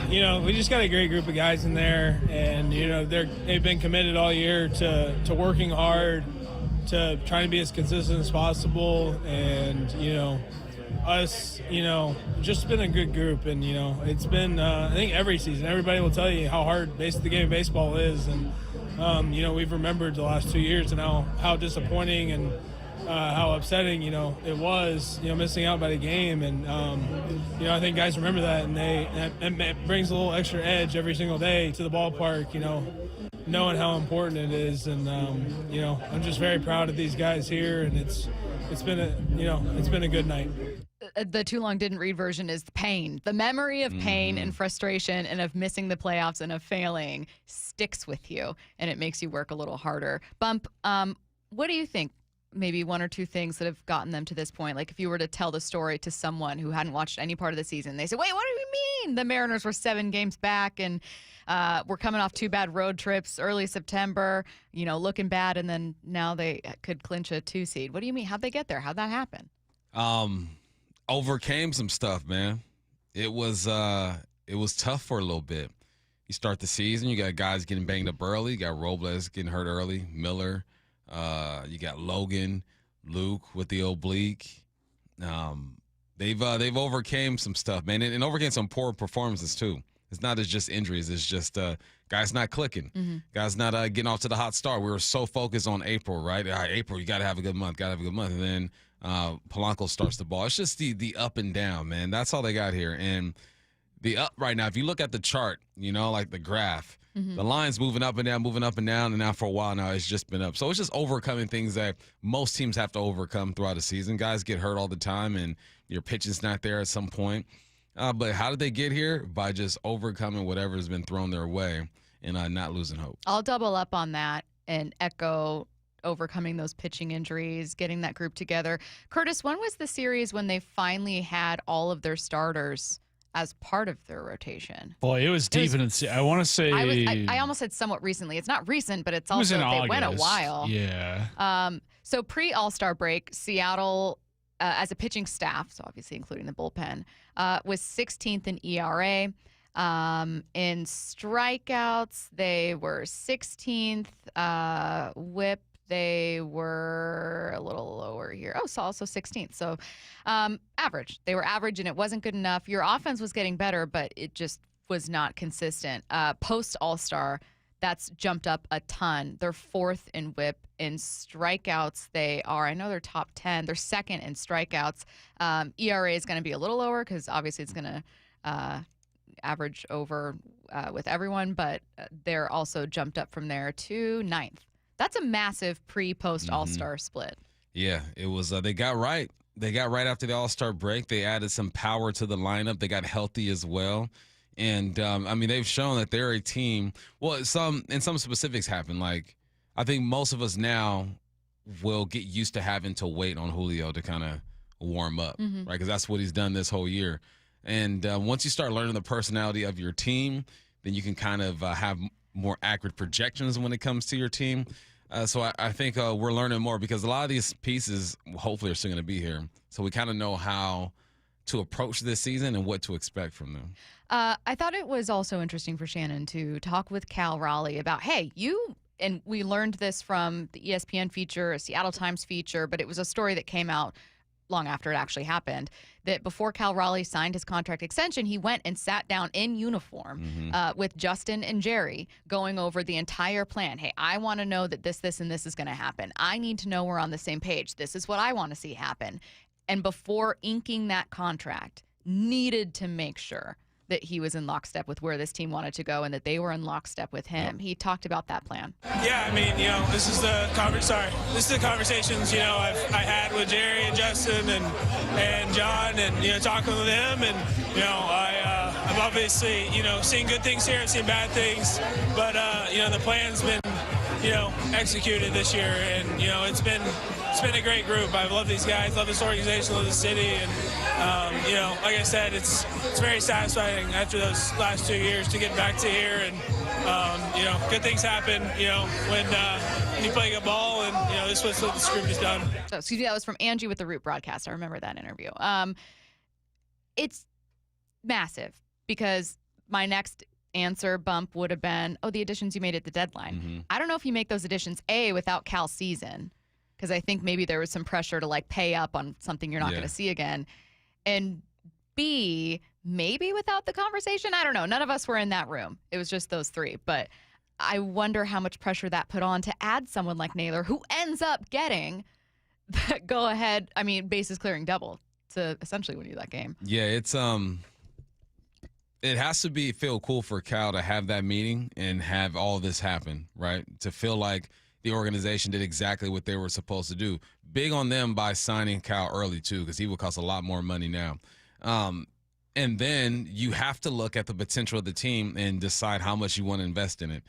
You know, we just got a great group of guys in there, and, you know, they've been committed all year to working hard, to trying to be as consistent as possible, and, you know, us, you know, just been a good group. And, you know, it's been, I think every season, everybody will tell you how hard the game of baseball is, and you know, we've remembered the last 2 years and how disappointing and how upsetting, you know, it was, you know, missing out by the game. And, you know, I think guys remember that, and it brings a little extra edge every single day to the ballpark, you know, knowing how important it is. And, you know, I'm just very proud of these guys here, and it's been a good night. The too long didn't read version is pain. The memory of pain and frustration and of missing the playoffs and of failing sticks with you, and it makes you work a little harder. Bump, what do you think maybe one or two things that have gotten them to this point? Like if you were to tell the story to someone who hadn't watched any part of the season, they say, wait, what do you mean? The Mariners were 7 games back and we're coming off 2 bad road trips early September, you know, looking bad, and then now they could clinch a 2 seed. What do you mean? How'd they get there? How'd that happen? Overcame some stuff, man. It was tough for a little bit. You start the season, you got guys getting banged up early. You got Robles getting hurt early, Miller. You got Logan, Luke with the oblique. They've overcame some stuff, man, and overcame some poor performances too. It's not just injuries. It's just guys not clicking. Mm-hmm. Guys not getting off to the hot start. We were so focused on April, right? All right, April, you got to have a good month. And then Polanco starts the ball. It's just the up and down, man. That's all they got here. And the up right now, if you look at the chart, you know, like the graph, the line's moving up and down, and now for a while now it's just been up. So it's just overcoming things that most teams have to overcome throughout the season. Guys get hurt all the time, and your pitching's not there at some point. But how did they get here? By just overcoming whatever has been thrown their way and not losing hope. I'll double up on that and echo overcoming those pitching injuries, getting that group together. Curtis, when was the series when they finally had all of their starters as part of their rotation? Boy, it was deep in the season. I want to say I almost said somewhat recently. It's not recent, but it's it was also in they August. went a while. Yeah. So pre-All-Star break, Seattle, as a pitching staff, so obviously including the bullpen, was 16th in ERA. In strikeouts, they were 16th. WHIP, they were a little lower here. Oh, so also 16th. So average. They were average, and it wasn't good enough. Your offense was getting better, but it just was not consistent. Post All-Star, that's jumped up a ton. They're 4th in WHIP. In strikeouts, I know they're top 10. They're 2nd in strikeouts. ERA is going to be a little lower because obviously it's going to average over with everyone, but they're also jumped up from there to 9th. That's a massive pre-post All-Star split. Yeah, it was. They got right. They got right after the All-Star break. They added some power to the lineup. They got healthy as well. And, they've shown that they're a team. Well, some specifics happen. Like, I think most of us now will get used to having to wait on Julio to kind of warm up, right? Because that's what he's done this whole year. And once you start learning the personality of your team, then you can kind of have more accurate projections when it comes to your team. So I think we're learning more because a lot of these pieces hopefully are still going to be here. So we kind of know how to approach this season and what to expect from them. I thought it was also interesting for Shannon to talk with Cal Raleigh about, hey, and we learned this from the ESPN feature, a Seattle Times feature, but it was a story that came out long after it actually happened, that before Cal Raleigh signed his contract extension, he went and sat down in uniform with Justin and Jerry going over the entire plan. Hey, I want to know that this, and this is going to happen. I need to know we're on the same page. This is what I want to see happen. And before inking that contract, needed to make sure that he was in lockstep with where this team wanted to go and that they were in lockstep with him. He talked about that plan. Yeah, this is the conversations, I had with Jerry and Justin and John and, talking with them. And, I've obviously, seen good things here, I've seen bad things, but, the plan's been, executed this year. And, it's been a great group. I love these guys, love this organization, love the city. And, like I said, it's very satisfying after those last 2 years to get back to here. And, good things happen, when you play good ball. And, this was what this group has done. So, excuse me, that was from Angie with the Root broadcast. I remember that interview. It's massive because my next answer bump would have been, the additions you made at the deadline. I don't know if you make those additions, A, without Cal's season, because I think maybe there was some pressure to pay up on something you're not going to see again. And B, maybe without the conversation. I don't know. None of us were in that room. It was just those three. But I wonder how much pressure that put on to add someone like Naylor, who ends up getting that go ahead, bases clearing double to essentially win you that game. Yeah, it's it has to feel cool for Cal to have that meeting and have all this happen, right? To feel like the organization did exactly what they were supposed to do. Big on them by signing Cal early, too, because he would cost a lot more money now. And then you have to look at the potential of the team and decide how much you want to invest in it.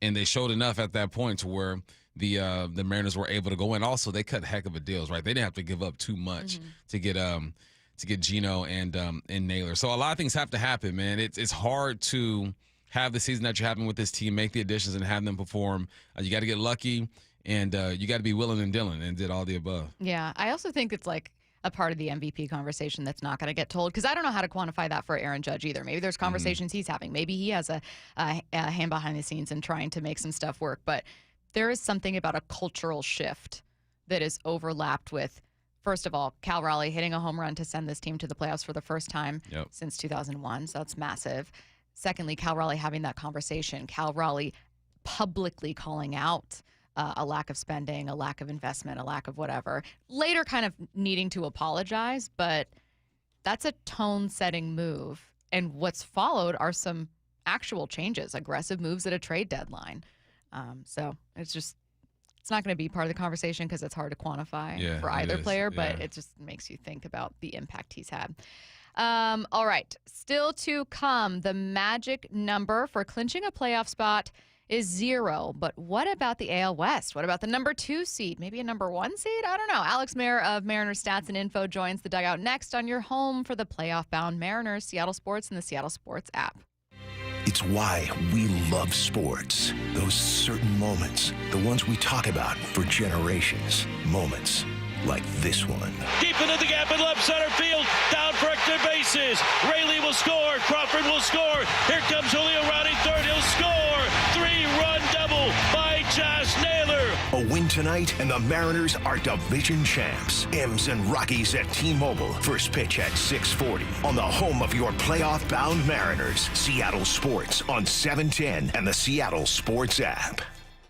And they showed enough at that point to where the Mariners were able to go in. Also, they cut heck of a deals, right? They didn't have to give up too much to get Gino and Naylor. So a lot of things have to happen, man. It's hard to have the season that you're having with this team, make the additions and have them perform. You got to get lucky, and you got to be willing and dealing, and did all the above. Yeah, I also think it's a part of the MVP conversation that's not going to get told, because I don't know how to quantify that for Aaron Judge either. Maybe there's conversations he's having. Maybe he has a hand behind the scenes and trying to make some stuff work. But there is something about a cultural shift that is overlapped with, first of all, Cal Raleigh hitting a home run to send this team to the playoffs for the first time since 2001. So that's massive. Secondly, Cal Raleigh having that conversation. Cal Raleigh publicly calling out a lack of spending, a lack of investment, a lack of whatever. Later kind of needing to apologize, but that's a tone-setting move. And what's followed are some actual changes, aggressive moves at a trade deadline. So it's not going to be part of the conversation because it's hard to quantify for either player, but it just makes you think about the impact he's had. All right. Still to come, the magic number for clinching a playoff spot is 0. But what about the AL West? What about the number 2 seed? Maybe a number 1 seed? I don't know. Alex Mayer of Mariners Stats and Info joins the dugout next on your home for the playoff-bound Mariners, Seattle Sports, and the Seattle Sports app. It's why we love sports. Those certain moments, the ones we talk about for generations. Moments like this one. Deep into the gap in left center field. Down for extra bases. Rayleigh will score. Crawford will score. Here comes Julio rounding third. He'll score. 3-run double by Josh Naylor. A win tonight, and the Mariners are division champs. M's and Rockies at T-Mobile. First pitch at 6:40 on the home of your playoff-bound Mariners. Seattle Sports on 710 and the Seattle Sports app.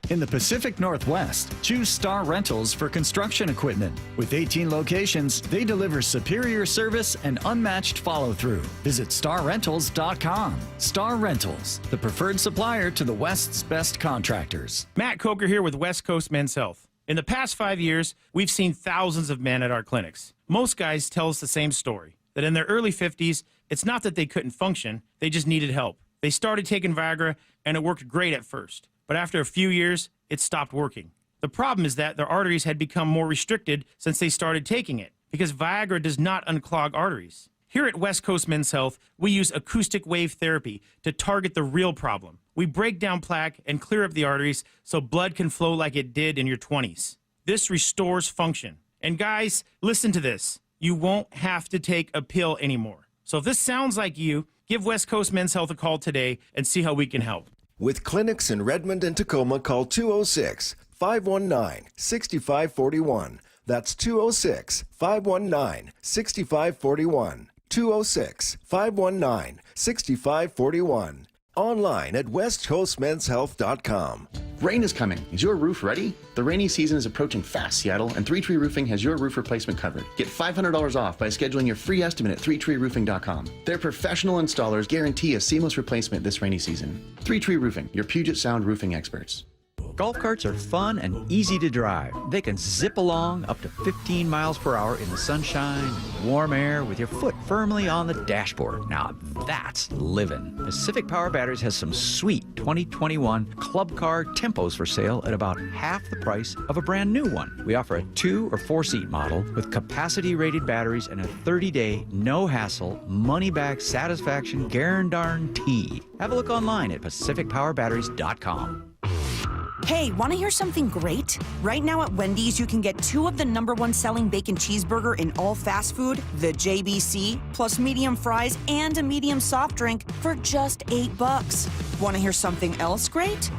In the Pacific Northwest, choose Star Rentals for construction equipment. With 18 locations, they deliver superior service and unmatched follow-through. Visit starrentals.com. Star Rentals, the preferred supplier to the West's best contractors. Matt Coker here with West Coast Men's Health. In the past 5 years, we've seen thousands of men at our clinics. Most guys tell us the same story, that in their early 50s, it's not that they couldn't function, they just needed help. They started taking Viagra, and it worked great at first. But after a few years, it stopped working. The problem is that their arteries had become more restricted since they started taking it, because Viagra does not unclog arteries. Here at West Coast Men's Health, we use acoustic wave therapy to target the real problem. We break down plaque and clear up the arteries so blood can flow like it did in your 20s. This restores function. And guys, listen to this. You won't have to take a pill anymore. So if this sounds like you, give West Coast Men's Health a call today and see how we can help. With clinics in Redmond and Tacoma, call 206-519-6541. That's 206-519-6541. 206-519-6541. Online at westcoastmenshealth.com. Rain is coming. Is your roof ready? The rainy season is approaching fast, Seattle, and 3 Tree Roofing has your roof replacement covered. Get $500 off by scheduling your free estimate at 3treeroofing.com. Their professional installers guarantee a seamless replacement this rainy season. 3 Tree Roofing, your Puget Sound roofing experts. Golf carts are fun and easy to drive. They can zip along up to 15 miles per hour in the sunshine and warm air with your foot firmly on the dashboard. Now that's living. Pacific Power Batteries has some sweet 2021 Club Car Tempos for sale at about half the price of a brand new one. We offer a 2 or 4 seat model with capacity rated batteries and a 30-day no hassle money back satisfaction guarantee. Have a look online at pacificpowerbatteries.com. Hey, want to hear something great? Right now at Wendy's, you can get 2 of the #1 selling bacon cheeseburger in all fast food, the JBC, plus medium fries and a medium soft drink for just $8. Want to hear something else great?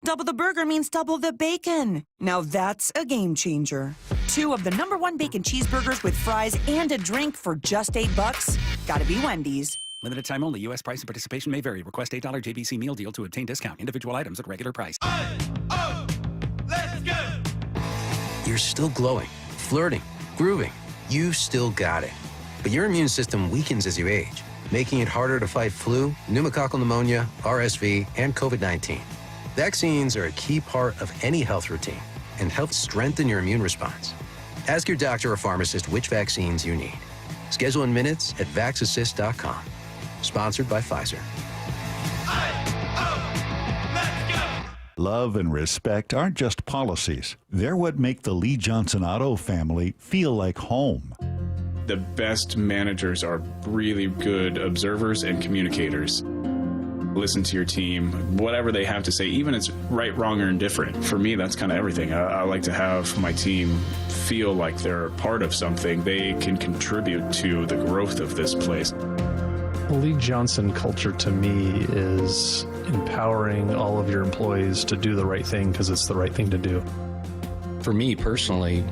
Double the burger means double the bacon. Now that's a game changer. 2 of the #1 bacon cheeseburgers with fries and a drink for just $8. Gotta be Wendy's. Limited time only. U.S. price and participation may vary. Request $8 JBC meal deal to obtain discount. Individual items at regular price. Let's go! You're still glowing, flirting, grooving. You still got it. But your immune system weakens as you age, making it harder to fight flu, pneumococcal pneumonia, RSV, and COVID-19. Vaccines are a key part of any health routine and help strengthen your immune response. Ask your doctor or pharmacist which vaccines you need. Schedule in minutes at vaxassist.com. Sponsored by Pfizer. Love and respect aren't just policies. They're what make the Lee Johnson Auto family feel like home. The best managers are really good observers and communicators. Listen to your team, whatever they have to say, even if it's right, wrong, or indifferent. For me, that's kind of everything. I like to have my team feel like they're part of something. They can contribute to the growth of this place. The Lee Johnson culture to me is empowering all of your employees to do the right thing because it's the right thing to do. For me personally,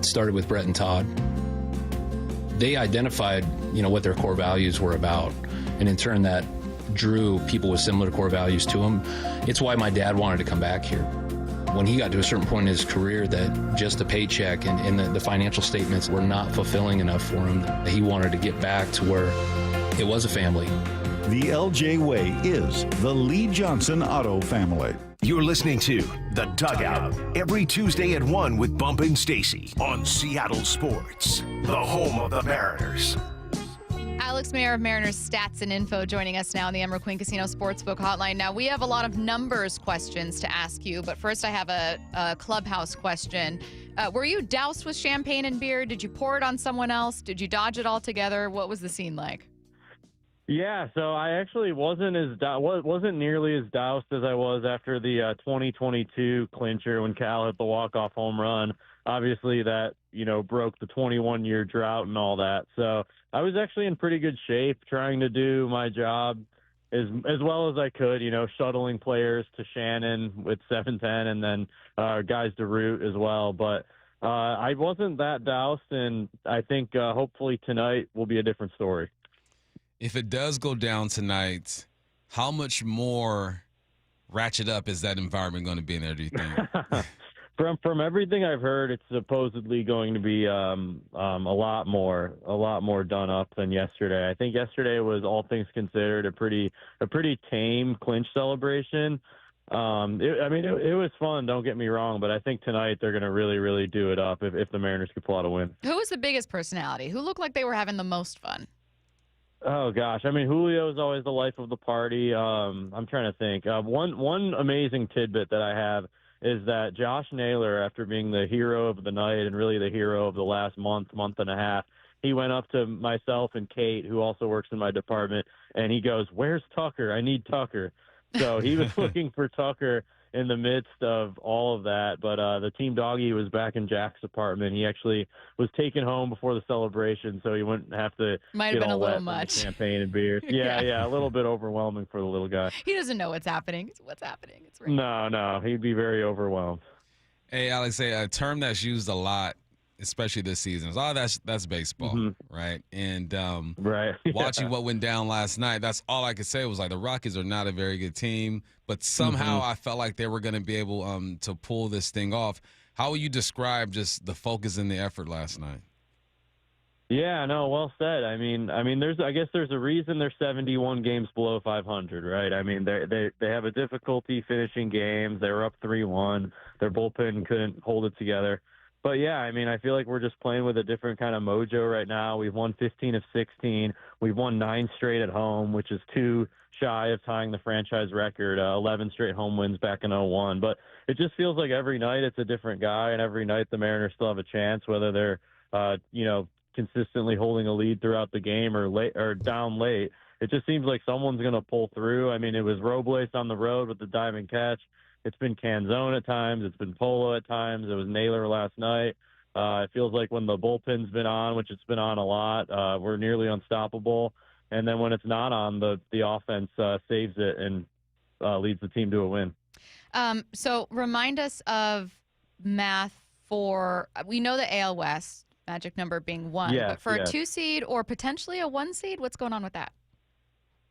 started with Brett and Todd. They identified, what their core values were about, and in turn that drew people with similar core values to him. It's why my dad wanted to come back here. When he got to a certain point in his career that just a paycheck and the financial statements were not fulfilling enough for him, he wanted to get back to where it was a family. The LJ Way is the Lee Johnson Auto family. You're listening to The Dugout every Tuesday at 1 with Bump and Stacy on Seattle Sports, the home of the Mariners. Alex Mayer of Mariners Stats and Info joining us now on the Emerald Queen Casino Sportsbook Hotline. Now, we have a lot of numbers questions to ask you, but first I have a Clubhouse question. Were you doused with champagne and beer? Did you pour it on someone else? Did you dodge it all together? What was the scene like? Yeah, so I actually wasn't nearly as doused as I was after the 2022 clincher when Cal hit the walk-off home run. Obviously, that broke the 21-year drought and all that. So I was actually in pretty good shape, trying to do my job as well as I could. Shuttling players to Shannon with 7:10, and then guys to Root as well. But I wasn't that doused, and I think hopefully tonight will be a different story. If it does go down tonight, how much more ratchet up is that environment going to be in there, do you think? From everything I've heard, it's supposedly going to be a lot more done up than yesterday. I think yesterday was, all things considered, a pretty tame clinch celebration. It was fun, don't get me wrong, but I think tonight they're going to really, really do it up if the Mariners could pull out a win. Who was the biggest personality? Who looked like they were having the most fun? Oh gosh, Julio is always the life of the party. I'm trying to think. One amazing tidbit that I have is that Josh Naylor, after being the hero of the night and really the hero of the last month and a half, he went up to myself and Kate, who also works in my department, and he goes, "Where's Tucker? I need Tucker." So he was looking for Tucker in the midst of all of that. But the team doggy was back in Jack's apartment. He actually was taken home before the celebration, so he wouldn't have to Might get have been all a little wet much. from the champagne and beer. Yeah, a little bit overwhelming for the little guy. He doesn't know what's happening. It's what's happening. It's right. No, he'd be very overwhelmed. Hey, Alex, a term that's used a lot, especially this season, is that's baseball, right? And right. Watching what went down last night, that's all I could say was like the Rockies are not a very good team, but somehow I felt like they were going to be able to pull this thing off. How would you describe just the focus and the effort last night? Yeah, no, well said. I guess there's a reason they're 71 games below 500, right? They have a difficulty finishing games. They were up 3-1. Their bullpen couldn't hold it together. But, yeah, I feel like we're just playing with a different kind of mojo right now. We've won 15 of 16. We've won 9 straight at home, which is 2 shy of tying the franchise record, 11 straight home wins back in 2001. But it just feels like every night it's a different guy, and every night the Mariners still have a chance, whether they're, consistently holding a lead throughout the game or down late. It just seems like someone's going to pull through. It was Robles on the road with the diamond catch. It's been Canzone at times. It's been Polo at times. It was Naylor last night. It feels like when the bullpen's been on, which it's been on a lot, we're nearly unstoppable. And then when it's not on, the offense saves it and leads the team to a win. So remind us of math for, we know the AL West, magic number being 1, but for a 2 seed or potentially a 1 seed, what's going on with that?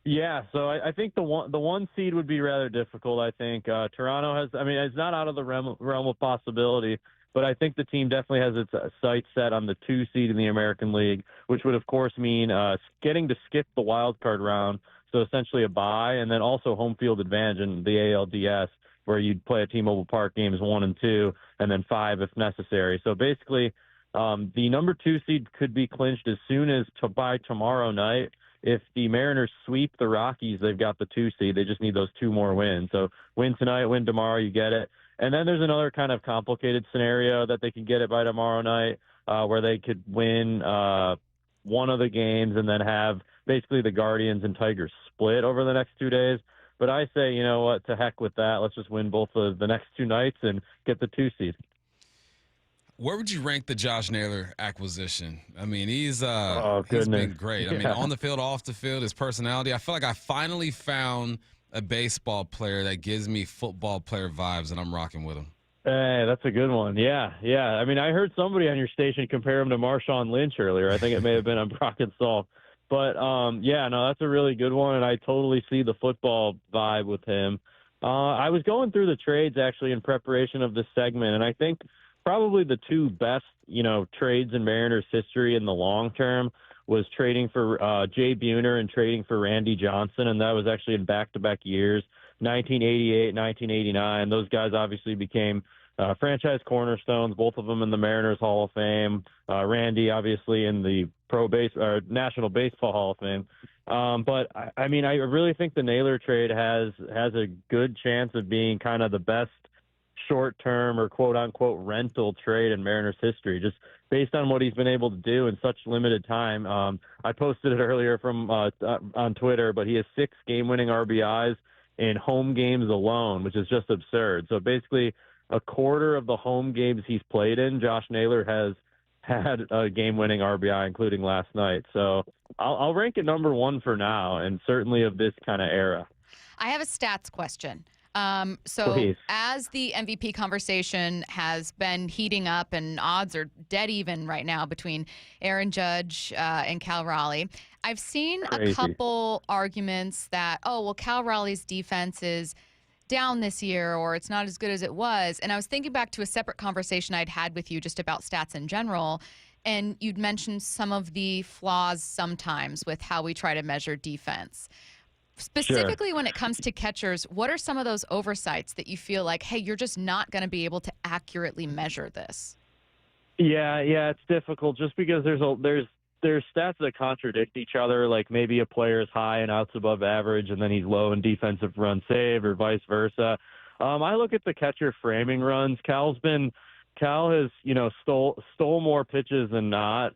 Yeah, so I think the one seed would be rather difficult. I think Toronto has. It's not out of the realm of possibility, but I think the team definitely has its sights set on the 2 seed in the American League, which would of course mean getting to skip the wild card round, so essentially a bye, and then also home field advantage in the ALDS, where you'd play at T-Mobile Park games 1 and 2, and then 5 if necessary. So basically, the number 2 seed could be clinched as soon as by tomorrow night. If the Mariners sweep the Rockies, they've got the 2 seed. They just need those 2 more wins. So win tonight, win tomorrow, you get it. And then there's another kind of complicated scenario that they could get it by tomorrow night, where they could win one of the games and then have basically the Guardians and Tigers split over the next 2 days. But I say, you know what, to heck with that. Let's just win both of the next 2 nights and get the 2 seed. Where would you rank the Josh Naylor acquisition? He's been great. On the field, off the field, his personality. I feel like I finally found a baseball player that gives me football player vibes, and I'm rocking with him. Hey, that's a good one. Yeah. I heard somebody on your station compare him to Marshawn Lynch earlier. I think it may have been on Brock and Saul. But, that's a really good one, and I totally see the football vibe with him. I was going through the trades, actually, in preparation of this segment, and I think probably the 2 best, trades in Mariners history in the long term was trading for Jay Buhner and trading for Randy Johnson, and that was actually in back-to-back years. 1988, 1989. Those guys obviously became franchise cornerstones, both of them in the Mariners Hall of Fame. Randy, obviously, in the National Baseball Hall of Fame. But I mean, I really think the Naylor trade has a good chance of being kind of the best short-term or quote-unquote rental trade in Mariners history, just based on what he's been able to do in such limited time. I posted it earlier from on Twitter, but he has 6 game-winning RBIs in home games alone, which is just absurd. So basically, a quarter of the home games he's played in, Josh Naylor has had a game-winning RBI, including last night. So I'll rank it number 1 for now, and certainly of this kind of era. I have a stats question. Please. As the MVP conversation has been heating up and odds are dead even right now between Aaron Judge and Cal Raleigh, I've seen a couple arguments that, Cal Raleigh's defense is down this year or it's not as good as it was. And I was thinking back to a separate conversation I'd had with you just about stats in general. And you'd mentioned some of the flaws sometimes with how we try to measure defense. Specifically when it comes to catchers, what are some of those oversights that you feel like, hey, you're just not going to be able to accurately measure this? Yeah, it's difficult just because there's stats that contradict each other, like maybe a player is high in outs above average and then he's low in defensive runs saved or vice versa. I look at the catcher framing runs. Cal has, stole more pitches than not,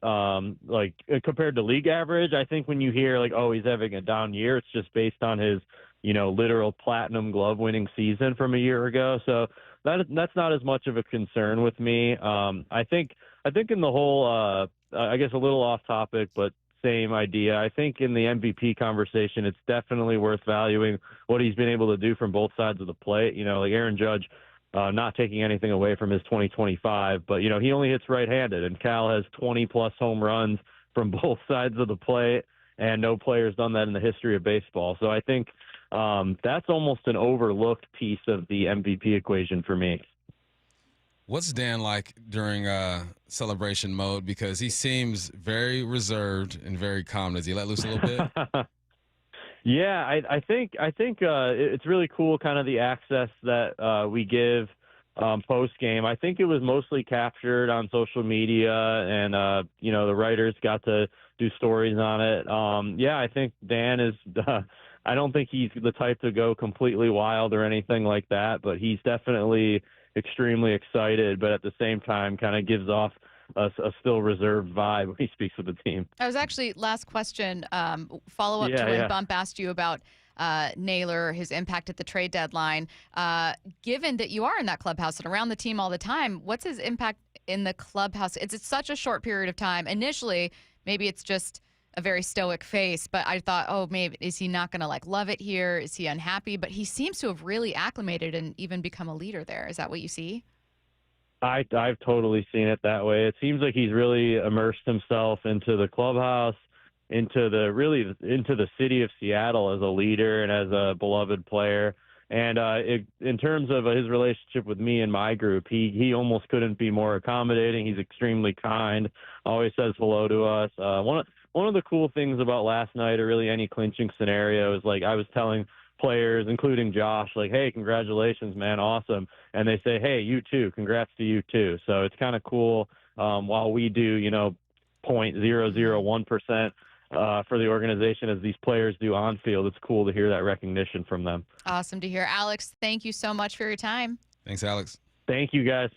like compared to league average. I think when you hear like, he's having a down year, it's just based on his, literal platinum glove winning season from a year ago. So that's not as much of a concern with me. I think in the whole, I guess a little off topic, but same idea. I think in the MVP conversation, it's definitely worth valuing what he's been able to do from both sides of the plate. Like Aaron Judge, not taking anything away from his 2025, but, he only hits right-handed, and Cal has 20-plus home runs from both sides of the plate, and no player's done that in the history of baseball. So I think that's almost an overlooked piece of the MVP equation for me. What's Dan like during celebration mode? Because he seems very reserved and very calm. Does he let loose a little bit? Yeah, I think it's really cool, kind of the access that we give post game. I think it was mostly captured on social media, and the writers got to do stories on it. I think Dan is. I don't think he's the type to go completely wild or anything like that, but he's definitely extremely excited. But at the same time, kind of gives off a still reserved vibe when he speaks with the team. I was actually, last question, follow up to when Bump asked you about Naylor, his impact at the trade deadline. Given that you are in that clubhouse and around the team all the time, what's his impact in the clubhouse? It's such a short period of time. Initially, maybe it's just a very stoic face, but I thought, maybe is he not going to love it here? Is he unhappy? But he seems to have really acclimated and even become a leader there. Is that what you see? I've totally seen it that way. It seems like he's really immersed himself into the clubhouse, into the city of Seattle as a leader and as a beloved player. And in terms of his relationship with me and my group, he almost couldn't be more accommodating. He's extremely kind, always says hello to us. One of the cool things about last night, or really any clinching scenario, is I was telling players, including Josh, hey, congratulations, man, awesome. And they say, hey, you too, congrats to you too. So it's kind of cool. While we do, 0.001% for the organization as these players do on field, it's cool to hear that recognition from them. Awesome to hear. Alex, thank you so much for your time. Thanks, Alex. Thank you, guys.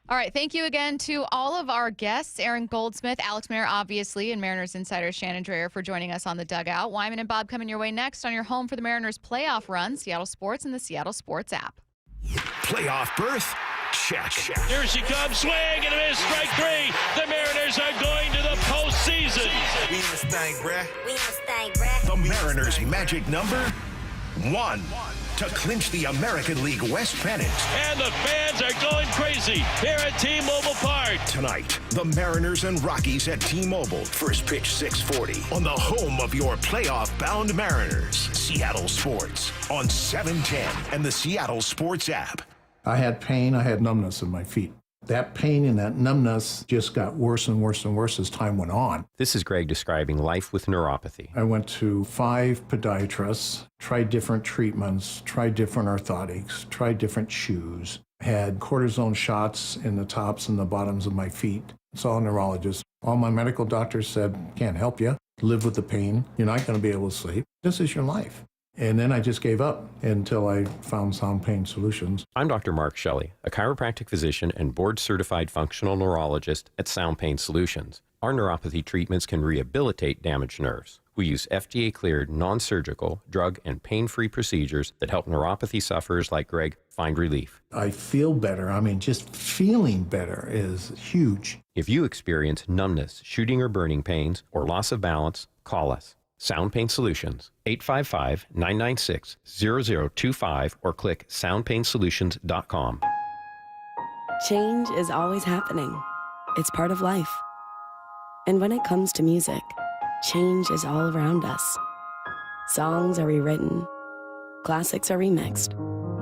All right. Thank you again to all of our guests, Aaron Goldsmith, Alex Mayer, obviously, and Mariners insider Shannon Drayer for joining us on the Dugout. Wyman and Bob coming your way next on your home for the Mariners playoff run, Seattle Sports and the Seattle Sports app. Playoff berth? Check. Here she comes, swing and a miss, strike 3. The Mariners are going to the postseason. We in this thing, bruh. The Mariners' magic number 1 to clinch the American League West pennant. And the fans are going crazy here at T-Mobile Park. Tonight, the Mariners and Rockies at T-Mobile. First pitch 6:40 on the home of your playoff-bound Mariners. Seattle Sports on 710 and the Seattle Sports app. I had pain. I had numbness in my feet. That pain and that numbness just got worse and worse and worse as time went on. This is Greg describing life with neuropathy. I went to 5 podiatrists, tried different treatments, tried different orthotics, tried different shoes, had cortisone shots in the tops and the bottoms of my feet. Saw a neurologist. All my medical doctors said, can't help you. Live with the pain. You're not going to be able to sleep. This is your life. And then I just gave up until I found Sound Pain Solutions. I'm Dr. Mark Shelley, a chiropractic physician and board-certified functional neurologist at Sound Pain Solutions. Our neuropathy treatments can rehabilitate damaged nerves. We use FDA-cleared, non-surgical, drug, and pain-free procedures that help neuropathy sufferers like Greg find relief. I feel better. I mean, just feeling better is huge. If you experience numbness, shooting or burning pains, or loss of balance, call us. Sound Pain Solutions, 855-996-0025, or click soundpainsolutions.com. Change is always happening. It's part of life. And when it comes to music, change is all around us. Songs are rewritten, classics are remixed,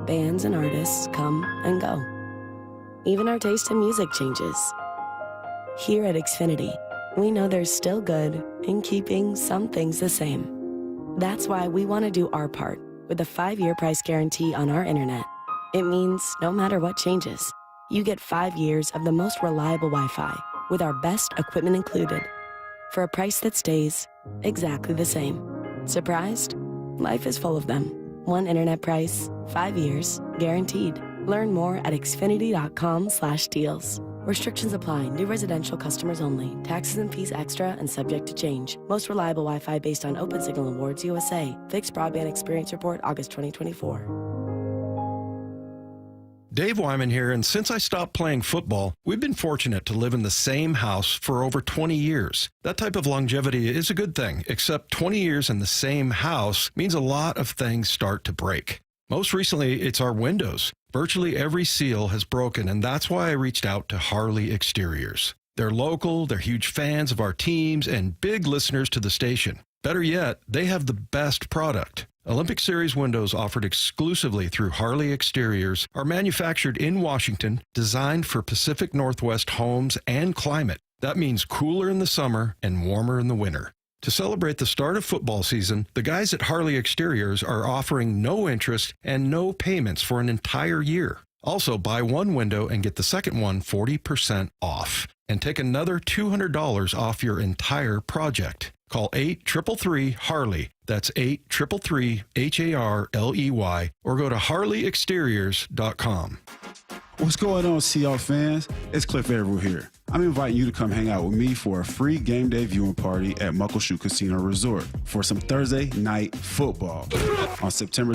bands and artists come and go. Even our taste in music changes. Here at Xfinity, we know there's still good in keeping some things the same. That's why we want to do our part with a 5-year price guarantee on our internet. It means no matter what changes, you get 5 years of the most reliable Wi-Fi with our best equipment included for a price that stays exactly the same. Surprised? Life is full of them. One internet price, 5 years, guaranteed. Learn more at xfinity.com/deals. Restrictions apply. New residential customers only. Taxes and fees extra and subject to change. Most reliable Wi-Fi based on Open Signal Awards USA. Fixed Broadband Experience Report, August 2024. Dave Wyman here, and since I stopped playing football, we've been fortunate to live in the same house for over 20 years. That type of longevity is a good thing, except 20 years in the same house means a lot of things start to break. Most recently, it's our windows. Virtually every seal has broken, and that's why I reached out to Harley Exteriors. They're local, they're huge fans of our teams, and big listeners to the station. Better yet, they have the best product. Olympic Series windows offered exclusively through Harley Exteriors are manufactured in Washington, designed for Pacific Northwest homes and climate. That means cooler in the summer and warmer in the winter. To celebrate the start of football season, the guys at Harley Exteriors are offering no interest and no payments for an entire year. Also, buy one window and get the second one 40% off. And take another $200 off your entire project. Call 833-HARLEY. That's 833-HARLEY. Or go to harleyexteriors.com. What's going on, Seahawks fans? It's Cliff Averill here. I'm inviting you to come hang out with me for a free game day viewing party at Muckleshoot Casino Resort for some Thursday night football on September